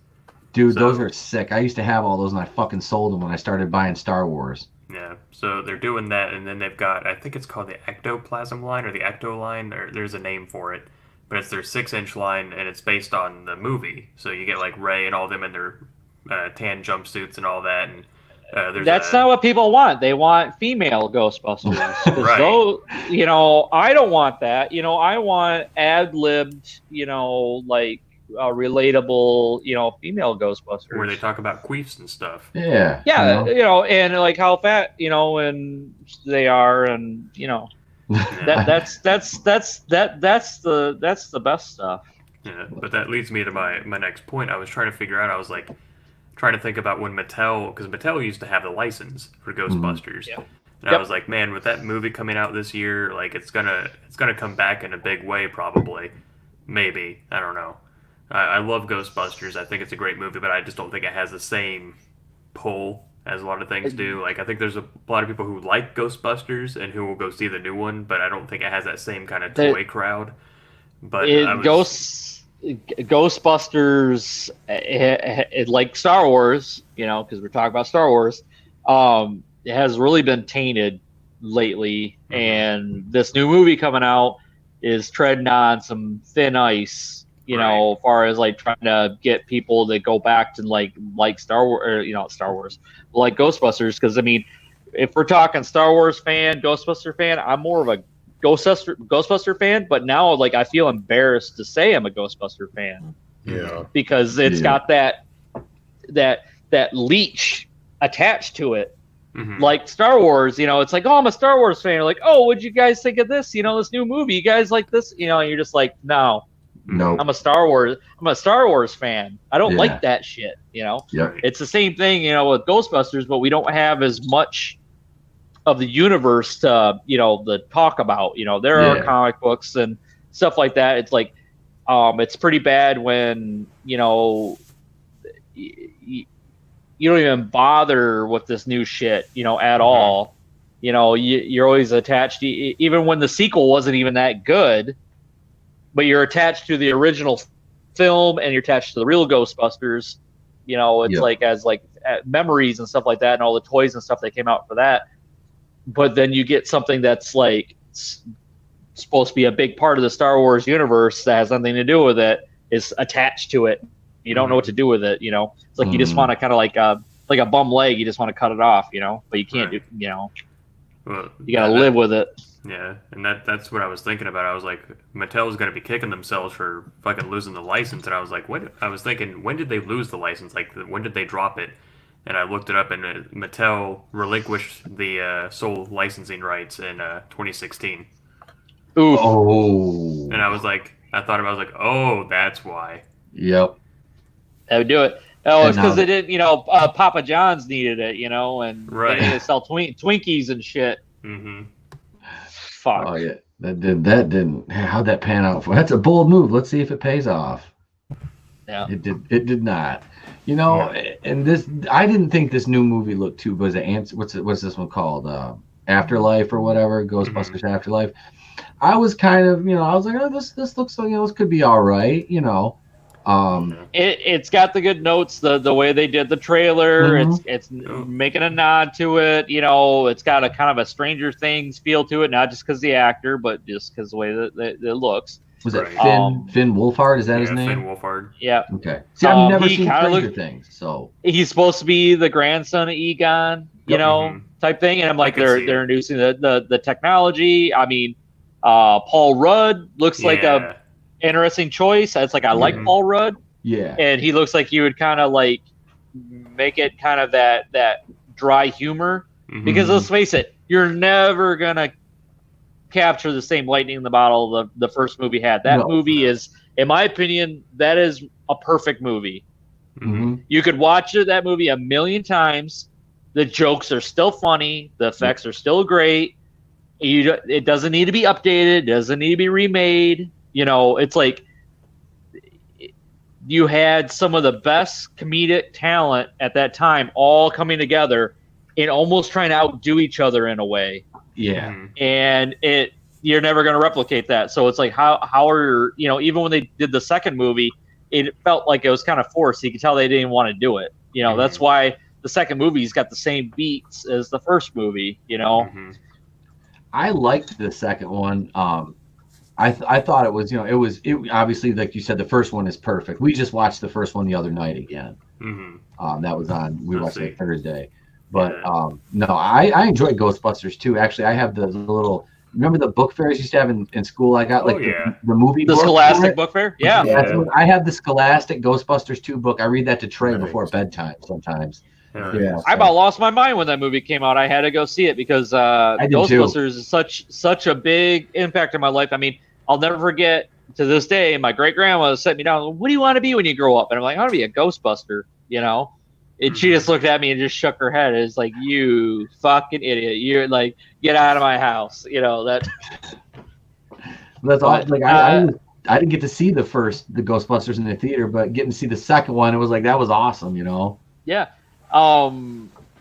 Speaker 1: Dude, those are sick. I used to have all those, and I fucking sold them when I started buying Star Wars.
Speaker 3: Yeah, so they're doing that, and then they've got, I think it's called the Ectoplasm line or the Ecto line, or there's a name for it, but it's their 6-inch line, and it's based on the movie. So you get like Rey and all them in their tan jumpsuits and all that, and
Speaker 4: that's not what people want. They want female Ghostbusters.
Speaker 3: Right.
Speaker 4: Those, I don't want that. I want ad-libbed, like relatable, female Ghostbusters.
Speaker 3: Where they talk about queefs and stuff.
Speaker 1: Yeah.
Speaker 4: Yeah, and like how fat, and they are, and that's the best stuff.
Speaker 3: Yeah, but that leads me to my next point. I was trying to figure out. I was like trying to think about when Mattel, because Mattel used to have the license for Ghostbusters.
Speaker 4: Yeah.
Speaker 3: And I was like, man, with that movie coming out this year, like it's gonna come back in a big way, probably. Maybe, I don't know. I love Ghostbusters. I think it's a great movie, but I just don't think it has the same pull as a lot of things do. Like, I think there's a lot of people who like Ghostbusters and who will go see the new one, but I don't think it has that same kind of toy crowd. But
Speaker 4: Ghostbusters, like Star Wars, because we're talking about Star Wars, it has really been tainted lately, and this new movie coming out is treading on some thin ice. As far as like trying to get people to go back to like Star Wars, or Star Wars, like Ghostbusters. Because I mean, if we're talking Star Wars fan, Ghostbuster fan, I'm more of a Ghostbuster fan, but now like I feel embarrassed to say I'm a Ghostbuster fan.
Speaker 2: Yeah.
Speaker 4: Because it's got that leech attached to it.
Speaker 3: Mhm.
Speaker 4: Like Star Wars, it's like, oh, I'm a Star Wars fan. You're like, oh, what'd you guys think of this? This new movie. You guys like this? And you're just like, no. I'm a Star Wars fan. I don't like that shit.
Speaker 1: Yep.
Speaker 4: It's the same thing, with Ghostbusters, but we don't have as much of the universe to, to talk about. There are comic books and stuff like that. It's like, it's pretty bad when, you don't even bother with this new shit, at all. You're always attached to, even when the sequel wasn't even that good, but you're attached to the original film and you're attached to the real Ghostbusters. It's like as like memories and stuff like that, and all the toys and stuff that came out for that. But then you get something that's like supposed to be a big part of the Star Wars universe that has nothing to do with it, is attached to it. You don't know what to do with it. It's like you just want to kind of like a bum leg. You just want to cut it off. But you can't do.
Speaker 3: Well,
Speaker 4: you gotta live with it.
Speaker 3: Yeah, and that's what I was thinking about. I was like, Mattel's gonna be kicking themselves for fucking losing the license, and I was like, I was thinking, when did they lose the license? Like, when did they drop it? And I looked it up, and Mattel relinquished the sole licensing rights in 2016.
Speaker 4: Oof.
Speaker 1: Oh.
Speaker 3: And I was like, oh, that's why.
Speaker 1: Yep.
Speaker 4: That would do it. Oh, it's because they didn't, Papa John's needed it, and they needed to sell Twinkies and shit.
Speaker 3: Mm-hmm.
Speaker 4: Fuck.
Speaker 1: Oh yeah, that didn't. How'd that pan out for? That's a bold move. Let's see if it pays off.
Speaker 4: Yeah.
Speaker 1: It did not. And this, I didn't think this new movie looked too. Was it what's this one called? Afterlife or whatever. Ghostbusters Afterlife. I was kind of, I was like, oh, this looks like, this could be all right.
Speaker 4: It's got the good notes, the way they did the trailer. It's making a nod to it. It's got a kind of a Stranger Things feel to it, not just because the actor, but just because the way that it looks.
Speaker 1: Was it Finn Wolfhard? Is that his name?
Speaker 3: Finn Wolfhard.
Speaker 4: Yeah.
Speaker 1: Okay. See, I've never seen Stranger Things, so
Speaker 4: he's supposed to be the grandson of Egon, type thing. And I'm like, they're introducing the technology. I mean, Paul Rudd looks like a interesting choice. It's like I like Paul Rudd.
Speaker 1: Yeah.
Speaker 4: And he looks like he would kind of like make it kind of that dry humor. Because let's face it, you're never gonna capture the same lightning in the bottle the first movie had. That movie is, in my opinion, that is a perfect movie. You could watch that movie a million times. The jokes are still funny. The effects are still great. It doesn't need to be updated. It doesn't need to be remade. It's like you had some of the best comedic talent at that time all coming together and almost trying to outdo each other in a way.
Speaker 1: Yeah.
Speaker 4: And you're never going to replicate that. So it's like, how are, even when they did the second movie, it felt like it was kind of forced. You could tell they didn't want to do it. That's why the second movie's got the same beats as the first movie,
Speaker 1: I liked the second one. I thought it was, it obviously, like you said, the first one is perfect. We just watched the first one the other night again. That was on, we watched it Thursday. But no, I enjoyed Ghostbusters too. Actually, I have the little, remember the book fairs you used to have in school? I got the movie
Speaker 4: book. The Scholastic book fair? Yeah.
Speaker 1: I have the Scholastic Ghostbusters 2 book. I read that to Trey before bedtime sometimes. Yeah,
Speaker 4: I about lost my mind when that movie came out. I had to go see it because Ghostbusters is such a big impact in my life. I mean, I'll never forget to this day, my great grandma set me down. What do you want to be when you grow up? And I'm like, I want to be a Ghostbuster, And she just looked at me and just shook her head. It's like, you fucking idiot. You're like, get out of my house. That.
Speaker 1: That's all. Like I didn't get to see the Ghostbusters in the theater, but getting to see the second one, it was like, that was awesome,
Speaker 4: Yeah.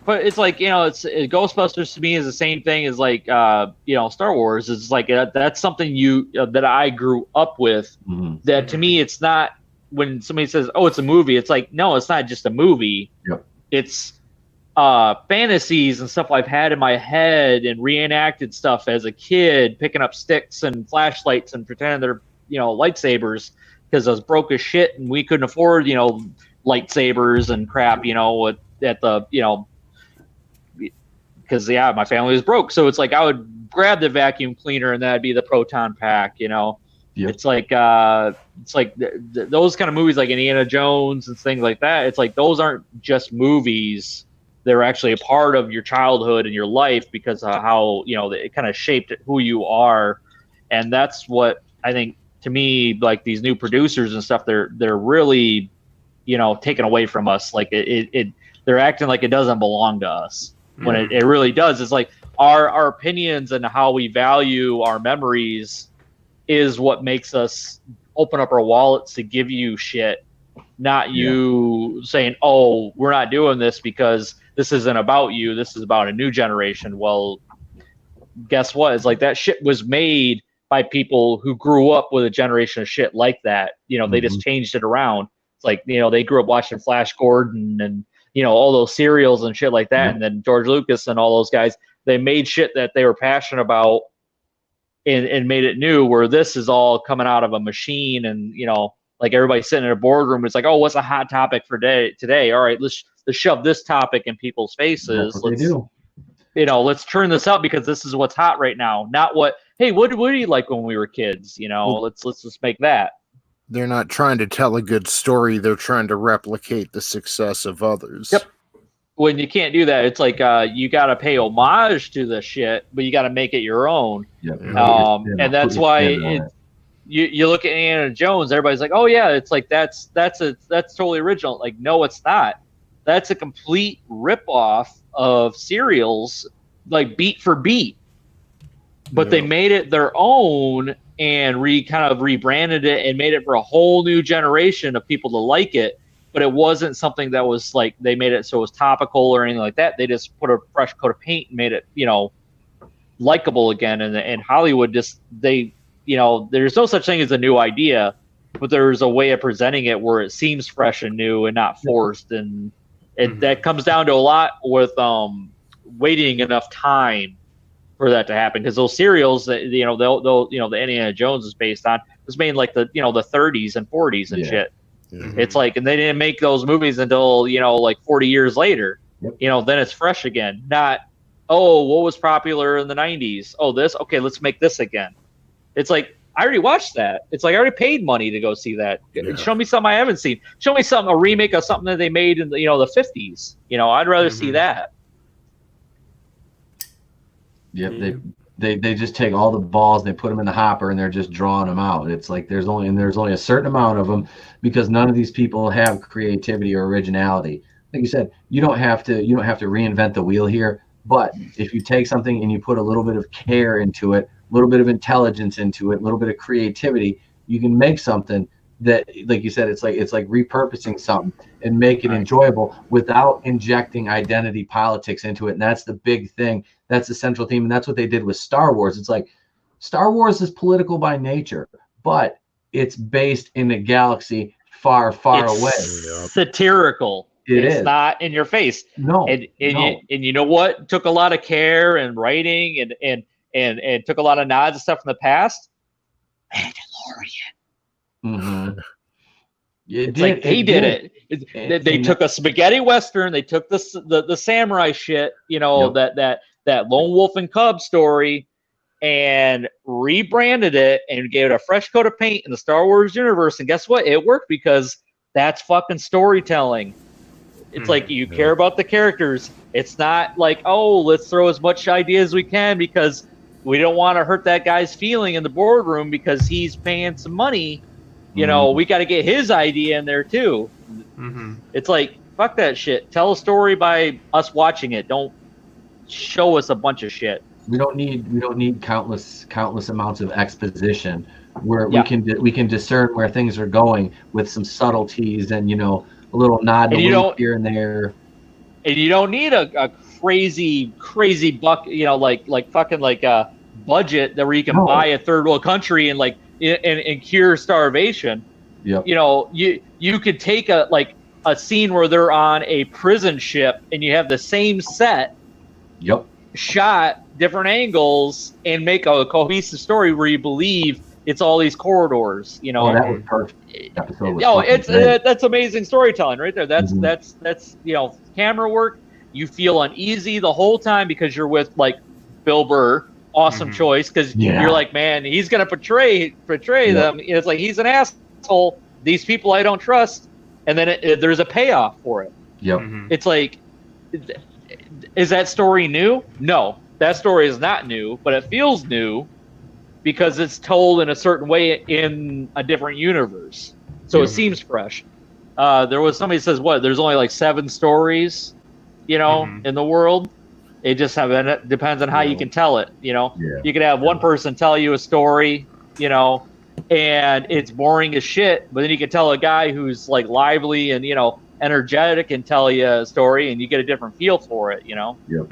Speaker 4: But it's like, Ghostbusters to me is the same thing as like, Star Wars. It's like, that's something that I grew up with. That to me, it's not, when somebody says, oh, it's a movie, it's like, no, it's not just a movie.
Speaker 1: Yep.
Speaker 4: It's fantasies and stuff I've had in my head and reenacted stuff as a kid, picking up sticks and flashlights and pretending they're, lightsabers because I was broke as shit and we couldn't afford, lightsabers and crap, at the, because, my family was broke. So it's like I would grab the vacuum cleaner and that'd be the proton pack, you know.
Speaker 1: Yep.
Speaker 4: It's like those kind of movies like Indiana Jones and things like that. It's like those aren't just movies. They're actually a part of your childhood and your life because of how, you know, it kind of shaped who you are. And that's what I think, to me, like these new producers and stuff, they're really, you know, taken away from us. Like they're acting like it doesn't belong to us when it really does. It's like our opinions and how we value our memories is what makes us open up our wallets to give you shit, not you saying, oh, we're not doing this because this isn't about you. This is about a new generation. Well, guess what? It's like that shit was made by people who grew up with a generation of shit like that. You know, they just changed it around. It's like, you know, they grew up watching Flash Gordon and, you know, all those serials and shit like that. And then George Lucas and all those guys, they made shit that they were passionate about and made it new, where this is all coming out of a machine. And, you know, like everybody sitting in a boardroom, it's like, oh, what's a hot topic for today? All right, let's shove this topic in people's faces.
Speaker 1: Let's do.
Speaker 4: You know, let's turn this up because this is what's hot right now. Not what, hey, what do you like when we were kids? You know, let's just make that.
Speaker 2: They're not trying to tell a good story. They're trying to replicate the success of others.
Speaker 4: Yep. When you can't do that, it's like you got to pay homage to the shit, but you got to make it your own.
Speaker 1: Yep.
Speaker 4: And that's why you look at Indiana Jones, everybody's like, oh yeah, it's like that's totally original. Like, no, it's not. That's a complete ripoff of serials, like beat for beat. But they made it their own and kind of rebranded it and made it for a whole new generation of people to like it. But it wasn't something that was like they made it so it was topical or anything like that. They just put a fresh coat of paint and made it, you know, likable again. And Hollywood just, they, you know, there's no such thing as a new idea, but there's a way of presenting it where it seems fresh and new and not forced. And that comes down to a lot with waiting enough time for that to happen, because those serials that, you know, they'll you know, the Indiana Jones is based on, was made in like the, you know, the 30s and 40s and shit. It's like, and they didn't make those movies until, you know, like 40 years later. You know, then it's fresh again. Not, oh, what was popular in the 90s? Oh, this, okay, let's make this again. It's like, I already watched that. It's like I already paid money to go see that. Show me something I haven't seen. Show me something, a remake of something that they made in the, you know, the 50s. You know, I'd rather see that.
Speaker 1: Yep, they just take all the balls and they put them in the hopper and they're just drawing them out. It's like there's only a certain amount of them, because none of these people have creativity or originality. Like you said, you don't have to reinvent the wheel here. But if you take something and you put a little bit of care into it, a little bit of intelligence into it, a little bit of creativity, you can make something that, like you said, it's like repurposing something and make it enjoyable without injecting identity politics into it. And that's the big thing. That's the central theme. And that's what they did with Star Wars. It's like Star Wars is political by nature, but it's based in a galaxy far, far away.
Speaker 4: Satirical. It's not in your face.
Speaker 1: No.
Speaker 4: And you know what? It took a lot of care and writing and took a lot of nods and stuff from the past. Mandalorian. It's like he did it. They took a spaghetti western. They took the samurai shit, you know, that lone wolf and cub story, and rebranded it and gave it a fresh coat of paint in the Star Wars universe. And guess what? It worked, because that's fucking storytelling. It's like you care about the characters. It's not like, oh, let's throw as much idea as we can because we don't want to hurt that guy's feeling in the boardroom because he's paying some money. You know, we got to get his idea in there too. It's like, fuck that shit. Tell a story by us watching it. Don't show us a bunch of shit.
Speaker 1: We don't need countless amounts of exposition where we can discern where things are going with some subtleties and, you know, a little nod to wink here and there.
Speaker 4: And you don't need a crazy buck, you know, like fucking like a budget that where you can buy a third world country and like and cure starvation.
Speaker 1: Yep.
Speaker 4: You know, you could take a scene where they're on a prison ship and you have the same set.
Speaker 1: Yep.
Speaker 4: Shot different angles and make a cohesive story where you believe it's all these corridors, you know.
Speaker 1: That was perfect.
Speaker 4: That's amazing storytelling right there. That's you know, camera work. You feel uneasy the whole time because you're with like Bill Burr, awesome choice because you're like, man, he's gonna portray them. It's like he's an asshole. These people I don't trust, and then there's a payoff for it.
Speaker 1: Yep.
Speaker 4: It's like, is that story new? No, that story is not new, but it feels new because it's told in a certain way in a different universe. So it seems fresh. There was somebody says, what, there's only like 7 stories, in the world. It just depends on how you can tell it, You could have one person tell you a story, and it's boring as shit, but then you can tell a guy who's like lively and, energetic and tell you a story and you get a different feel for it, Yep.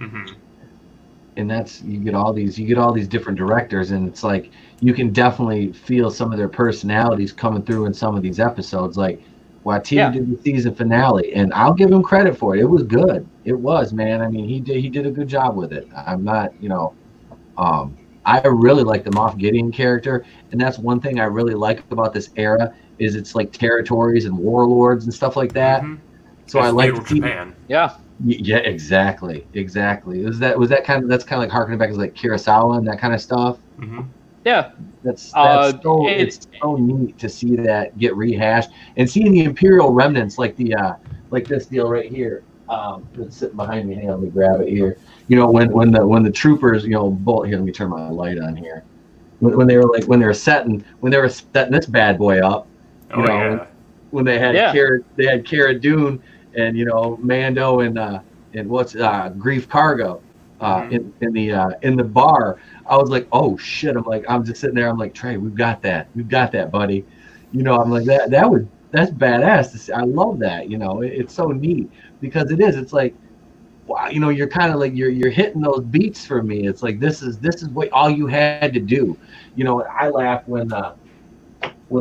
Speaker 1: And that's, you get all these different directors, and it's like you can definitely feel some of their personalities coming through in some of these episodes. Like Watiti did the season finale, and I'll give him credit for it. It was good. It was, man. I mean, he did a good job with it. I'm not, I really like the Moff Gideon character, and that's one thing I really like about this era is it's like territories and warlords and stuff like that. So I like
Speaker 3: Japan.
Speaker 1: Yeah, exactly. That's kind of like harkening back to like Kurosawa and that kind of stuff.
Speaker 4: Yeah,
Speaker 1: it's so neat to see that get rehashed and seeing the Imperial remnants like the like this deal right here. It's sitting behind me. Hang on, let me grab it here. When the troopers, here, let me turn my light on here. When they were setting this bad boy up, when they had Cara Dune and Mando and what's Grief Karga in the bar. I was like, oh shit! I'm just sitting there. I'm like, Trey, we've got that, buddy. I'm like that's badass to see. I love that. It's so neat because it is. It's like, wow, you're kind of like you're hitting those beats for me. It's like this is what all you had to do. I laughed when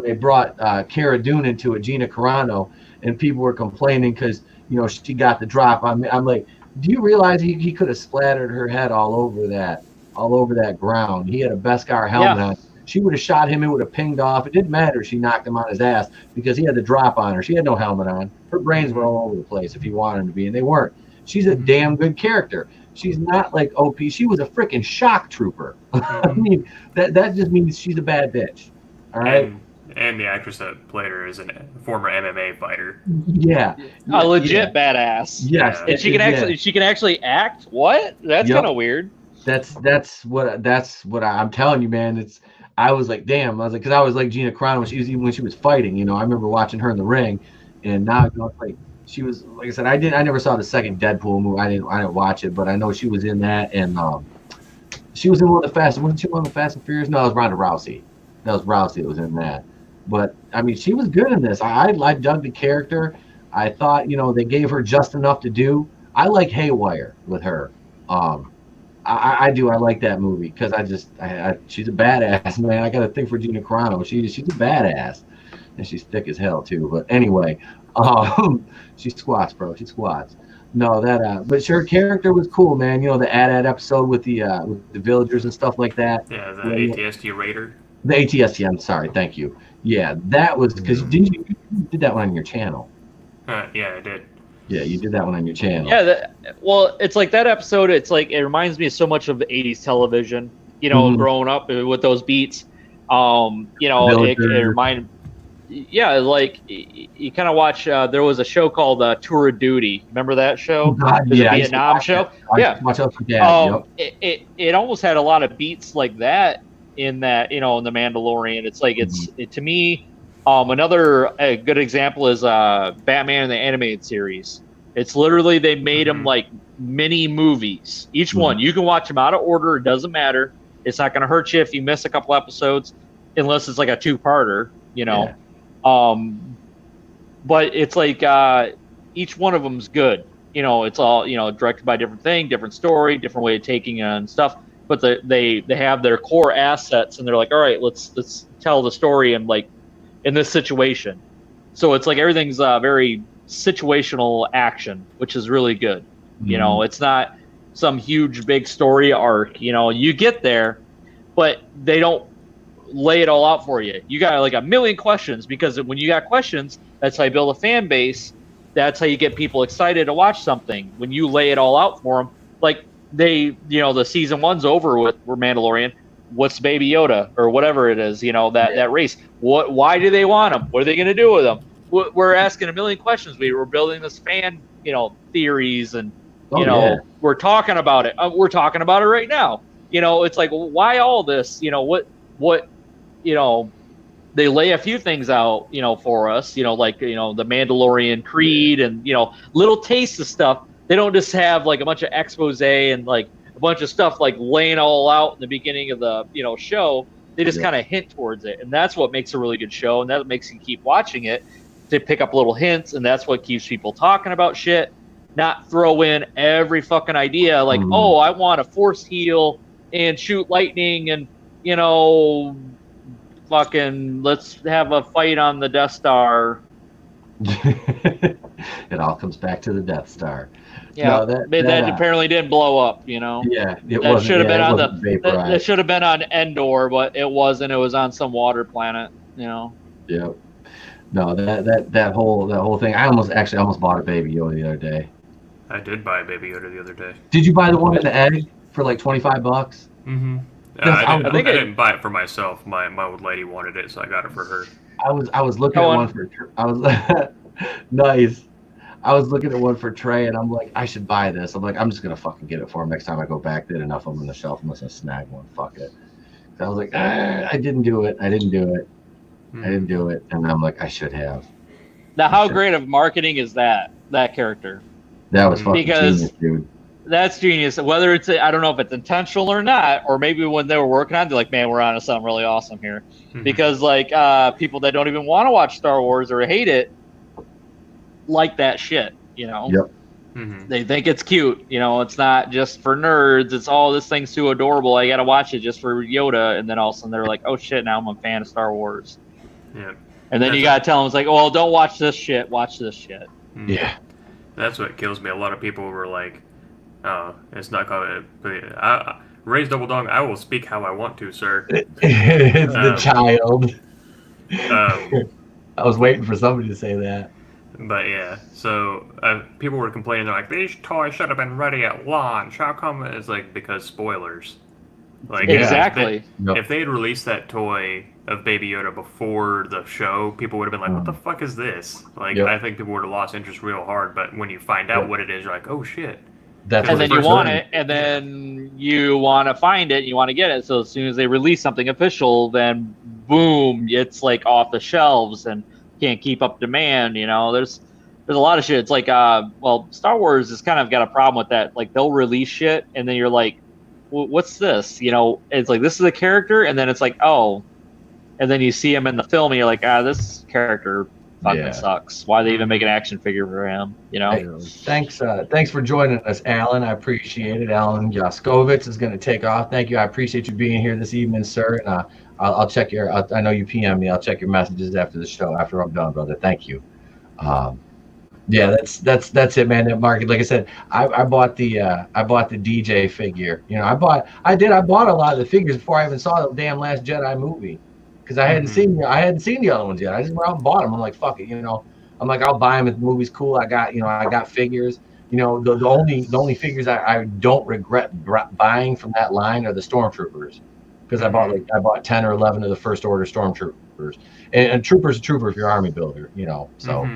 Speaker 1: they brought Cara Dune into it, Gina Carano, and people were complaining because she got the drop. I'm like, do you realize he could have splattered her head all over that ground? He had a Beskar helmet on. She would have shot him. It would have pinged off. It didn't matter. She knocked him on his ass because he had the drop on her. She had no helmet on. Her brains were all over the place if he wanted them to be, and they weren't. She's a damn good character. She's not like OP. She was a freaking shock trooper. I mean, that just means she's a bad bitch. All right.
Speaker 3: And the actress that played her is a former MMA fighter.
Speaker 1: Yeah.
Speaker 4: A legit badass.
Speaker 1: Yes.
Speaker 4: And she can actually act? What? That's kind of weird.
Speaker 1: That's what I'm telling you, man. I was like, damn. I was like, because I was like Gina Carano when she was fighting. I remember watching her in the ring, and now like she was, like I said, I never saw the second Deadpool movie. I didn't watch it, but I know she was in that, and she was in one of the Fast. Wasn't she one of the Fast and Furious? No, it was Ronda Rousey. That was Rousey that was in that. But I mean, she was good in this. I dug the character. I thought they gave her just enough to do. I like Haywire with her. I do. I like that movie because she's a badass, man. I got a thing for Gina Carano. She's a badass, and she's thick as hell too. But anyway, she squats, bro. She squats. No, but her character was cool, man. The AT-AT episode with the villagers and stuff like that.
Speaker 3: Yeah, the ATST Raider.
Speaker 1: The ATST. I'm sorry. Thank you. Yeah, that was because you did that one on your channel.
Speaker 3: Yeah, I did.
Speaker 1: Yeah, you did that one on your channel.
Speaker 4: Yeah, it's like that episode. It's like it reminds me so much of 80s television. Growing up with those beats. It reminded. Yeah, like you kind of watch. There was a show called Tour of Duty. Remember that show?
Speaker 1: God,
Speaker 4: the Vietnam show. It almost had a lot of beats like that in that. In the Mandalorian. It's like to me. Another good example is Batman in the animated series. It's literally they made them like mini movies. Each one you can watch them out of order. It doesn't matter. It's not going to hurt you if you miss a couple episodes, unless it's like a 2-parter. Yeah. But it's like each one of them's good. It's all directed by a different thing, different story, different way of taking it and stuff. But they have their core assets, and they're like, all right, let's tell the story and like. In this situation. So it's like everything's very situational action, which is really good. It's not some huge big story arc. You get there, but they don't lay it all out for you. You got like a million questions because when you got questions, that's how you build a fan base. That's how you get people excited to watch something. When you lay it all out for them, like they, the season 1's over with Mandalorian. What's Baby Yoda or whatever it is, that race? Why do they want him? What are they going to do with him? We're asking a million questions. We're building this fan, theories, and we're talking about it. We're talking about it right now. It's like, why all this? What they lay a few things out, for us, like, the Mandalorian Creed and, little tastes of stuff. They don't just have like a bunch of expose and like a bunch of stuff like laying all out in the beginning of the, show. They just kind of hint towards it. And that's what makes a really good show. And that makes you keep watching it to pick up little hints. And that's what keeps people talking about shit, not throw in every fucking idea. Like, oh, I want to force heal and shoot lightning and, fucking let's have a fight on the Death Star.
Speaker 1: It all comes back to the Death Star.
Speaker 4: Yeah, that apparently didn't blow up.
Speaker 1: Yeah,
Speaker 4: that should have been on that should have been on Endor, but it wasn't. It was on some water planet. Yeah.
Speaker 1: No, that whole thing. I almost bought a Baby Yoda the other day.
Speaker 3: I did buy a Baby Yoda the other day.
Speaker 1: Did you buy the one in the egg for like $25?
Speaker 3: Mm-hmm. I didn't buy it for myself. My old lady wanted it, so I got it for her.
Speaker 1: I was looking at one for. Nice. I was looking at one for Trey, and I'm like, I should buy this. I'm like, I'm just gonna fucking get it for him next time I go back. Did enough of them on the shelf. I'm just gonna snag one. Fuck it. So I was like, I didn't do it. And I'm like, I should have.
Speaker 4: Now, how great of marketing is that character?
Speaker 1: That was fucking genius, dude.
Speaker 4: That's genius. Whether it's, I don't know if it's intentional or not, or maybe when they were working on it, they're like, man, we're on to something really awesome here. Mm-hmm. Because like people that don't even want to watch Star Wars or hate it like that shit, Yep. Mm-hmm. They think it's cute. It's not just for nerds. It's this thing's too adorable. I got to watch it just for Yoda. And then all of a sudden they're like, oh shit, now I'm a fan of Star Wars.
Speaker 3: Yeah.
Speaker 4: And then you got to tell them, it's like, well, don't watch this shit. Watch this shit.
Speaker 3: Mm-hmm. Yeah. That's what kills me. A lot of people were like, oh, it's not called. Raise Double Dong. I will speak how I want to, sir.
Speaker 1: It's the child. I was waiting for somebody to say that.
Speaker 3: But yeah, so people were complaining. They're like, these toys should have been ready at launch. How come? It's like, because spoilers. Like,
Speaker 4: exactly.
Speaker 3: If they had released that toy of Baby Yoda before the show, people would have been like, what the fuck is this? Like, I think people would have lost interest real hard. But when you find out what it is, you're like, oh shit.
Speaker 4: And then you want it, and then you want to find it, you want to get it. So as soon as they release something official, then boom, it's like off the shelves and can't keep up demand. There's a lot of shit. It's like, Star Wars has kind of got a problem with that. Like, they'll release shit, and then you're like, what's this? It's like, this is a character, and then it's like, oh, and then you see him in the film, and you're like, this character fucking sucks. Why they even make an action figure for him?
Speaker 1: Hey, thanks for joining us, Alan. I appreciate it. Alan Jaskovich is going to take off. Thank you. I appreciate you being here this evening, sir. And I'll check I know you PM me. I'll check your messages after the show, after I'm done, brother. Thank you. That's it, man. That market, like I said, I bought the DJ figure. I bought a lot of the figures before I even saw the damn Last Jedi movie, because I hadn't seen the other ones yet. I just went out and bought them. I'm like, fuck it, I'm like, I'll buy them if the movie's cool. I got figures. The only figures I don't regret buying from that line are the Stormtroopers, because I bought 10 or 11 of the First Order Stormtroopers, and troopers if you're army builder, so.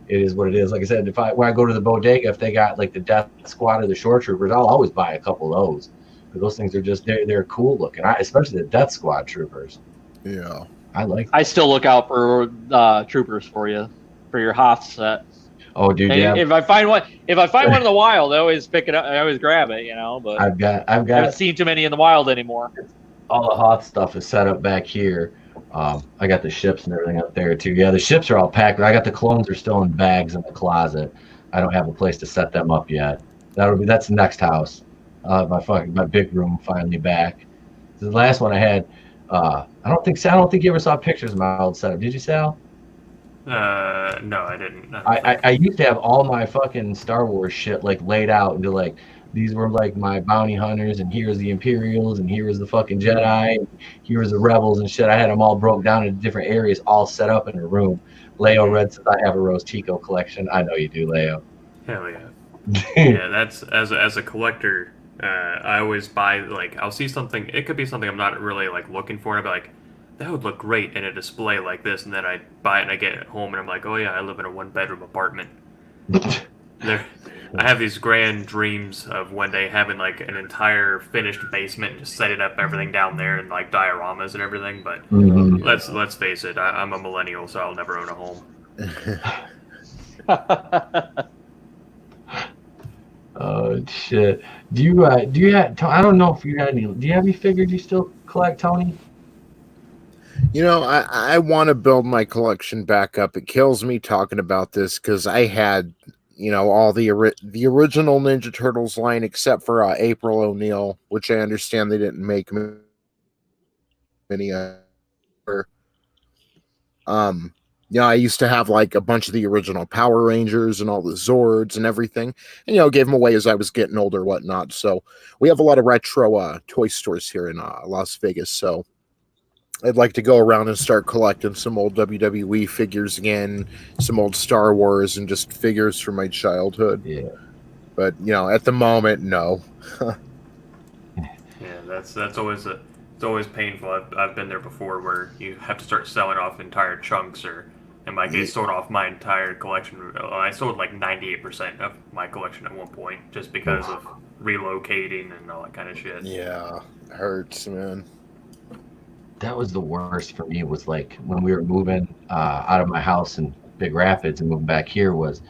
Speaker 1: It is what it is. Like I said, when I go to the bodega, if they got like the Death Squad or the Shore Troopers, I'll always buy a couple of those. But those things are just they're cool looking. Especially the Death Squad Troopers.
Speaker 2: Yeah,
Speaker 4: I still look out for troopers for your Hoth set.
Speaker 1: Oh, dude,
Speaker 4: and if I find one in the wild, I always pick it up. I always grab it, But I haven't seen too many in the wild anymore.
Speaker 1: All the Hoth stuff is set up back here. I got the ships and everything up there too. Yeah, the ships are all packed. I got the clones are still in bags in the closet. I don't have a place to set them up yet. That's the next house. My big room finally back. The last one I had. I don't think you ever saw pictures of my old setup. Did you, Sal?
Speaker 3: No, I didn't.
Speaker 1: I used to have all my fucking Star Wars shit like laid out into like. These were like my bounty hunters, and here's the Imperials, and here's the fucking Jedi, and here's the Rebels and shit. I had them all broke down into different areas, all set up in a room. Leo Red says I have a Rose Tico collection. I know you do, Leo.
Speaker 3: Hell yeah. Yeah, that's as a collector. I always buy like I'll see something. It could be something I'm not really like looking for, and I'll be like, that would look great in a display like this, and then I buy it and I get it home, and I'm like, oh yeah, I live in a 1 bedroom apartment. There, I have these grand dreams of one day having like an entire finished basement, and just setting up everything down there and like dioramas and everything. But
Speaker 1: Mhm.
Speaker 3: let's face it, I'm a millennial, so I'll never own a home.
Speaker 1: Oh shit! Do you have? I don't know if you had any. Do you have any figures you still collect, Tony?
Speaker 2: You know, I want to build my collection back up. It kills me talking about this because I had, you know, all the original Ninja Turtles line except for April O'Neil, which I understand they didn't make many. Yeah, I used to have like a bunch of the original Power Rangers and all the Zords and everything, and gave them away as I was getting older, whatnot. So we have a lot of retro toy stores here in Las Vegas. So I'd like to go around and start collecting some old WWE figures again, some old Star Wars, and just figures from my childhood.
Speaker 1: Yeah.
Speaker 2: But at the moment, no.
Speaker 3: Yeah, that's always it's always painful. I've been there before where you have to start selling off entire chunks, or in my case, sold off my entire collection. I sold like 98% of my collection at one point just because of relocating and all that kind of shit.
Speaker 2: Yeah, hurts, man.
Speaker 1: That was the worst for me. Was like when we were moving out of my house in Big Rapids and moving back here was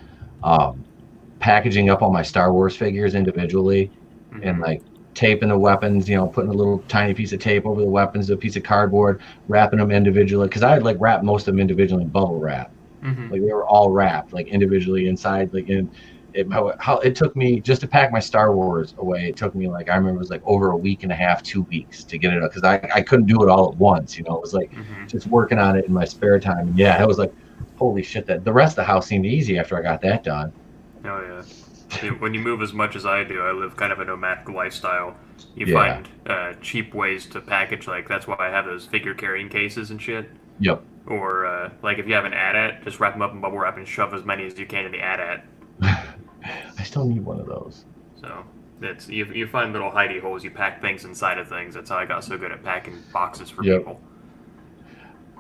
Speaker 1: packaging up all my Star Wars figures individually and like taping the weapons, putting a little tiny piece of tape over the weapons, a piece of cardboard, wrapping them individually. Because I had like wrapped most of them individually in bubble wrap. Like they were all wrapped like individually inside. Like it took me just to pack my Star Wars away. It took me like I remember it was like over a week and a half, 2 weeks to get it up because I couldn't do it all at once. It was like just working on it in my spare time. And yeah, it was like holy shit. That the rest of the house seemed easy after I got that done.
Speaker 3: Oh yeah. When you move as much as I do, I live kind of a nomadic lifestyle. You find cheap ways to package. Like that's why I have those figure carrying cases and shit.
Speaker 1: Yep.
Speaker 3: Or like if you have an AT-AT, just wrap them up in bubble wrap and shove as many as you can in the AT-AT.
Speaker 1: I still need one of those.
Speaker 3: So it's you find little hidey holes. You pack things inside of things. That's how I got so good at packing boxes for people.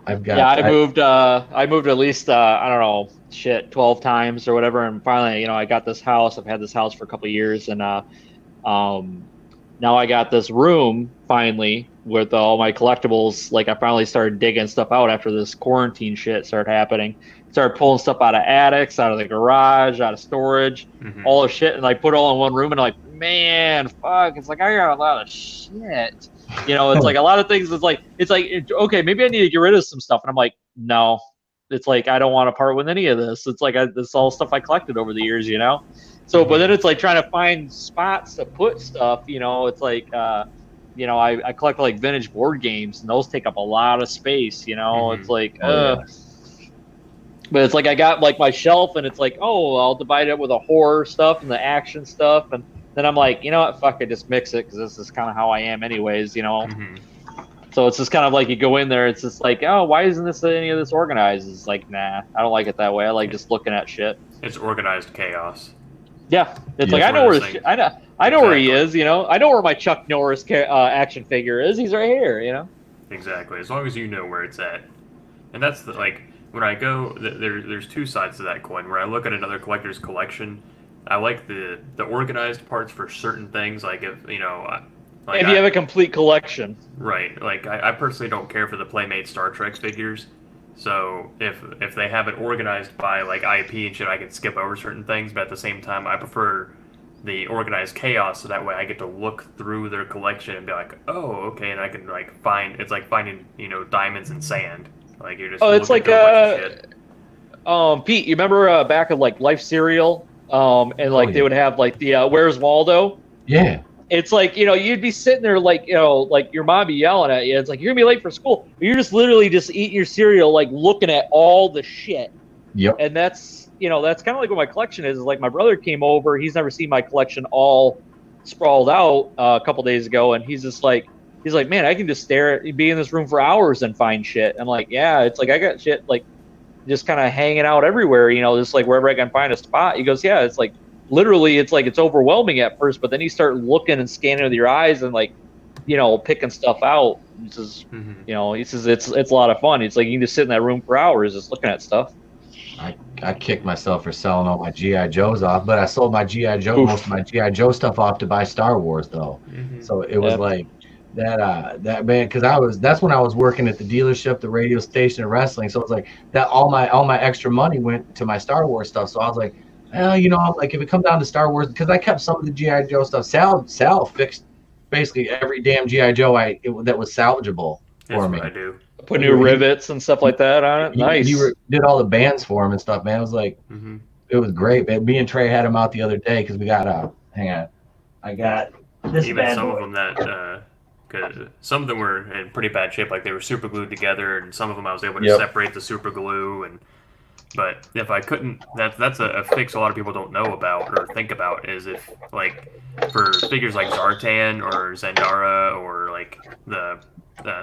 Speaker 4: I moved at least I don't know 12 times or whatever, and finally I got this house. I've had this house for a couple of years, and now I got this room finally with all my collectibles. Like I finally started digging stuff out after this quarantine shit started happening. Started pulling stuff out of attics, out of the garage, out of storage, all of shit, and like put it all in one room. And I'm like, man, fuck! It's like I got a lot of shit. It's like a lot of things. It's like okay, maybe I need to get rid of some stuff. And I'm like, no. It's like I don't want to part with any of this. It's like this all stuff I collected over the years, So, but then it's like trying to find spots to put stuff. It's like I collect like vintage board games, and those take up a lot of space. It's like But it's like I got like my shelf, and it's like, oh, I'll divide it with the horror stuff and the action stuff, and then I'm like, you know what, fuck it, just mix it because this is kind of how I am, anyways, So it's just kind of like you go in there, it's just like, oh, why isn't any of this organized? It's like, nah, I don't like it that way. I like just looking at shit.
Speaker 3: It's organized chaos.
Speaker 4: Yeah, it's like I know where he is. I know where my Chuck Norris action figure is. He's right here.
Speaker 3: Exactly. As long as you know where it's at, and that's like. When I go, there's two sides to that coin. Where I look at another collector's collection, I like the organized parts for certain things. Like if you have a complete collection, right? Like I personally don't care for the Playmate Star Trek figures. So if they have it organized by like IP and shit, I can skip over certain things. But at the same time, I prefer the organized chaos, so that way I get to look through their collection and be like, oh, okay, and I can like find. It's like finding diamonds in sand. Like you're just
Speaker 4: it's like
Speaker 3: Pete,
Speaker 4: you remember back of like Life Cereal, and like they would have like the Where's Waldo?
Speaker 1: Yeah.
Speaker 4: It's like you'd be sitting there like like your mom be yelling at you. It's like you're gonna be late for school. But you're just literally just eating your cereal, like looking at all the shit.
Speaker 1: Yep.
Speaker 4: And that's that's kind of like what my collection is. Like my brother came over. He's never seen my collection all sprawled out a couple days ago, and he's like, man, I can just be in this room for hours and find shit. I'm like, yeah, it's like I got shit like just kind of hanging out everywhere, just like wherever I can find a spot. He goes, yeah, it's like literally it's like it's overwhelming at first, but then you start looking and scanning with your eyes and like, picking stuff out. He says, he says it's a lot of fun. It's like you can just sit in that room for hours just looking at stuff.
Speaker 1: I kicked myself for selling all my GI Joes off, but I sold my most of my GI Joe stuff off to buy Star Wars though. So it was like that man, because that's when I was working at the dealership, the radio station, and wrestling. So it's like that all my extra money went to my Star Wars stuff. So I was like, well, like if it comes down to Star Wars, because I kept some of the GI Joe stuff. Sal fixed basically every damn GI Joe that was salvageable for me.
Speaker 3: What I do.
Speaker 4: Put new rivets and stuff like that on it. Nice.
Speaker 1: He did all the bands for him and stuff, man. It was like, it was great, man. Me and Trey had him out the other day because we got hang on, I got this.
Speaker 3: Even some of them that, cause some of them were in pretty bad shape, like they were super glued together, and some of them I was able to separate the super glue. But if I couldn't, that's a fix a lot of people don't know about or think about is if like for figures like Zartan or Zendara or like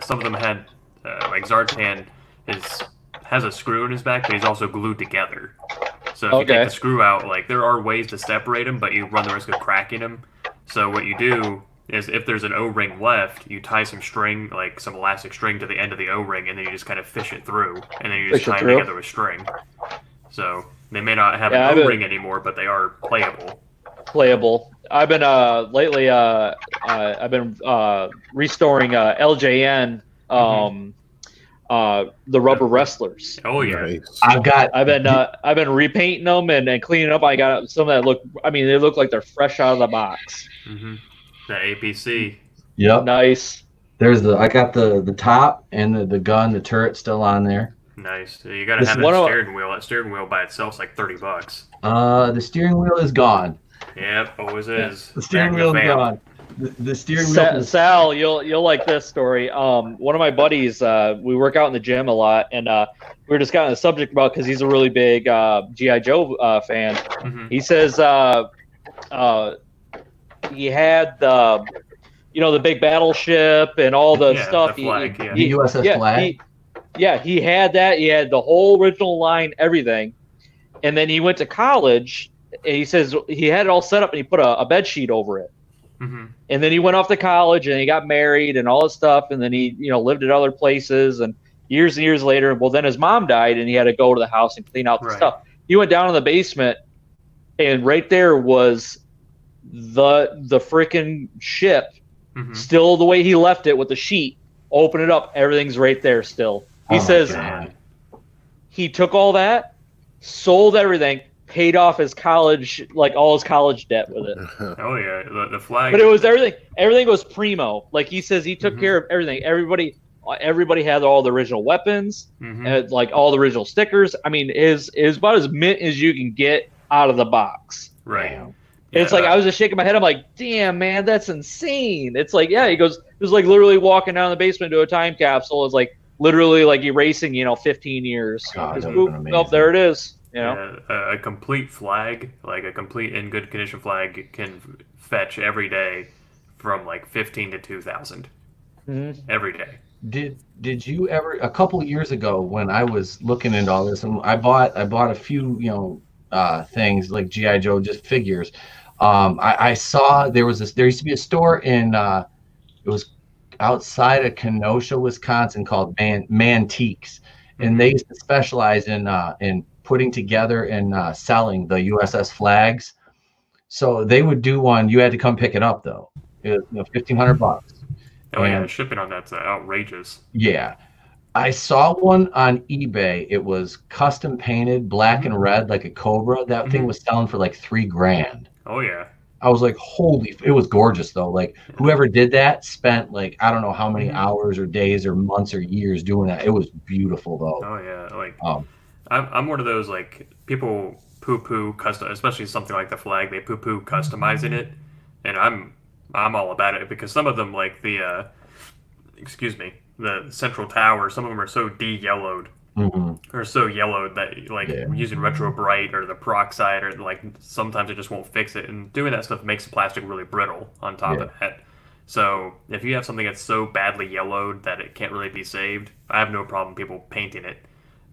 Speaker 3: some of them had. Like Zartan has a screw in his back, but he's also glued together. So if you take the screw out, like there are ways to separate him, but you run the risk of cracking him. So what you do is if there's an O-ring left, you tie some string, like some elastic string to the end of the O-ring, and then you just kind of fish it through, and then you just tie them together with string. So they may not have an O-ring anymore, but they are playable.
Speaker 4: I've been lately I've been restoring LJN the rubber wrestlers.
Speaker 3: Oh yeah,
Speaker 4: I've been repainting them and cleaning up. I got some that they look like they're fresh out of the box.
Speaker 3: The APC.
Speaker 1: Yep.
Speaker 4: Nice.
Speaker 1: I got the top and the gun, the turret still on there.
Speaker 3: Nice. You got to have that steering wheel. That steering wheel by itself is like $30.
Speaker 1: The steering whheel is gone.
Speaker 3: Yep, always is.
Speaker 1: The steering wheel is gone. The steering wheel.
Speaker 4: Sal, you'll like this story. One of my buddies, we work out in the gym a lot, and we were just kind of the subject about because he's a really big GI Joe fan. He says he had the big battleship and all the stuff.
Speaker 3: The flag,
Speaker 1: the USS flag.
Speaker 4: He had that. He had the whole original line, everything, and then he went to college. And he says he had it all set up, and he put a bed sheet over it. And then he went off to college and he got married and all this stuff. And then he, lived at other places and years later. Well, then his mom died and he had to go to the house and clean out the stuff. He went down in the basement and right there was the freaking ship still the way he left it with the sheet. Open it up. Everything's right there still. He says he took all that, sold everything, paid off his college, like all his college debt with it.
Speaker 3: Oh yeah, the flag.
Speaker 4: But it was everything. Everything was primo. Like he says, he took care of everything. Everybody had all the original weapons, and like all the original stickers. I mean, is about as mint as you can get out of the box.
Speaker 3: Right.
Speaker 4: Yeah, it's like I was just shaking my head. I'm like, damn, man, that's insane. It's like, yeah. He goes, it was like literally walking down the basement to a time capsule. It's like literally like erasing, 15 years.
Speaker 1: God,
Speaker 4: oh, there it is.
Speaker 3: A complete flag, like a complete in good condition flag, can fetch every day from like 15 to 2,000 every day.
Speaker 1: Did you ever a couple of years ago when I was looking into all this and I bought a few things like GI Joe, just figures. I saw there used to be a store in it was outside of Kenosha, Wisconsin called Mantiques, and they used to specialize in putting together and selling the USS flags. So they would do one. You had to come pick it up though. It was, $1,500.
Speaker 3: Oh yeah, shipping on that's outrageous.
Speaker 1: Yeah, I saw one on eBay. It was custom painted, black and red, like a Cobra. That thing was selling for like $3,000.
Speaker 3: Oh yeah.
Speaker 1: I was like, holy! It was gorgeous though. Like whoever did that spent like I don't know how many hours or days or months or years doing that. It was beautiful though.
Speaker 3: Oh yeah, like I'm one of those like people poo-poo custom, especially something like the flag. They poo-poo customizing it, and I'm all about it because some of them like the central tower. Some of them are so de-yellowed. Or so yellowed that like using retro bright or the peroxide or like sometimes it just won't fix it, and doing that stuff makes the plastic really brittle on top of that. So if you have something that's so badly yellowed that it can't really be saved, I have no problem people painting it.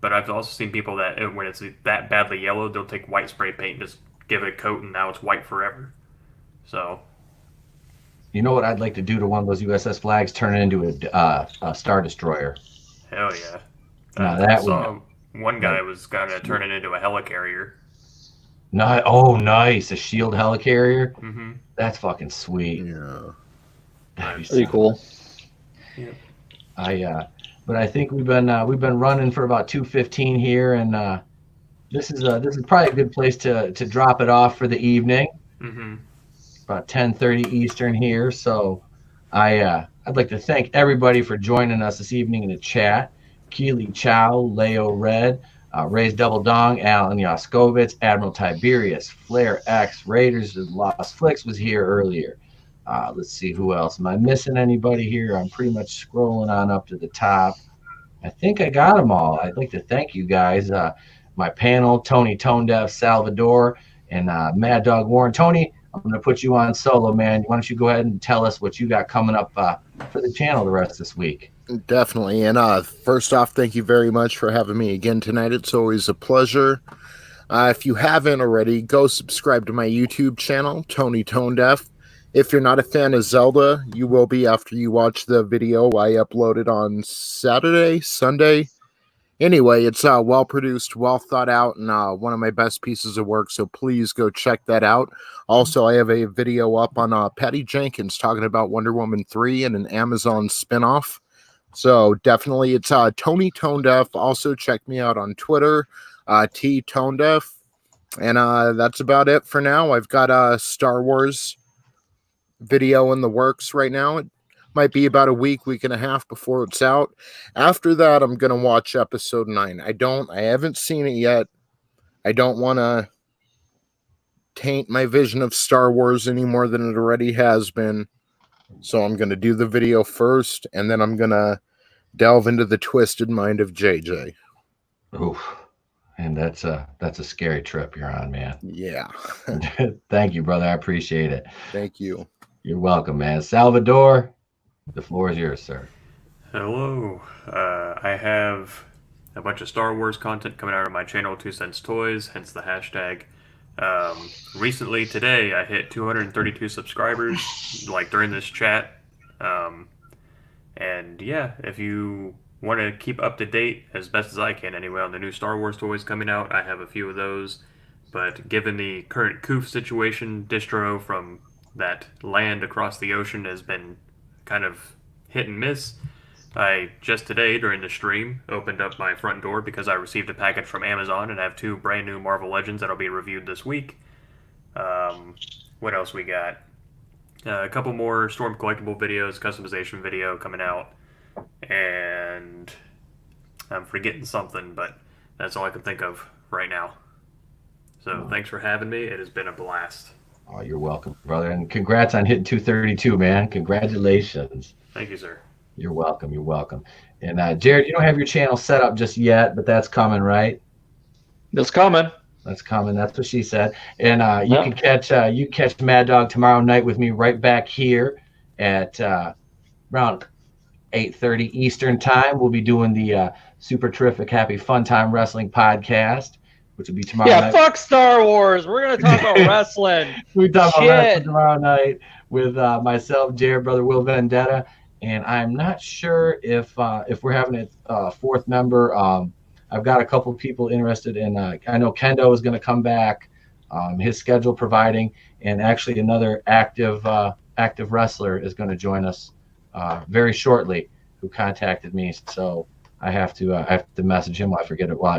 Speaker 3: But I've also seen people that when it's that badly yellowed, they'll take white spray paint and just give it a coat, and now it's white forever. So,
Speaker 1: You know what I'd like to do to one of those USS flags? Turn it into a Star Destroyer.
Speaker 3: hell yeah.
Speaker 1: Now
Speaker 3: I
Speaker 1: that would
Speaker 3: saw one guy
Speaker 1: like
Speaker 3: was going to turn it into a helicarrier.
Speaker 1: nice, a shield helicarrier.
Speaker 3: Mm-hmm.
Speaker 1: That's fucking sweet.
Speaker 2: Yeah.
Speaker 1: That'd be
Speaker 4: Pretty cool.
Speaker 3: Yeah.
Speaker 1: But I think we've been running for about 2:15 here, and this is probably a good place to drop it off for the evening.
Speaker 3: Mm-hmm.
Speaker 1: About 10:30 Eastern here. So I'd like to thank everybody for joining us this evening in the chat. Keely Chow, Leo Red, Ray's Double Dong, Alan Yaskovitz, Admiral Tiberius, Flare X, Raiders of Lost Flicks was here earlier. Let's see who else. Am I missing anybody here? I'm pretty much scrolling on up to the top. I think I got them all. I'd like to thank you guys. My panel, Tony ToneDef, Salvador, and Mad Dog Warren. Tony, I'm going to put you on solo, man. Why don't you go ahead and tell us what you got coming up for the channel the rest of this week?
Speaker 2: Definitely. And first off, thank you very much for having me again tonight. It's always a pleasure. If you haven't already, go subscribe to my YouTube channel, Tony ToneDef. If you're not a fan of Zelda, you will be after you watch the video I uploaded on Sunday. Anyway, it's well produced, well thought out, and one of my best pieces of work, so please go check that out. Also, I have a video up on Patty Jenkins talking about Wonder Woman 3 and an Amazon spinoff. So definitely, it's Tony ToneDef. Also, check me out on Twitter, T ToneDef. And that's about it for now. I've got a Star Wars video in the works right now. It might be about a week and a half before it's out. After that, I'm going to watch episode 9. I haven't seen it yet. I don't want to taint my vision of Star Wars any more than it already has been. So I'm going to do the video first, and then I'm going to delve into the twisted mind of JJ.
Speaker 1: Oof. And that's a scary trip you're on, man.
Speaker 2: Yeah.
Speaker 1: Thank you, brother. I appreciate it.
Speaker 2: Thank you.
Speaker 1: You're welcome, man. Salvador, the floor is yours, sir.
Speaker 3: Hello. I have a bunch of Star Wars content coming out of my channel, 2 Cents Toys, hence the hashtag. Recently, today, I hit 232 subscribers, like during this chat. And yeah, if you want to keep up to date, as best as I can anyway, on the new Star Wars toys coming out, I have a few of those. But given the current Koof situation, distro from that land across the ocean has been kind of hit and miss. I just today, during the stream, opened up my front door because I received a package from Amazon and I have 2 brand new Marvel Legends that'll be reviewed this week. What else we got? A couple more Storm collectible videos, customization video coming out. And I'm forgetting something, but that's all I can think of right now. So thanks for having me. It has been a blast.
Speaker 1: Oh, you're welcome, brother. And congrats on hitting 232, man. Congratulations.
Speaker 3: Thank you, sir.
Speaker 1: You're welcome. You're welcome. And Jared, you don't have your channel set up just yet, but that's coming, right?
Speaker 4: It's coming.
Speaker 1: That's coming. That's what she said. And you can catch Mad Dog tomorrow night with me right back here at around 8:30 Eastern time. We'll be doing the super terrific Happy Fun Time Wrestling podcast, which will be tomorrow night.
Speaker 4: Yeah, fuck Star Wars. We're gonna talk about wrestling.
Speaker 1: We talk about wrestling tomorrow night with myself, Jared, brother Will Vendetta, and I'm not sure if we're having a fourth member. I've got a couple of people interested in. I know Kendo is going to come back, his schedule providing, and actually another active wrestler is going to join us very shortly, who contacted me. So I have to message him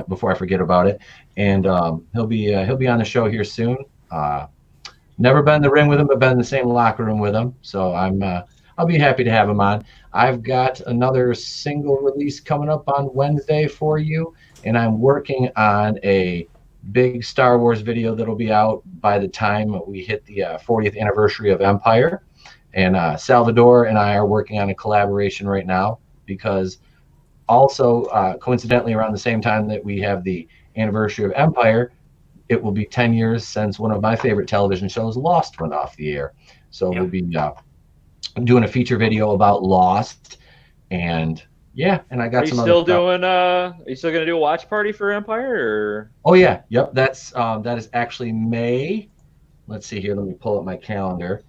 Speaker 1: before I forget about it, and he'll be on the show here soon. Never been in the ring with him, but been in the same locker room with him. So I'll be happy to have him on. I've got another single release coming up on Wednesday for you, and I'm working on a big Star Wars video that'll be out by the time we hit the 40th anniversary of Empire. And Salvador and I are working on a collaboration right now because also, coincidentally, around the same time that we have the anniversary of Empire, it will be 10 years since one of my favorite television shows, Lost, went off the air. So we'll be doing a feature video about Lost, and Yeah, and I got
Speaker 4: Are you
Speaker 1: some
Speaker 4: still
Speaker 1: other stuff.
Speaker 4: doing? Are you still gonna do a watch party for Empire? Or
Speaker 1: Oh yeah, yep. That is actually May. Let's see here. Let me pull up my calendar.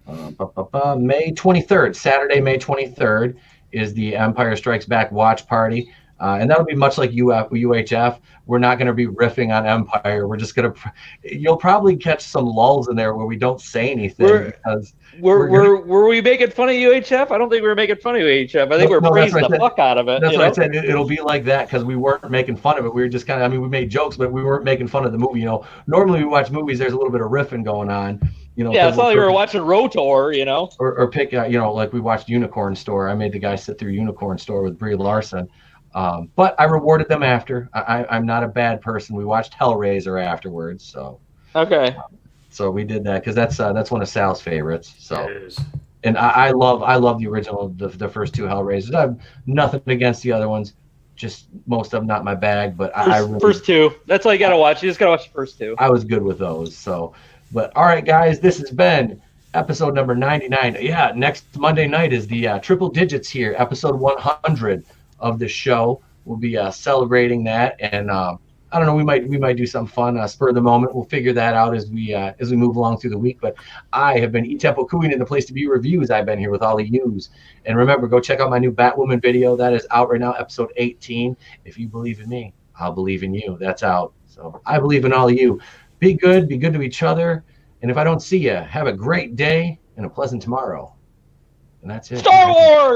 Speaker 1: May 23rd, Saturday, May 23rd is the Empire Strikes Back watch party. And that'll be much like UHF. We're not going to be riffing on Empire. We're just going to, you'll probably catch some lulls in there where we don't say anything because
Speaker 4: were we making fun of UHF? I don't think we were making fun of UHF. I think we're praising the fuck out of it.
Speaker 1: That's what I said. It'll be like that because we weren't making fun of it. We were just kind of, I mean, we made jokes, but we weren't making fun of the movie. Normally we watch movies, there's a little bit of riffing going on.
Speaker 4: Yeah, it's not like we were watching Rotor,
Speaker 1: Or pick, like we watched Unicorn Store. I made the guy sit through Unicorn Store with Brie Larson. But I rewarded them after. I'm not a bad person. We watched Hellraiser afterwards. So
Speaker 4: okay.
Speaker 1: So we did that because that's one of Sal's favorites. So
Speaker 3: It is.
Speaker 1: and I love the original, the first two Hellraisers. I have nothing against the other ones. Just most of them not my bag, but
Speaker 4: first two. That's all you gotta watch. You just gotta watch the first two.
Speaker 1: I was good with those. So, but all right, guys, this has been episode number 99. Yeah, next Monday night is the triple digits here, episode 100 of the show. We'll be celebrating that, and I don't know, we might do some fun spur of the moment. We'll figure that out as we move along through the week. But I have been E-Tempo Cooing in the place to be reviews. I've been here with all the yous. And remember, go check out my new Batwoman video. That is out right now, episode 18. If you believe in me, I'll believe in you. That's out. So I believe in all of you. Be good to each other. And if I don't see you, have a great day and a pleasant tomorrow. And that's it.
Speaker 4: Star Wars!